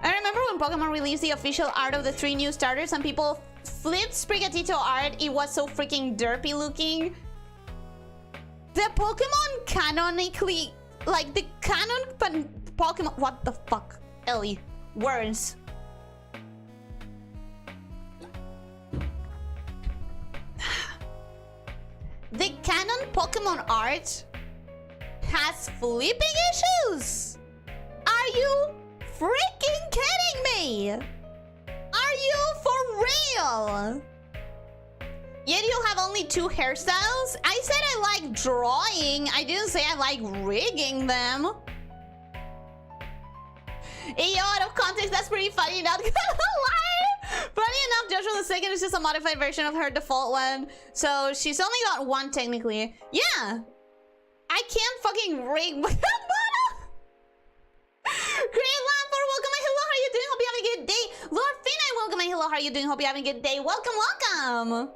I remember when Pokemon released the official art of the 3 new starters and people flipped Sprigatito art. It was so freaking derpy looking. The Pokemon canonically, like the canon Pokemon, what the fuck? Ellie, words. The canon Pokemon art has flipping issues. Are you freaking kidding me? Are you for real? Yet you have only 2 hairstyles? I said I like drawing. I didn't say I like rigging them. Hey, yo, out of context, that's pretty funny, not gonna lie. Funny enough, Joshua II is just a modified version of her default one. So she's only got 1 technically. Yeah. I can't fucking rig my Great Lampor, welcome. Hello, how are you doing? Hope you having a good day. Lord Fina, welcome. Hello, how are you doing? Hope you having a good day. Welcome, welcome.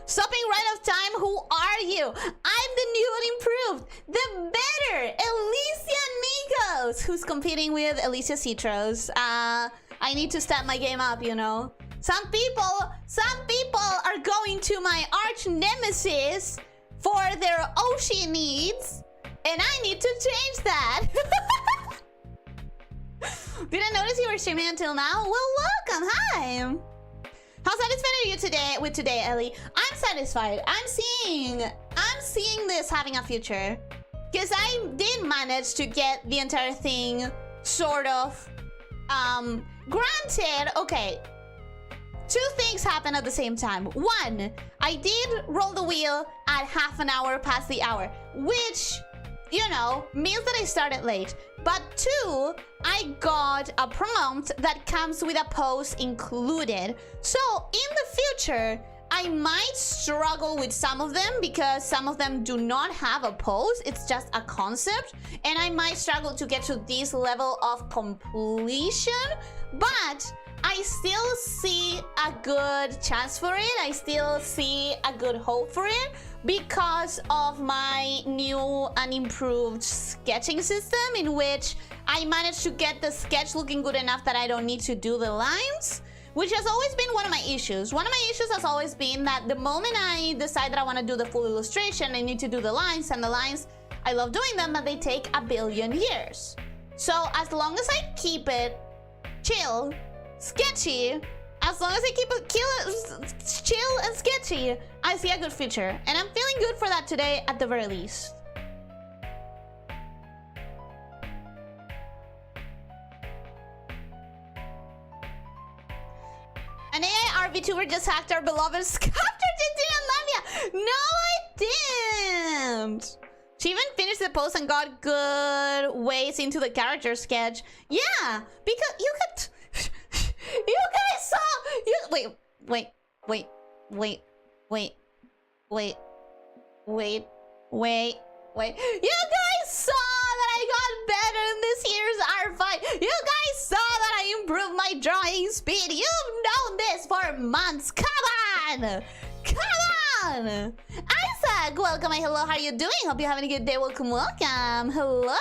Stopping right off time. Who are you? I'm the new and improved, the better Elyssia Nikos, who's competing with Elyssia Citros. I need to step my game up, you know. Some people are going to my arch nemesis for their ocean needs. And I need to change that. Didn't notice you were streaming until now. Well, welcome. Hi. How satisfied are you today with today, Ellie. I'm satisfied. I'm seeing this having a future. Because I did manage to get the entire thing sort of granted, okay. Two things happened at the same time. One, I did roll the wheel at half an hour past the hour, which, you know, means that I started late. But two, I got a prompt that comes with a post included. So in the future, I might struggle with some of them because some of them do not have a post. It's just a concept. And I might struggle to get to this level of completion. But I still see a good chance for it. I still see a good hope for it because of my new and improved sketching system, in which I managed to get the sketch looking good enough that I don't need to do the lines, which has always been one of my issues. One of my issues has always been that the moment I decide that I want to do the full illustration, I need to do the lines, and the lines, I love doing them, but they take a billion years. So as long as I keep it chill, sketchy, as long as I keep it chill and sketchy, I see a good future. And I'm feeling good for that today at the very least. An AI vtuber just hacked our beloved sculptor and lamia. No, I didn't. She even finished the post and got good ways into the character sketch. Yeah, because you could... You guys saw... Wait. You guys saw that I got better in this year's art fight. You guys saw that I improved my drawing speed. You've known this for months. Come on! Isaac, welcome. Hello, how are you doing? Hope you're having a good day. Welcome. Hello.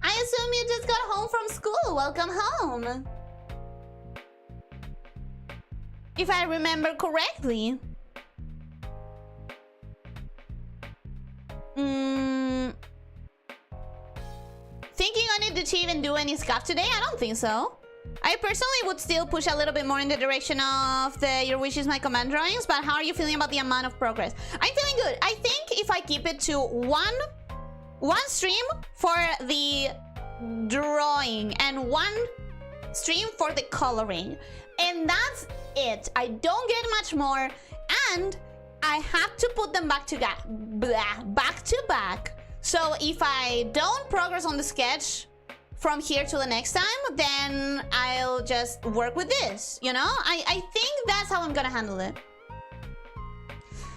I assume you just got home from school. Welcome home. If I remember correctly. Thinking on it, did she even do any scuff today? I don't think so. I personally would still push a little bit more in the direction of the Your Wish is My Command drawings, but how are you feeling about the amount of progress? I'm feeling good. I think if I keep it to one stream for the drawing and one stream for the coloring, and that's it. I don't get much more, and I have to put them back to back. So if I don't progress on the sketch from here to the next time, then I'll just work with this, you know? I think that's how I'm gonna handle it.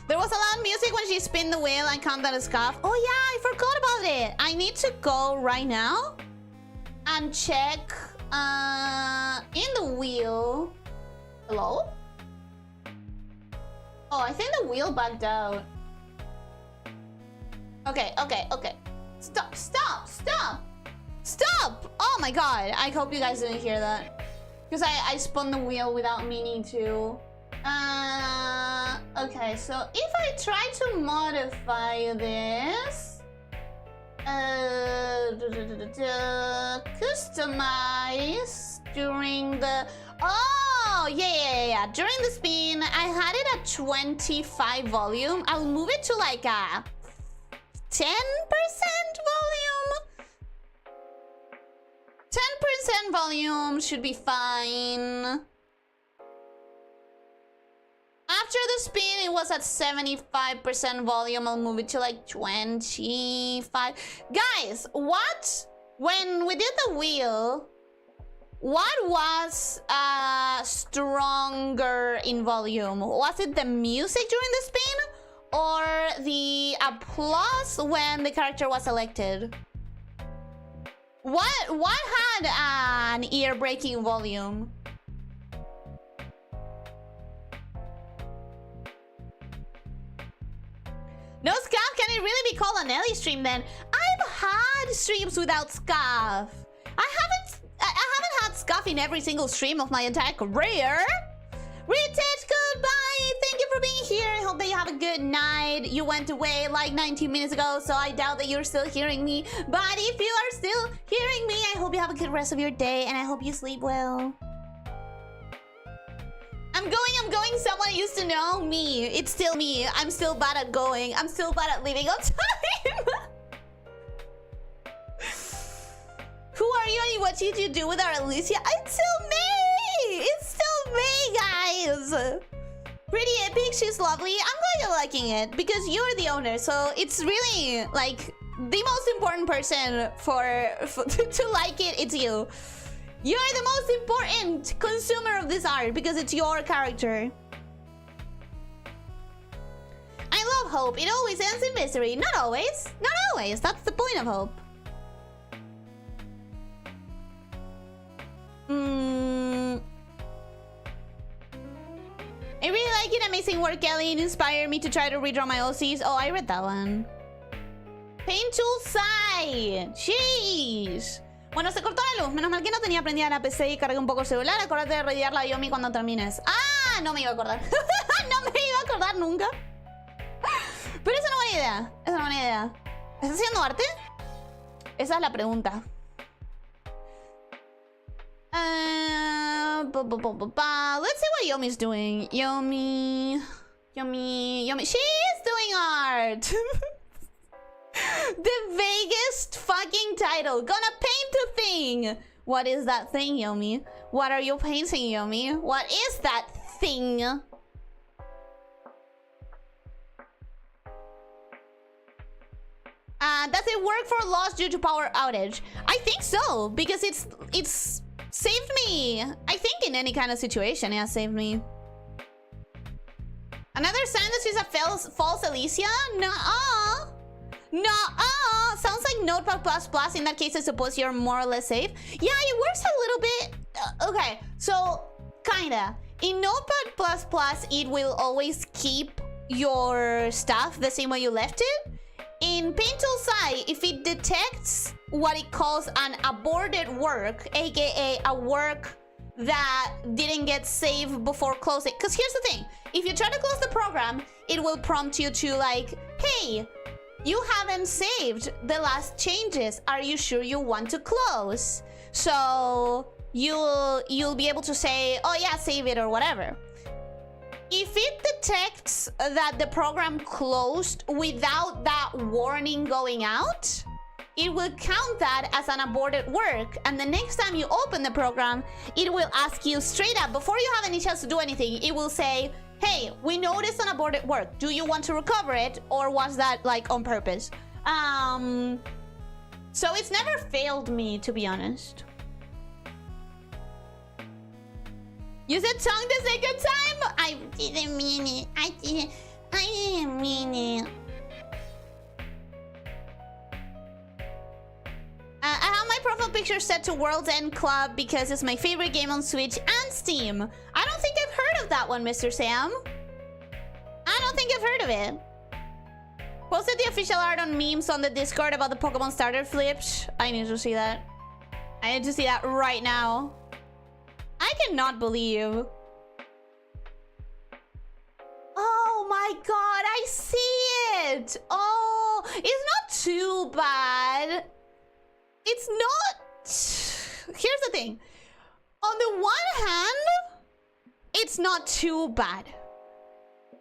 There was a loud music when she spun the wheel and counted a scuff. Oh yeah, I forgot about it. I need to go right now and check in the wheel. Hello? Oh, I think the wheel backed out. Okay. Stop! Oh my god, I hope you guys didn't hear that. Because I spun the wheel without meaning to. Okay, so if I try to modify this... customize during the... Oh, yeah. During the spin, I had it at 25 volume. I'll move it to like a 10% volume. 10% volume should be fine. After the spin, it was at 75% volume. I'll move it to like 25. Guys, when we did the wheel, what was stronger in volume? Was it the music during the spin or the applause when the character was elected? What had an ear-breaking volume? No scuff? Can it really be called an Ellie stream then? I've had streams without scuff. I haven't had scuff in every single stream of my entire career. Retouch, goodbye. Thank you for being here. I hope that you have a good night. You went away like 19 minutes ago, so I doubt that you're still hearing me. But if you are still hearing me, I hope you have a good rest of your day, and I hope you sleep well. I'm going going? Someone used to know me. It's still me. I'm still bad at going. I'm still bad at leaving on time. Who are you and what did you do with our Elyssia? It's still me! It's still me, guys! Pretty epic, she's lovely. I'm going to liking it because you're the owner, so it's really like the most important person for to like it. It's you. You're the most important consumer of this art because it's your character. I love hope. It always ends in misery. Not always. Not always. That's the point of hope. I really like it. Amazing work, Kelly. It inspired me to try to redraw my OCs. Oh, I read that one. Paint tool side. Jeez. Bueno, se cortó la luz. Menos mal que no tenía prendida la PC y cargué un poco el celular. Acuérdate de rediar la Yomi cuando termines. Ah, no me iba a acordar. No me iba a acordar nunca. Pero es una buena idea. Es una buena idea. ¿Estás haciendo arte? Esa es la pregunta. Let's see what Yomi's doing. Yomi. She is doing art. The vaguest fucking title. Gonna paint a thing. What is that thing, Yomi? What are you painting, Yomi? What is that thing? Does it work for loss due to power outage? I think so, because it's saved me. I think in any kind of situation, it has saved me. Another sign that she's a false Elyssia? Nuh-uh. Nuh-uh. Sounds like Notepad++. In that case, I suppose you're more or less safe. Yeah, it works a little bit. Okay, so kinda. In Notepad++, it will always keep your stuff the same way you left it. In Paint Tool Sai, if it detects what it calls an aborted work, aka a work that didn't get saved before closing. Because here's the thing, if you try to close the program, it will prompt you to like, hey, you haven't saved the last changes. Are you sure you want to close? So you'll be able to say, oh yeah, save it or whatever. If it detects that the program closed without that warning going out, it will count that as an aborted work. And the next time you open the program, it will ask you straight up, before you have any chance to do anything, it will say, hey, we noticed an aborted work. Do you want to recover it? Or was that like on purpose? So it's never failed me, to be honest. You said tongue the second time? I didn't mean it. I didn't mean it. I have my profile picture set to World's End Club because it's my favorite game on Switch and Steam. I don't think I've heard of that one, Mr. Sam. I don't think I've heard of it. Posted the official art on memes on the Discord about the Pokemon starter flips. I need to see that. I need to see that right now. I cannot believe. Oh my god, I see it. Oh, it's not too bad. It's not. Here's the thing. On the one hand, it's not too bad.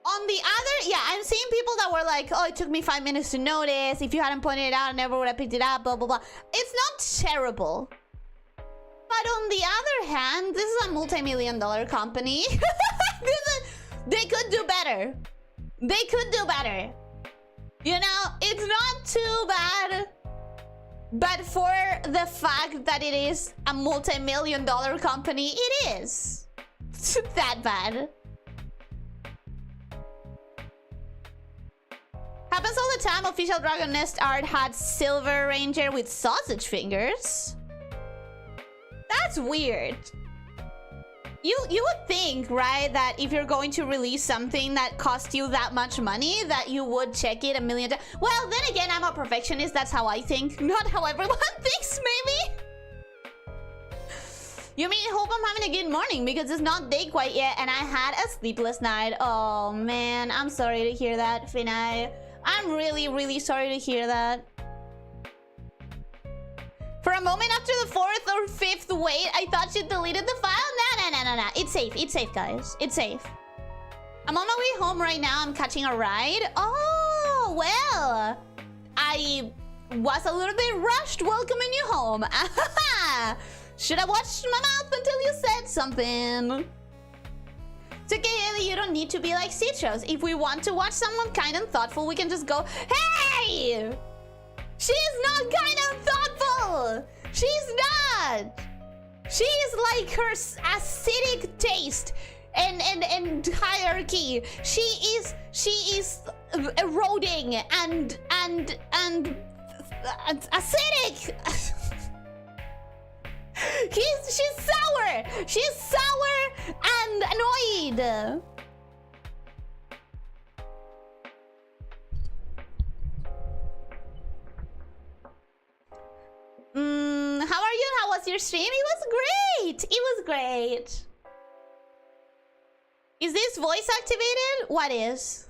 On the other, yeah, I'm seeing people that were like, oh, it took me 5 minutes to notice. If you hadn't pointed it out, I never would have picked it up, blah, blah, blah. It's not terrible. But on the other hand, this is a multi-million-dollar company. They could do better. They could do better. You know, it's not too bad. But for the fact that it is a multi-million-dollar company, it is. It's that bad. Happens all the time. Official Dragon Nest art had Silver Ranger with sausage fingers. That's weird. You would think, right, that if you're going to release something that costs you that much money, that you would check it a million times. Well, then again, I'm a perfectionist. That's how I think. Not how everyone thinks, maybe. You mean, hope I'm having a good morning because it's not day quite yet and I had a sleepless night. Oh, man. I'm sorry to hear that, Finai. I'm really, really sorry to hear that. For a moment after the 4th or 5th wait, I thought she deleted the file. No. It's safe. It's safe, guys. It's safe. I'm on my way home right now. I'm catching a ride. Oh, well. I was a little bit rushed welcoming you home. Should have watched my mouth until you said something. It's okay, Ellie, you don't need to be like Citrus. If we want to watch someone kind and thoughtful, we can just go, hey! She's not kind and thoughtful! She's not! She's like her acidic taste and hierarchy. She is eroding and acidic. She's sour. She's sour and annoyed. How are you? How was your stream? It was great. It was great. Is this voice activated? What is?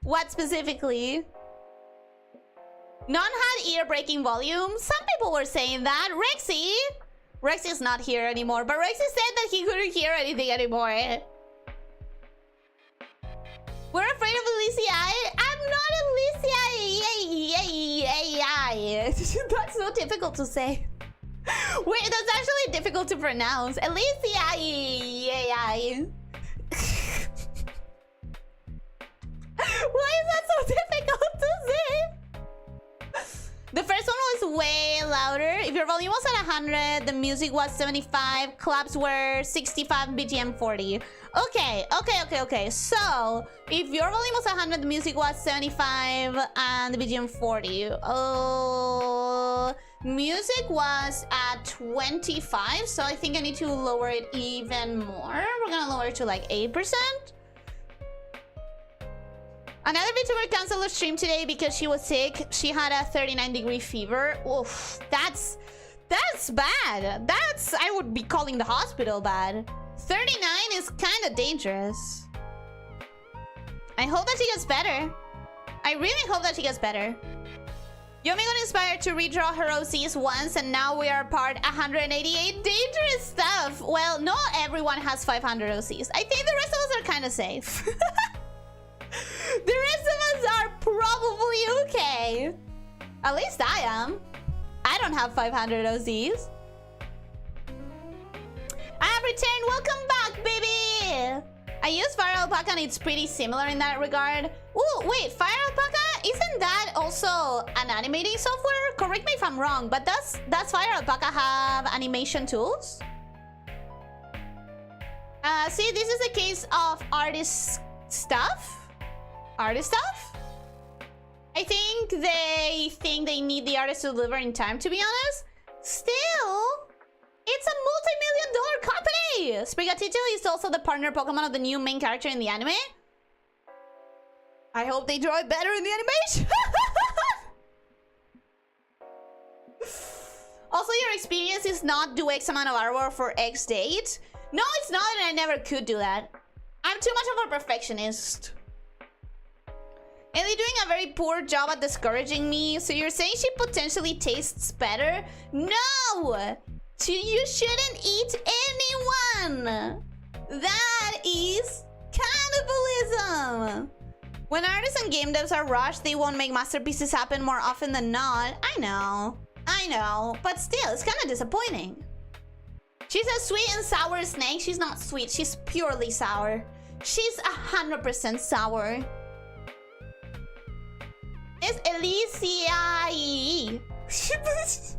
What specifically? None had ear-breaking volume. Some people were saying that. Rexy's not here anymore, but Rexy said that he couldn't hear anything anymore. We're afraid of Elyssia. I'm not Elyssia. That's so difficult to say. Wait, that's actually difficult to pronounce. Elyssia. Why is that so difficult to say? The first one was way louder. If your volume was at 100, the music was 75, claps were 65, BGM 40. Okay. So, if your volume was 100, the music was 75, and the BGM 40. Music was at 25, so I think I need to lower it even more. We're gonna lower it to like 8%. Another VTuber canceled her stream today because she was sick. She had a 39-degree fever. Oof, that's bad. I would be calling the hospital bad. 39 is kind of dangerous. I hope that she gets better. I really hope that she gets better. Yomi got inspired to redraw her OCs once, and now we are part 188 dangerous stuff. Well, not everyone has 500 OCs. I think the rest of us are kind of safe. The rest of us are probably okay. At least I am. I don't have 500 OCs. I have returned. Welcome back, baby. I use Fire Alpaca and it's pretty similar in that regard. Ooh, wait, Fire Alpaca? Isn't that also an animating software? Correct me if I'm wrong, but does Fire Alpaca have animation tools? See, this is a case of artist stuff. Artist stuff? I think they need the artist to deliver in time, to be honest. Still, it's a multi-million-dollar company! Sprigatito is also the partner Pokemon of the new main character in the anime. I hope they draw it better in the animation. Also, your experience is not do X amount of artwork for X date. No, it's not, and I never could do that. I'm too much of a perfectionist. Ellie doing a very poor job at discouraging me. So you're saying she potentially tastes better? No! You shouldn't eat anyone! That is cannibalism! When artists and game devs are rushed, they won't make masterpieces happen more often than not. I know. But still, it's kind of disappointing. She's a sweet and sour snake. She's not sweet. She's purely sour. She's 100% sour. It's Elyssia. It's difficult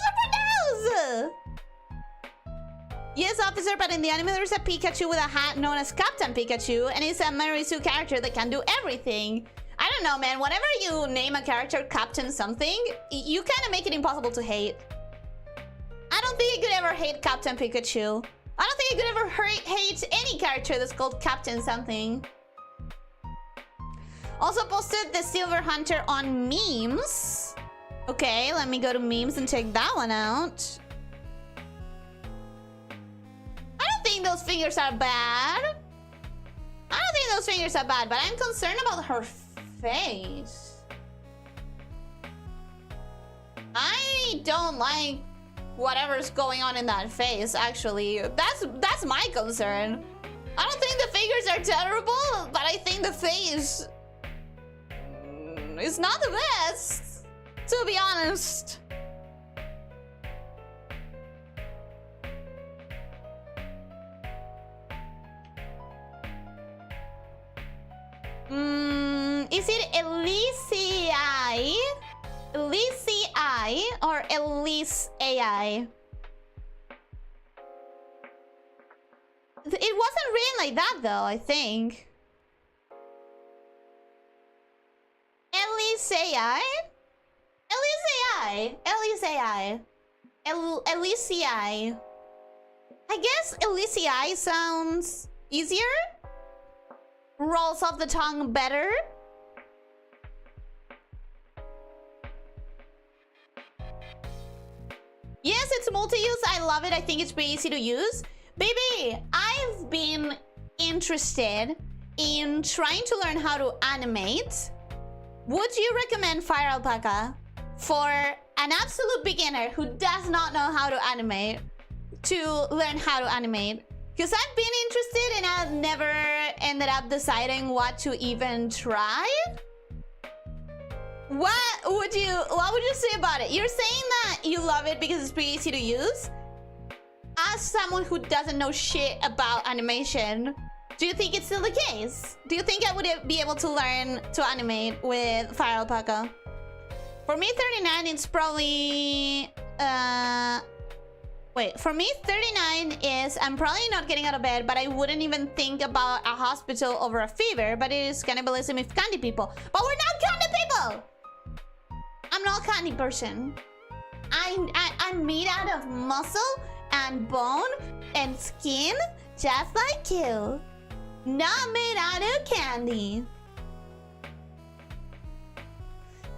to pronounce! Yes, officer, but in the anime there's a Pikachu with a hat known as Captain Pikachu, and it's a Marisu character that can do everything. I don't know, man. Whenever you name a character Captain something, you kind of make it impossible to hate. I don't think I could ever hate Captain Pikachu. I don't think I could ever hate any character that's called Captain something. Also posted the Silver Hunter on memes. Okay, let me go to memes and take that one out. I don't think those fingers are bad. But I'm concerned about her face. I don't like whatever's going on in that face, actually. That's my concern. I don't think the fingers are terrible, but I think the face is not the best, to be honest. Is it Elyssia? Elyssia or Elyssia? It wasn't written like that though, I think. Elyssia? Elyssia? Elyssia? Elyssia? I guess Elyssia sounds easier? Rolls off the tongue better? Yes, it's multi-use. I love it. I think it's pretty easy to use. Baby, I've been interested in trying to learn how to animate. Would you recommend Fire Alpaca for an absolute beginner who does not know how to animate to learn how to animate? Because I've been interested and I've never ended up deciding what to even try. What would you say about it? You're saying that you love it because it's pretty easy to use. As someone who doesn't know shit about animation, do you think it's still the case? Do you think I would be able to learn to animate with Fire Alpaca? For me, 39 it's probably... Wait, for me, 39 is I'm probably not getting out of bed, but I wouldn't even think about a hospital over a fever, but it is cannibalism with candy people. But we're not candy people! I'm not a candy person. I'm made out of muscle and bone and skin, just like you. Not made out of candy.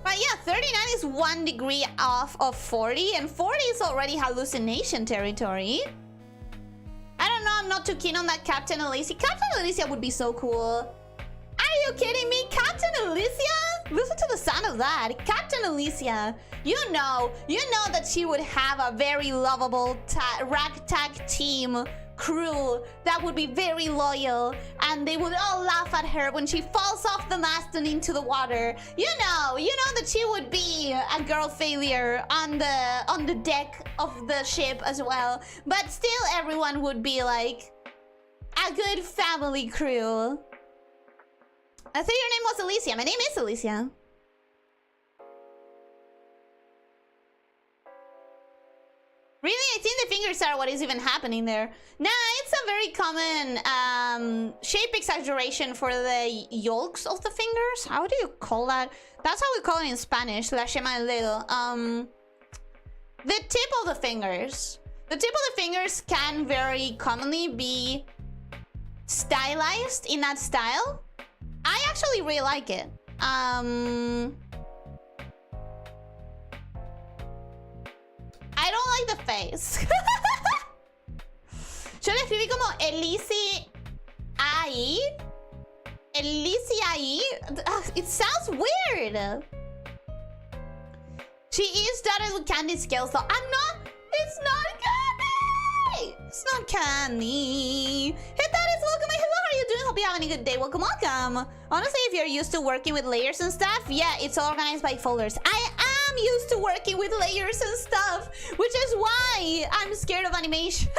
But yeah, 39 is 1 degree off of 40, and 40 is already hallucination territory. I don't know, I'm not too keen on that Captain Elyssia. Captain Elyssia would be so cool. Are you kidding me? Captain Elyssia? Listen to the sound of that. Captain Elyssia. You know that she would have a very lovable ragtag team crew that would be very loyal, and they would all laugh at her when she falls off the mast and into the water. You know that she would be a girl failure on the deck of the ship as well. But still, everyone would be like a good family crew. I thought your name was Elyssia. My name is Elyssia. Really? I think the fingers are what is even happening there. Nah, it's a very common shape exaggeration for the yolks of the fingers. How do you call that? That's how we call it in Spanish. La yema del dedo. The tip of the fingers. The tip of the fingers can very commonly be stylized in that style. I actually really like it. I don't like the face. Yo le escribí como Elyssia ahí. Elyssia ahí. It sounds weird. She is dotted with candy scales though. I'm not. It's not candy. It's not candy. Hey, Taris, welcome. Hello, how are you doing? Hope you're having a good day. Welcome, welcome. Honestly, if you're used to working with layers and stuff, yeah, it's organized by folders. I am used to working with layers and stuff, which is why I'm scared of animation.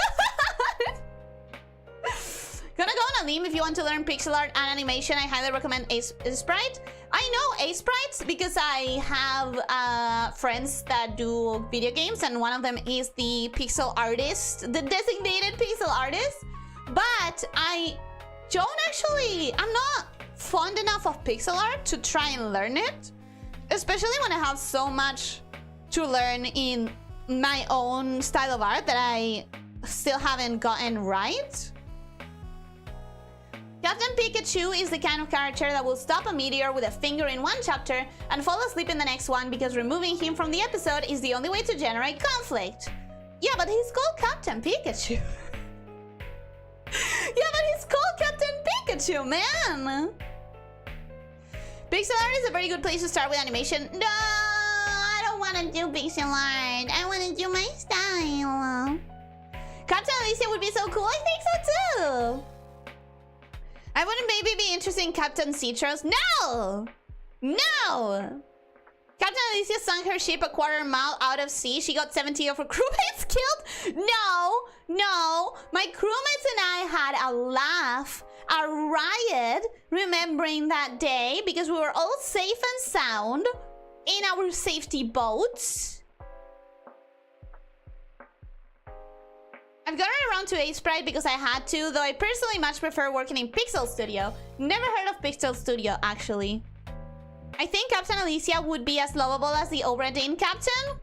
Gonna go on a limb if you want to learn pixel art and animation. I highly recommend Sprite. I know Sprite because I have friends that do video games, and one of them is the pixel artist, the designated pixel artist. But I don't actually, I'm not fond enough of pixel art to try and learn it, especially when I have so much to learn in my own style of art that I still haven't gotten right. Captain Pikachu is the kind of character that will stop a meteor with a finger in one chapter and fall asleep in the next one because removing him from the episode is the only way to generate conflict. Yeah, but he's called Captain Pikachu. Yeah, but he's called Captain Pikachu, man. Pixel art is a very good place to start with animation. No, I don't want to do pixel art. I want to do my style. Captain Elyssia would be so cool. I think so too. I wouldn't maybe be interested in Captain Citrus. No! No! Captain Elyssia sunk her ship a quarter mile out of sea. She got 70 of her crewmates killed. No, no. My crewmates and I had a laugh, a riot, remembering that day because we were all safe and sound in our safety boats. I've gotten around to Sprite because I had to, though I personally much prefer working in Pixel Studio. Never heard of Pixel Studio, actually. I think Captain Elyssia would be as lovable as the Obradine Captain.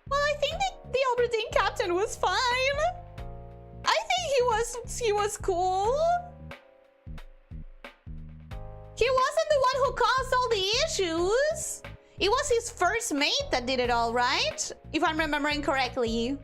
Well, I think the Obradine Captain was fine. I think he was cool. He wasn't the one who caused all the issues. It was his first mate that did it all, right? If I'm remembering correctly.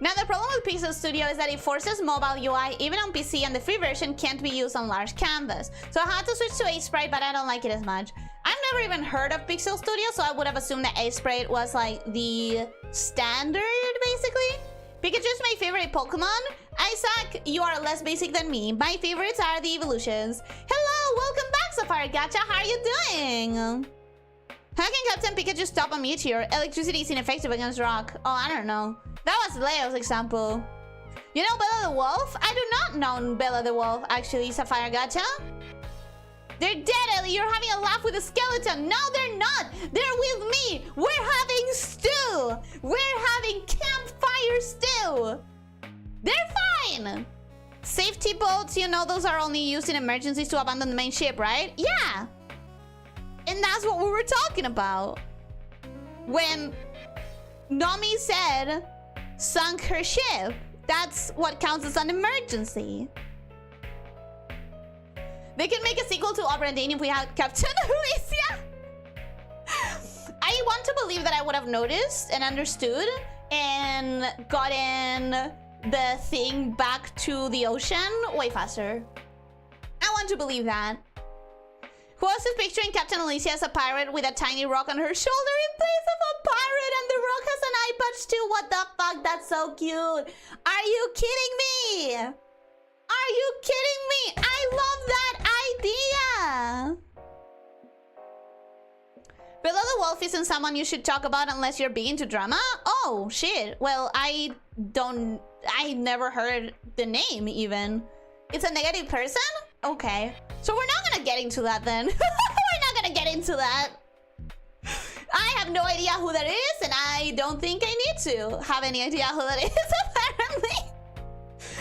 Now, the problem with Pixel Studio is that it forces mobile UI even on PC, and the free version can't be used on large canvas. So I had to switch to Sprite, but I don't like it as much. I've never even heard of Pixel Studio, so I would have assumed that Sprite was like the standard, basically. Pikachu's my favorite Pokemon. Isaac, you are less basic than me. My favorites are the evolutions. Hello, welcome back, Sapphire Gacha. How are you doing? How can Captain Pikachu stop a meteor? Electricity is ineffective against rock. Oh, I don't know. That was Leo's example. You know Bella the Wolf? I do not know Bella the Wolf, actually, Sapphire Gacha. They're dead, Ellie. You're having a laugh with a skeleton. No, they're not. They're with me. We're having stew. We're having campfire stew. They're fine. Safety boats, you know, those are only used in emergencies to abandon the main ship, right? Yeah. And that's what we were talking about. When Nomi said sunk her ship, that's what counts as an emergency. They can make a sequel to Obradine if we had Captain Elyssia. I want to believe that I would have noticed and understood and gotten the thing back to the ocean way faster. I want to believe that. Who else is picturing Captain Elyssia as a pirate with a tiny rock on her shoulder in place of a pirate, and the rock has an eye patch too? What the fuck? That's so cute. Are you kidding me? Are you kidding me? I love that idea. Bella the Wolf isn't someone you should talk about unless you're big into drama. Oh, shit. Well, I never heard the name even. It's a negative person? Okay. So we're not gonna get into that then. We're not gonna get into that. I have no idea who that is, and I don't think I need to have any idea who that is, apparently.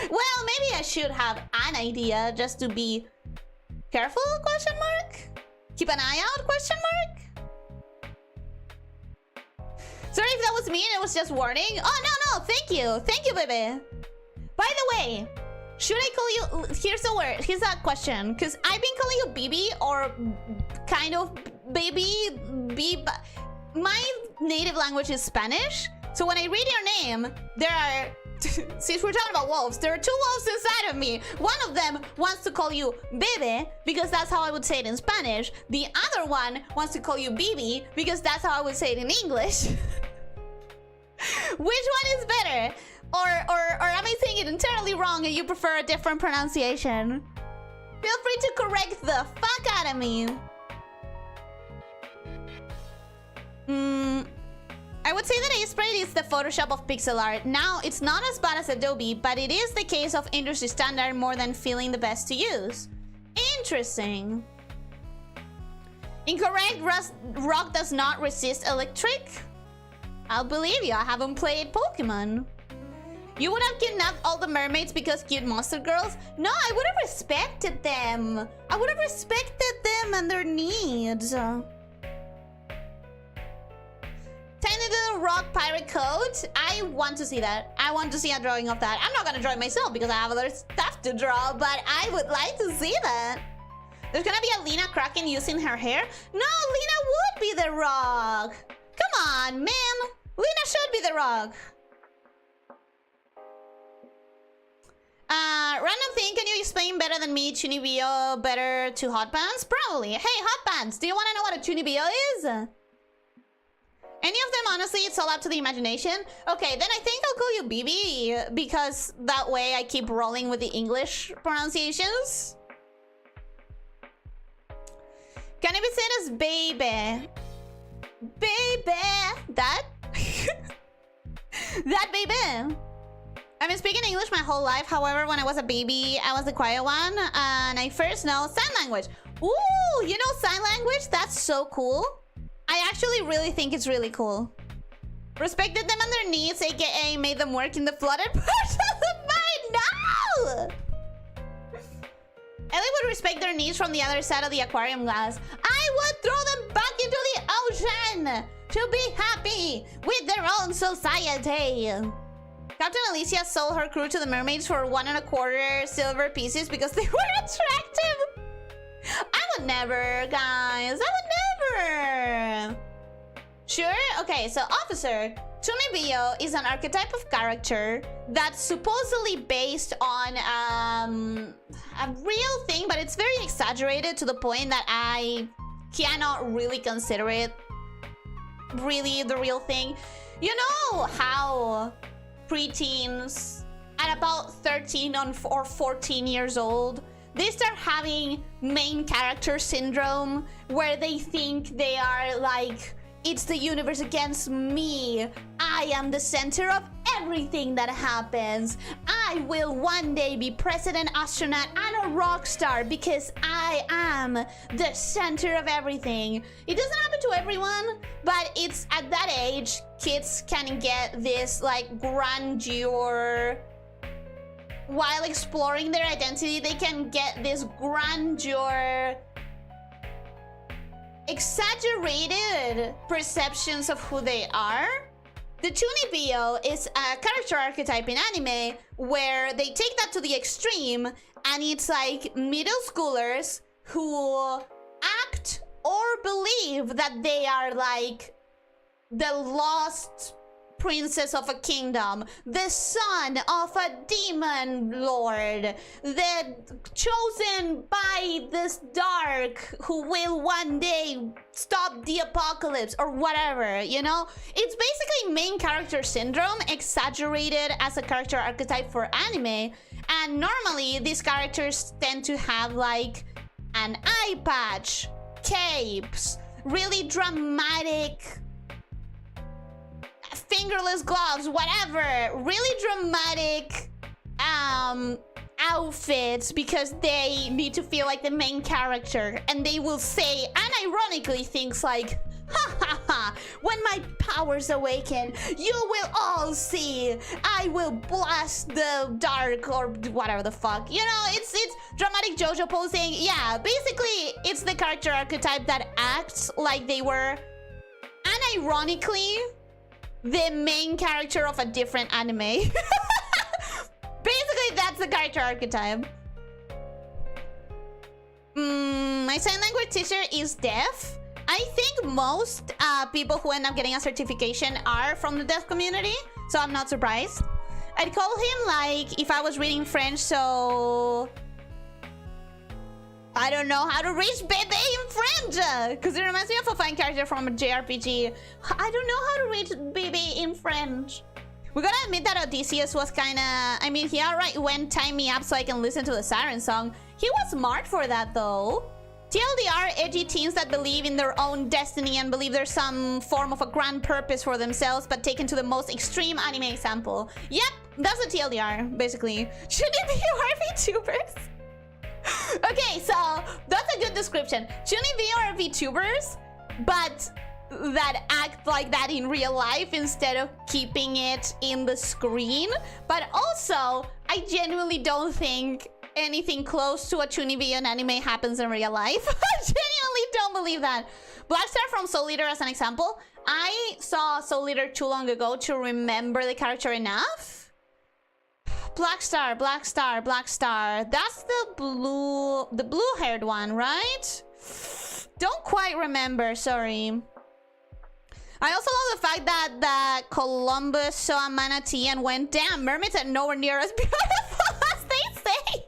Well, maybe I should have an idea just to be careful, question mark? Keep an eye out, question mark? Sorry if that was me and it was just warning. Oh, no, thank you. Thank you, baby. By the way, should I call you... Here's a question. Because I've been calling you Bibi or kind of baby. My native language is Spanish. So when I read your name, there are... Since we're talking about wolves, there are two wolves inside of me. One of them wants to call you Bebe because that's how I would say it in Spanish. The other one wants to call you Bibi because that's how I would say it in English. Which one is better? Or am I saying it entirely wrong and you prefer a different pronunciation? Feel free to correct the fuck out of me. I would say that Sprite is the Photoshop of pixel art. Now, it's not as bad as Adobe, but it is the case of industry standard more than feeling the best to use. Interesting. Incorrect. Rock does not resist electric. I'll believe you. I haven't played Pokemon. You would have kidnapped all the mermaids because cute monster girls? No, I would have respected them. I would have respected them and their needs. Tiny little rock pirate coat. I want to see that. I want to see a drawing of that. I'm not gonna draw it myself because I have other stuff to draw, but I would like to see that. There's gonna be a Lena Kraken using her hair. No, Lena would be the rock. Come on, man. Lena should be the rock. Random thing, can you explain better than me Chunibyo better to hot pants? Probably. Hey, hot pants, do you want to know what a Chunibyo is? Any of them, honestly, it's all up to the imagination. Okay, then I think I'll call you BB, because that way I keep rolling with the English pronunciations. Can it be said as baby? Baby! That? That baby! I've been speaking English my whole life. However, when I was a baby, I was the quiet one. And I first know sign language. Ooh, you know sign language? That's so cool. I actually really think it's really cool. Respected them on their needs, aka made them work in the flooded parts of the mine. No! Ellie would respect their needs from the other side of the aquarium glass. I would throw them back into the ocean to be happy with their own society. Captain Elyssia sold her crew to the mermaids for 1.25 silver pieces because they were attractive. I would never, guys. I would never. Sure? Okay, so officer. Tunibio is an archetype of character that's supposedly based on a real thing, but it's very exaggerated to the point that I cannot really consider it really the real thing. You know how preteens at about 13 or 14 years old, they start having main character syndrome where they think they are like, it's the universe against me. I am the center of everything that happens. I will one day be president, astronaut, and a rock star because I am the center of everything. It doesn't happen to everyone, but it's at that age, kids can get this like grandeur. While exploring their identity, they can get this grandeur, exaggerated perceptions of who they are. The Tunibio is a character archetype in anime where they take that to the extreme, and it's like middle schoolers who act or believe that they are like the lost princess of a kingdom, the son of a demon lord, the chosen by this dark who will one day stop the apocalypse or whatever, you know? It's basically main character syndrome exaggerated as a character archetype for anime, and normally these characters tend to have like an eye patch, capes, really dramatic fingerless gloves, whatever, really dramatic outfits because they need to feel like the main character, and they will say unironically things like, ha ha ha, when my powers awaken, you will all see, I will blast the dark, or whatever the fuck, you know, it's dramatic JoJo posing. Yeah, basically it's the character archetype that acts like they were unironically the main character of a different anime. Basically, that's the character archetype. My sign language teacher is deaf. I think most people who end up getting a certification are from the deaf community, so I'm not surprised. I'd call him like if I was reading French, so I don't know how to reach Bebe in French, because it reminds me of a fine character from a JRPG. I don't know how to reach Bebe in French. We gotta admit that Odysseus was kinda... I mean, he outright went time me up so I can listen to the siren song. He was smart for that, though. TLDR, edgy teens that believe in their own destiny and believe there's some form of a grand purpose for themselves, but taken to the most extreme anime example. Yep, that's a TLDR, basically. Should it be vtubers? Okay, so that's a good description. Shouldn't it be our VTubers, but that act like that in real life instead of keeping it in the screen? But also, I genuinely don't think anything close to a Chunibyo in anime happens in real life. I genuinely don't believe that. Blackstar from Soul Eater as an example. I saw Soul Eater too long ago to remember the character enough. Blackstar, Blackstar, Blackstar. That's the blue-haired one, right? Don't quite remember, sorry. I also love the fact that Columbus saw a manatee and went, damn, mermaids are nowhere near as beautiful as they say.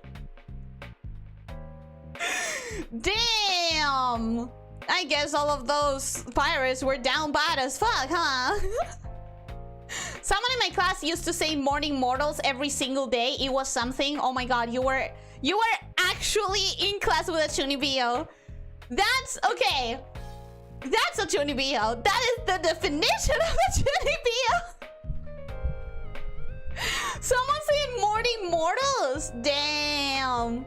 Damn. I guess all of those pirates were down bad as fuck, huh? Someone in my class used to say morning mortals every single day. It was something. Oh my god, you were actually in class with a Chunibyo. That's okay. That's a Chunibyo. That is the definition of a Chunibyo. Someone said morning mortals. Damn.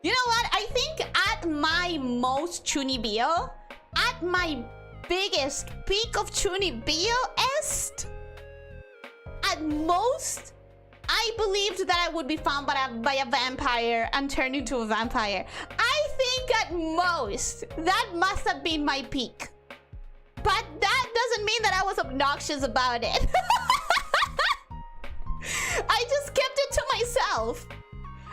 You know what? I think at my most Chunibyo, at my biggest peak of Chunibyo-est, at most, I believed that I would be found by a vampire and turned into a vampire. I think at most, that must have been my peak. But that doesn't mean that I was obnoxious about it. I just kept it to myself.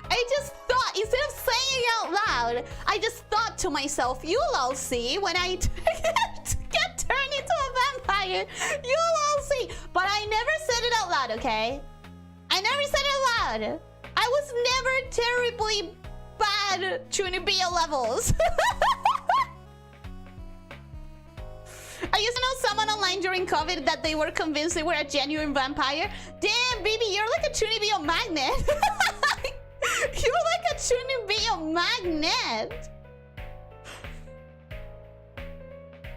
I just thought, instead of saying it out loud, I just thought to myself, you'll all see when I get turned into a vampire. You'll all see. But I never said it out loud, okay? I never said it out loud. I was never terribly bad Chunibyo levels. I used to know someone online during COVID that they were convinced they were a genuine vampire. Damn, baby, you're like a Chunibyo magnet. You're like a Chunibyo magnet.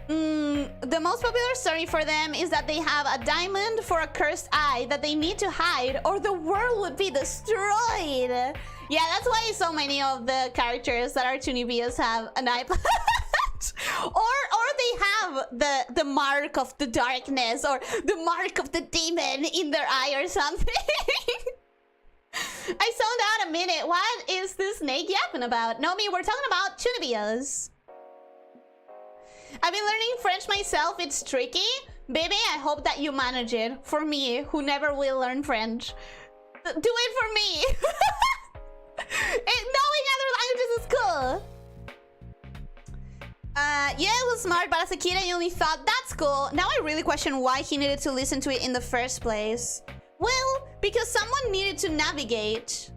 The most popular story for them is that they have a diamond for a cursed eye that they need to hide or the world would be destroyed. Yeah, that's why so many of the characters that are Chunibyos have an eye patch. or they have the mark of the darkness or the mark of the demon in their eye or something. I zoned out a minute. What is this snake yapping about? No, me, we're talking about Chunibyos. I've been learning French myself. It's tricky. Baby, I hope that you manage it. For me, who never will learn French. Do it for me. Knowing other languages is cool. Yeah, it was smart, but as a kid, I only thought, that's cool. Now I really question why he needed to listen to it in the first place. Well, because someone needed to navigate.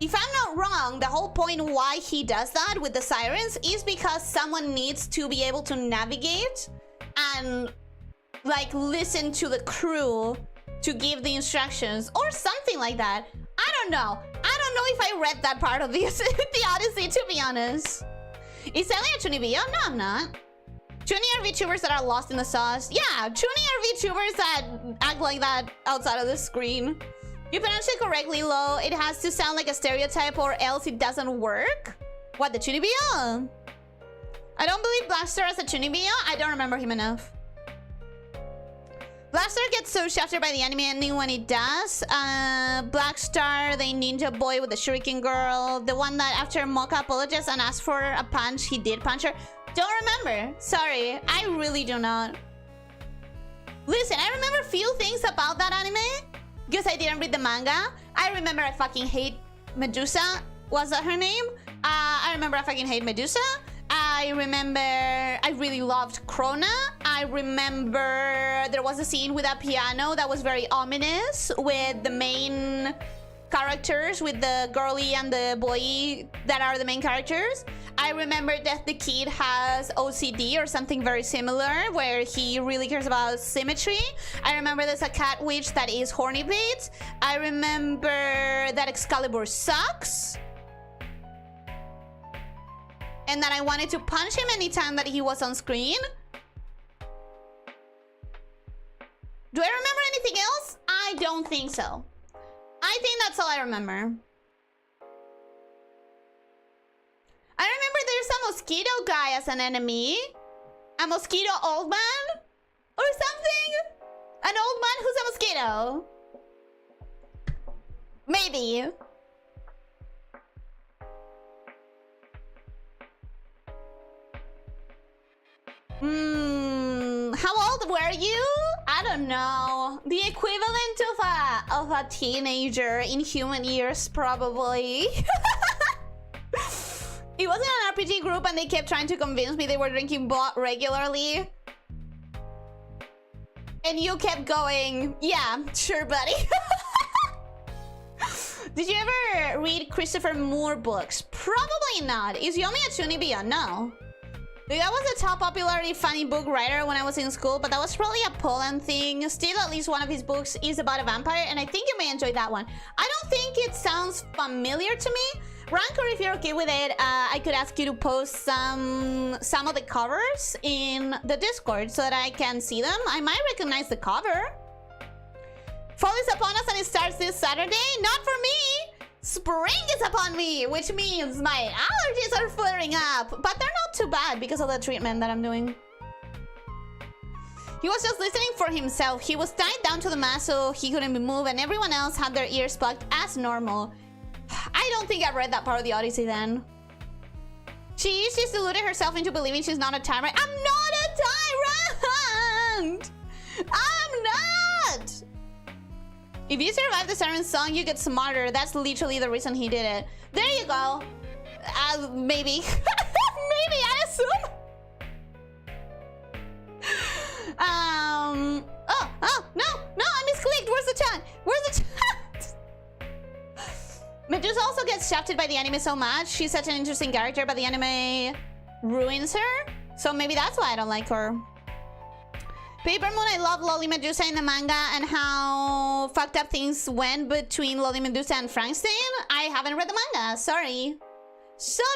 If I'm not wrong, the whole point why he does that with the sirens is because someone needs to be able to navigate and like listen to the crew to give the instructions or something like that. I don't know. I don't know if I read that part of the Odyssey, to be honest. Is Ellie a Chunibyo? No, I'm not. Chuni are VTubers that are lost in the sauce. Yeah, Chuni are VTubers that act like that outside of the screen. You pronounce it correctly, Lo. It has to sound like a stereotype or else it doesn't work. What, the Chunibyo? I don't believe Blackstar as a Chunibyo. I don't remember him enough. Blackstar gets so shafted by the anime ending when it does. Blackstar, the ninja boy with the shuriken girl. The one that after Mocha apologized and asked for a punch, he did punch her. Don't remember. Sorry, I really do not. Listen, I remember few things about that anime because I didn't read the manga. I remember I fucking hate Medusa. Was that her name? I remember I fucking hate Medusa. I remember I really loved Krona. I remember there was a scene with a piano that was very ominous with the main characters, with the girly and the boy that are the main characters. I remember that the kid has OCD or something very similar where he really cares about symmetry. I remember there's a cat witch that is horny bait. I remember that Excalibur sucks. And that I wanted to punch him anytime that he was on screen. Do I remember anything else? I don't think so. I think that's all I remember. I remember there's a mosquito guy as an enemy. A mosquito old man? Or something? An old man who's a mosquito? Maybe. How old were you? I don't know. The equivalent of a teenager in human years, probably. It wasn't an RPG group and they kept trying to convince me they were drinking bot regularly. And you kept going, yeah, sure, buddy. Did you ever read Christopher Moore books? Probably not. Is Yomi a Chunibyo? No. Like, I was a top popularity funny book writer when I was in school, but that was probably a Poland thing. Still, at least one of his books is about a vampire, and I think you may enjoy that one. I don't think it sounds familiar to me. Rancor, if you're okay with it, I could ask you to post some of the covers in the Discord so that I can see them. I might recognize the cover. Fall is upon us and it starts this Saturday. Not for me. Spring is upon me, which means my allergies are flaring up. But they're not too bad because of the treatment that I'm doing. He was just listening for himself. He was tied down to the mast so he couldn't be moved, and everyone else had their ears plugged as normal. I don't think I read that part of the Odyssey then. She's deluded herself into believing she's not a tyrant. I'm not a tyrant! I'm not! If you survive the siren song, you get smarter. That's literally the reason he did it. There you go. Maybe. Maybe, I assume. Oh, no, I misclicked. Where's the chat? Where's the chat? Medusa also gets shafted by the anime so much. She's such an interesting character, but the anime ruins her. So maybe that's why I don't like her. Paper Moon, I love Loli Medusa in the manga and how fucked up things went between Loli Medusa and Frankenstein. I haven't read the manga. Sorry. Season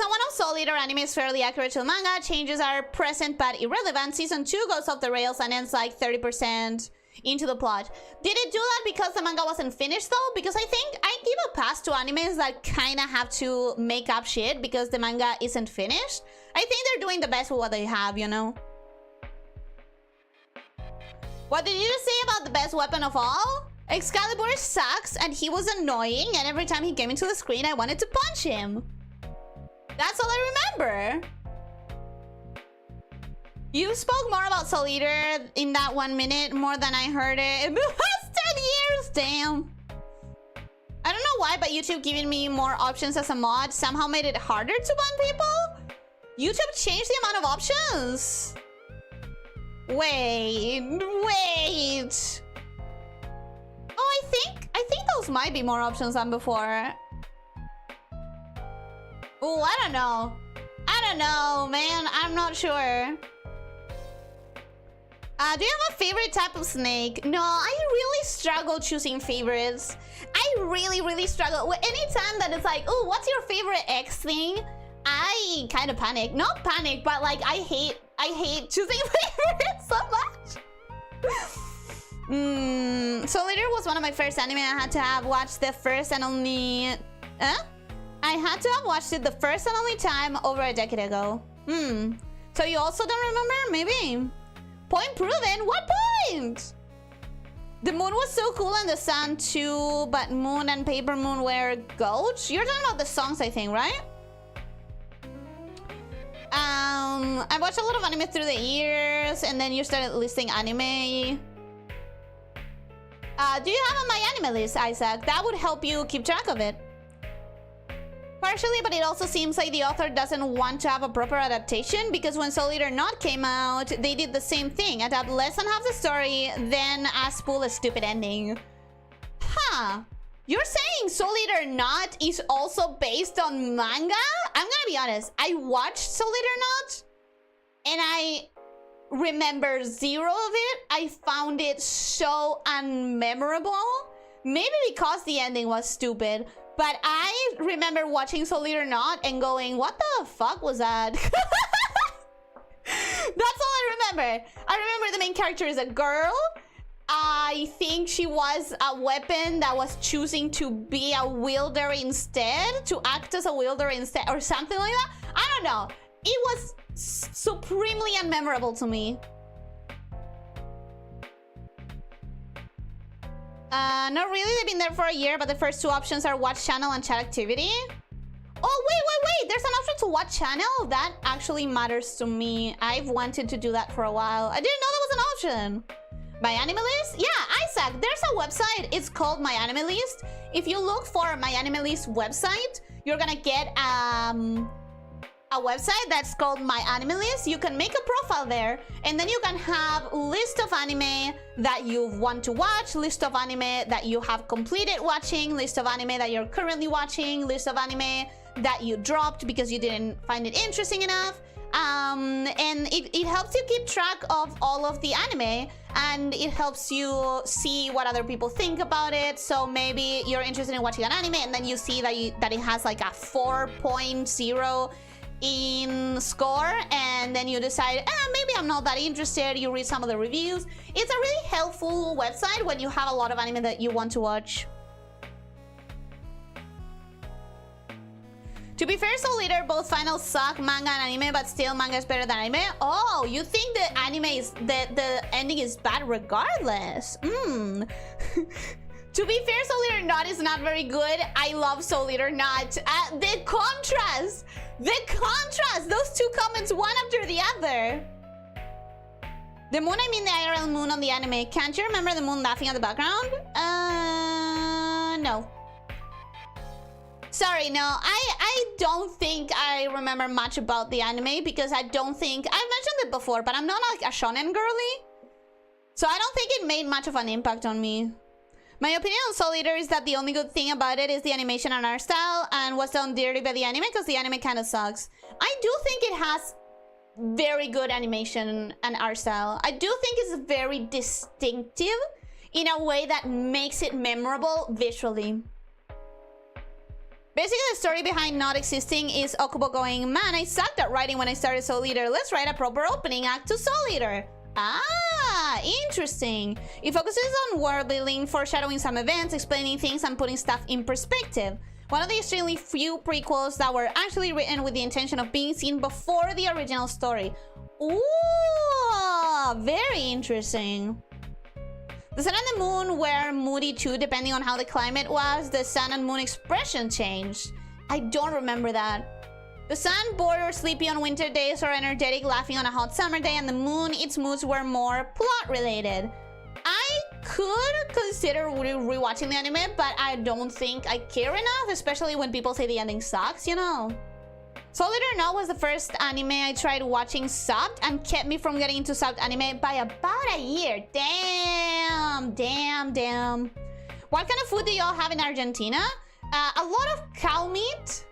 1 of Soul Eater anime is fairly accurate to the manga. Changes are present but irrelevant. Season 2 goes off the rails and ends like 30% into the plot. Did it do that because the manga wasn't finished though? Because I think I give a pass to animes that kind of have to make up shit because the manga isn't finished. I think they're doing the best with what they have, you know? What did you say about the best weapon of all? Excalibur sucks and he was annoying, and every time he came into the screen I wanted to punch him. That's all I remember. You spoke more about Soul Eater in that 1 minute more than I heard it. It was 10 years, damn. I don't know why, but YouTube giving me more options as a mod somehow made it harder to ban people. YouTube changed the amount of options. Wait. Oh, I think those might be more options than before. Oh, I don't know, man. I'm not sure. Do you have a favorite type of snake? No, I really struggle choosing favorites. I really struggle. Anytime that it's like, oh, what's your favorite X thing? I kind of panic. Not panic, but like I hate choosing favorites so much. Soul Eater was one of my first anime. I had to have watched the first and only... I had to have watched it the first and only time over a decade ago. So you also don't remember? Maybe. Point proven? What point? The moon was so cool and the sun too, but Moon and Paper Moon were goats? You're talking about the songs, I think, right? I watched a lot of anime through the years, and then you started listing anime. Do you have a My Anime list, Isaac? That would help you keep track of it. Partially, but it also seems like the author doesn't want to have a proper adaptation, because when Soul Eater Not came out, they did the same thing. Adapt less than half the story, then spool a stupid ending. Huh. You're saying Soul Eater Not is also based on manga? I'm gonna be honest. I watched Soul Eater Not, and I remember zero of it. I found it so unmemorable. Maybe because the ending was stupid. But I remember watching Soul Eater Not and going, what the fuck was that? That's all I remember. I remember the main character is a girl. I think she was a weapon that was choosing to be a wielder instead, to act as a wielder instead, or something like that. I don't know. It was supremely unmemorable to me. Not really. They've been there for a year, but the first two options are watch channel and chat activity. Oh, wait. There's an option to watch channel? That actually matters to me. I've wanted to do that for a while. I didn't know that was an option. My Anime List? Yeah, Isaac, there's a website. It's called My Anime List. If you look for My Anime List website, you're gonna get a website that's called My Anime List. You can make a profile there, and then you can have list of anime that you want to watch, list of anime that you have completed watching, list of anime that you're currently watching, list of anime that you dropped because you didn't find it interesting enough. And it helps you keep track of all of the anime, and it helps you see what other people think about it. So maybe you're interested in watching an anime, and then you see that it has like a 4.0 in score, and then you decide, maybe I'm not that interested. You read some of the reviews. It's a really helpful website when you have a lot of anime that you want to watch. To be fair, Soul Eater, both finals suck, manga and anime, but still manga is better than anime. Oh, you think the anime is the ending is bad regardless? To be fair, Soul Eater Not is not very good. I love Soul Eater Not. The contrast, those two comments one after the other. The moon, I mean the IRL moon on the anime. Can't you remember the moon laughing at the background? No. Sorry, no. I don't think I remember much about the anime because I don't think... I've mentioned it before, but I'm not like a shonen girly. So I don't think it made much of an impact on me. My opinion on Soul Eater is that the only good thing about it is the animation and art style and what's done dirty by the anime, because the anime kind of sucks. I do think it has very good animation and art style. I do think it's very distinctive in a way that makes it memorable visually. Basically, the story behind Not existing is Okubo going, man, I sucked at writing when I started Soul Eater. Let's write a proper opening act to Soul Eater. Ah, interesting. It focuses on world building, foreshadowing some events, explaining things, and putting stuff in perspective. One of the extremely few prequels that were actually written with the intention of being seen before the original story. Ooh, very interesting. The sun and the moon were moody too, depending on how the climate was. The sun and moon expression changed. I don't remember that. The sun, bored or sleepy on winter days, or energetic, laughing on a hot summer day, and the moon, its moods were more plot-related. I could consider rewatching the anime, but I don't think I care enough, especially when people say the ending sucks, you know. Soul Eater No was the first anime I tried watching subbed and kept me from getting into subbed anime by about a year. Damn. What kind of food do y'all have in Argentina? A lot of cow meat.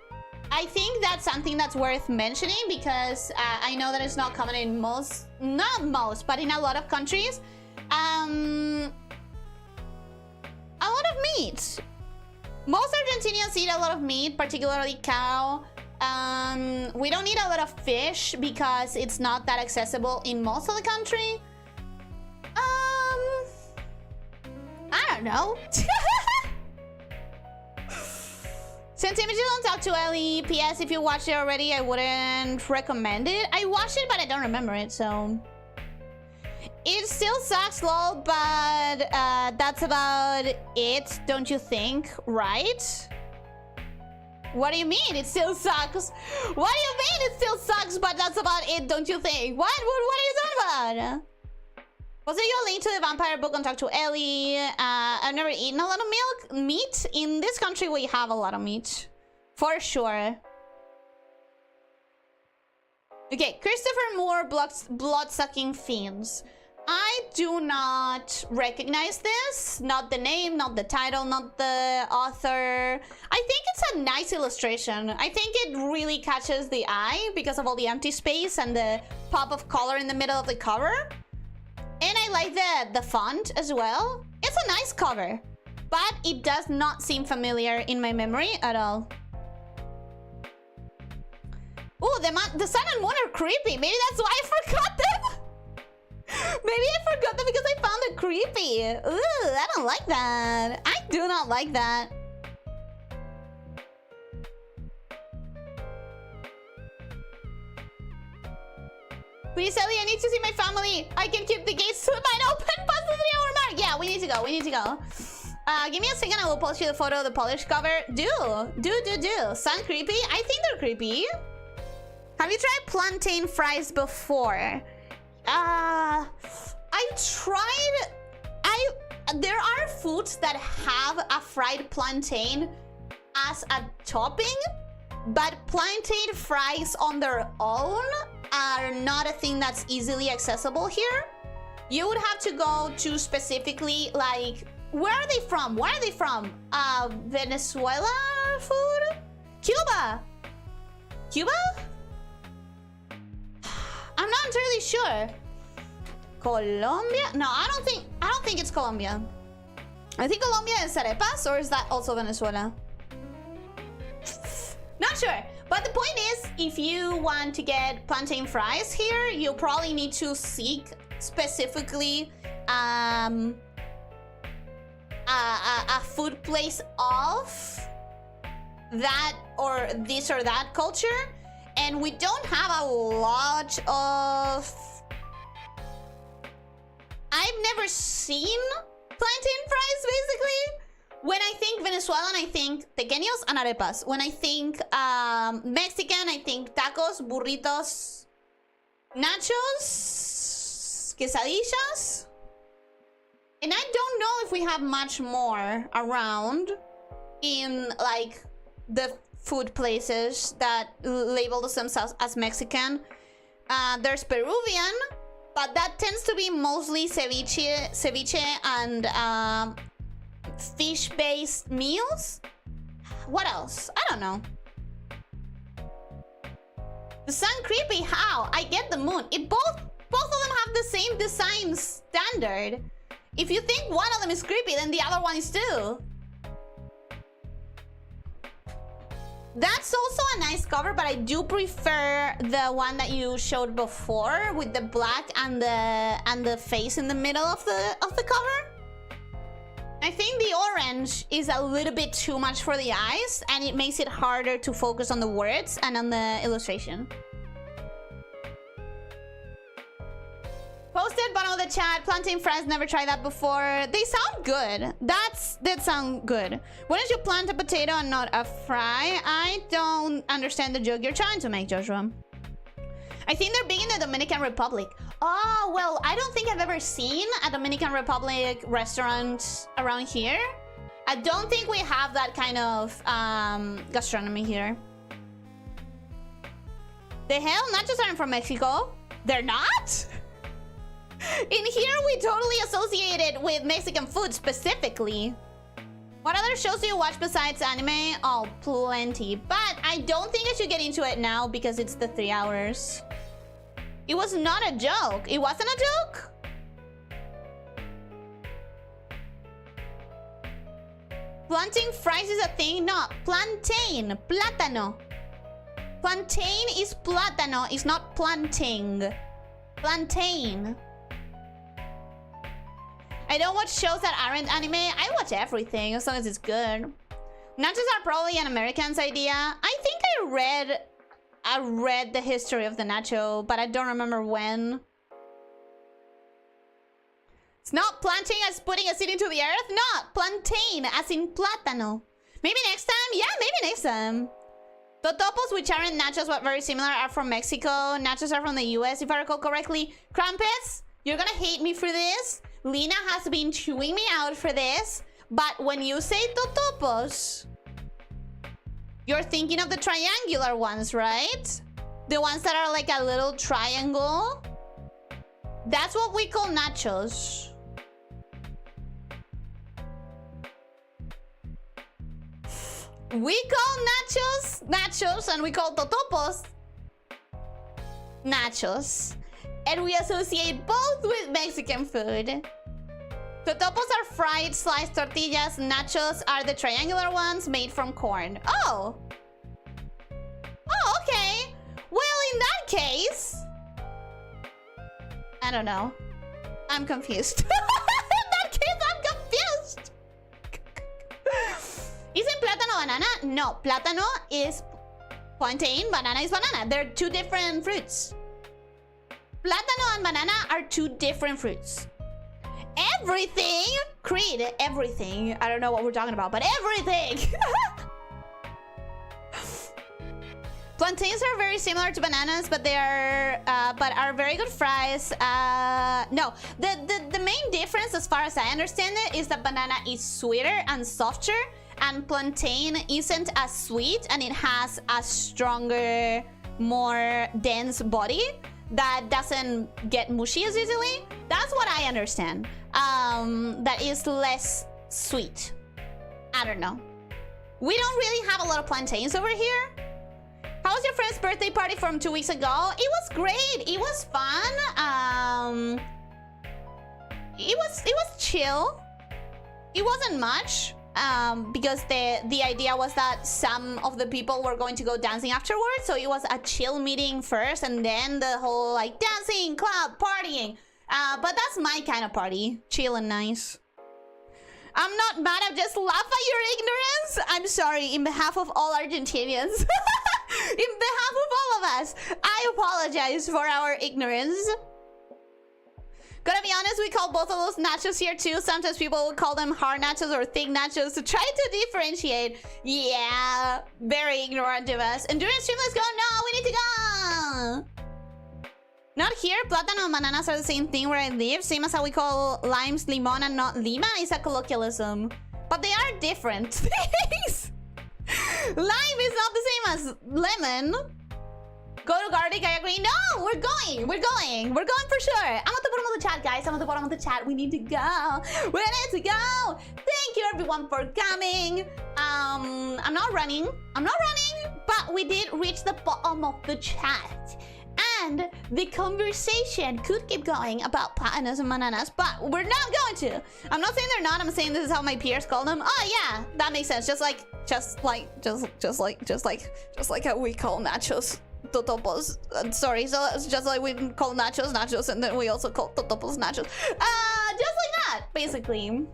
I think that's something that's worth mentioning because I know that it's not common in not most, but in a lot of countries. A lot of meat. Most Argentinians eat a lot of meat, particularly cow. We don't eat a lot of fish because it's not that accessible in most of the country. I don't know. Since images don't talk to Ellie, PS, if you watched it already, I wouldn't recommend it. I watched it, but I don't remember it, so... It still sucks, lol, but that's about it, don't you think? Right? What do you mean? It still sucks? What do you mean it still sucks, but that's about it, don't you think? What are you talking about? Was it your link to the vampire book and talk to Ellie? I've never eaten a lot of meat. In this country, we have a lot of meat. For sure. Okay, Christopher Moore, blood-sucking fiends. I do not recognize this. Not the name, not the title, not the author. I think it's a nice illustration. I think it really catches the eye because of all the empty space and the pop of color in the middle of the cover. And I like the font as well. It's a nice cover, but it does not seem familiar in my memory at all. Oh, the sun and moon are creepy. Maybe that's why I forgot them. Maybe I forgot them because I found it creepy. Ooh, I don't like that. I do not like that. Please, Ellie, I need to see my family. I can keep the gates wide open past the 3-hour mark. Yeah, we need to go. Give me a second. I will post you the photo of the polished cover. Do. Sound creepy? I think they're creepy. Have you tried plantain fries before? There are foods that have a fried plantain as a topping. But plantain fries on their own are not a thing that's easily accessible here. You would have to go to specifically, like, where are they from? Where are they from? Venezuela food? Cuba? Cuba? I'm not entirely sure. Colombia? No, I don't think it's Colombia. I think Colombia is arepas, or is that also Venezuela? Not sure. But the point is, if you want to get plantain fries here, you probably need to seek specifically a food place of that or this or that culture. And we don't have a lot of... I've never seen plantain fries, basically. When I think Venezuelan, I think tequeños and arepas. When I think Mexican, I think tacos, burritos, nachos, quesadillas. And I don't know if we have much more around in, like, the food places that label themselves as Mexican. There's Peruvian, but that tends to be mostly ceviche and fish-based meals. What else? I don't know. The sun creepy? How? I get the moon. It both of them have the same design standard. If you think one of them is creepy, then the other one is too. That's also a nice cover, but I do prefer the one that you showed before with the black and the face in the middle of the cover. I think the orange is a little bit too much for the eyes, and it makes it harder to focus on the words and on the illustration. Posted bottom of the chat, plantain fries, never tried that before. They sound good. That sound good. Why don't you plant a potato and not a fry? I don't understand the joke you're trying to make, Joshua. I think they're big in the Dominican Republic. Oh, well, I don't think I've ever seen a Dominican Republic restaurant around here. I don't think we have that kind of gastronomy here. The hell? Nachos aren't from Mexico. They're not? In here, we totally associate it with Mexican food specifically. What other shows do you watch besides anime? Oh, plenty. But I don't think I should get into it now because it's the 3 hours. It was not a joke. It wasn't a joke? Plantain fries is a thing? No, plantain. Plátano. Plantain is plátano. It's not planting. Plantain. I don't watch shows that aren't anime. I watch everything as long as it's good. Nachos are probably an American's idea. I think I read the history of the nacho, but I don't remember when. It's not planting as putting a seed into the earth. No, plantain as in plátano. Maybe next time? Yeah, maybe next time. Totopos, which aren't nachos but very similar, are from Mexico. Nachos are from the US, if I recall correctly. Crumpets, you're gonna hate me for this. Lena has been chewing me out for this. But when you say totopos, you're thinking of the triangular ones, right? The ones that are like a little triangle. That's what we call nachos. We call nachos nachos, and we call totopos nachos. And we associate both with Mexican food. Totopos are fried sliced tortillas. Nachos are the triangular ones made from corn. Oh! Oh, okay. Well, in that case... I don't know. I'm confused. In that case, I'm confused. Isn't plátano banana? No, plátano is plantain, banana is banana. They're two different fruits. Plátano and banana are two different fruits. Everything! Creed, everything. I don't know what we're talking about, but everything! Plantains are very similar to bananas, but they are very good fries. No, the main difference, as far as I understand it, is that banana is sweeter and softer, and plantain isn't as sweet and it has a stronger, more dense body that doesn't get mushy as easily. That's what I understand. That is less sweet. I don't know. We don't really have a lot of plantains over here. How was your friend's birthday party from 2 weeks ago? It was great. It was fun. It was chill. It wasn't much. Because the idea was that some of the people were going to go dancing afterwards, so it was a chill meeting first and then the whole like dancing, club, partying. But that's my kind of party, chill and nice. I'm not mad, I just laugh at your ignorance. I'm sorry, in behalf of all Argentinians. In behalf of all of us, I apologize for our ignorance. Gotta be honest, we call both of those nachos here too. Sometimes people would call them hard nachos or thick nachos to try to differentiate. Yeah, very ignorant of us. And during stream, let's go. No, we need to go. Not here. Plátano and bananas are the same thing where I live. Same as how we call limes limon and not lima. It's a colloquialism. But they are different things. Lime is not the same as lemon. Go to garlic, I agree. No, we're going for sure. I'm at the bottom of the chat, guys. I'm at the bottom of the chat. We need to go. We need to go. Thank you everyone for coming. I'm not running, but we did reach the bottom of the chat. And the conversation could keep going about plátanos and bananas, but we're not going to. I'm not saying they're not. I'm saying this is how my peers call them. Oh yeah, that makes sense. Just like how we call nachos totopos. Sorry, so it's just like we call nachos, and then we also call totopos nachos. Just like that, basically.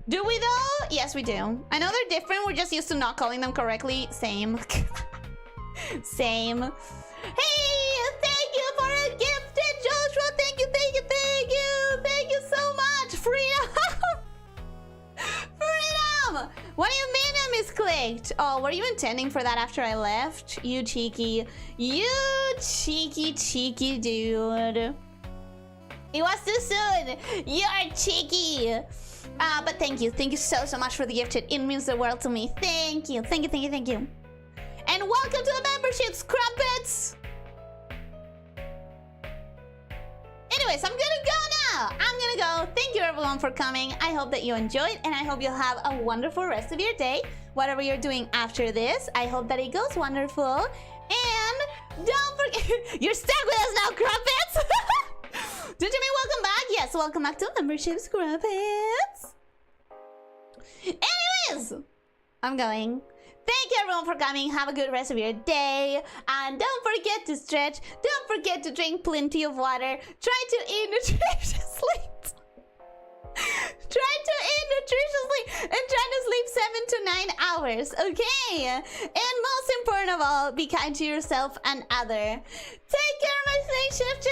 Do we though? Yes, we do. I know they're different. We're just used to not calling them correctly. Same. Same. Hey, thank you for a gifted Joshua. Thank you. Thank you so much. Freedom. Freedom. What do you mean I misclicked? Oh, were you intending for that after I left? You cheeky dude. It was too soon. You're cheeky. But thank you so much for the gifted. It means the world to me. Thank you. And welcome to the memberships, crumpets! Anyways, I'm gonna go now. Thank you everyone for coming. I hope that you enjoyed, and I hope you'll have a wonderful rest of your day. Whatever you're doing after this, I hope that it goes wonderful. And don't forget, you're stuck with us now, crumpets! Did you mean welcome back? Yes, welcome back to memberships, crumpets. Anyways, I'm going. Thank you everyone for coming. Have a good rest of your day. And don't forget to stretch. Don't forget to drink plenty of water. Try to eat nutritiously. And try to sleep 7 to 9 hours, okay? And most important of all, be kind to yourself and other. Take care, my slave shift.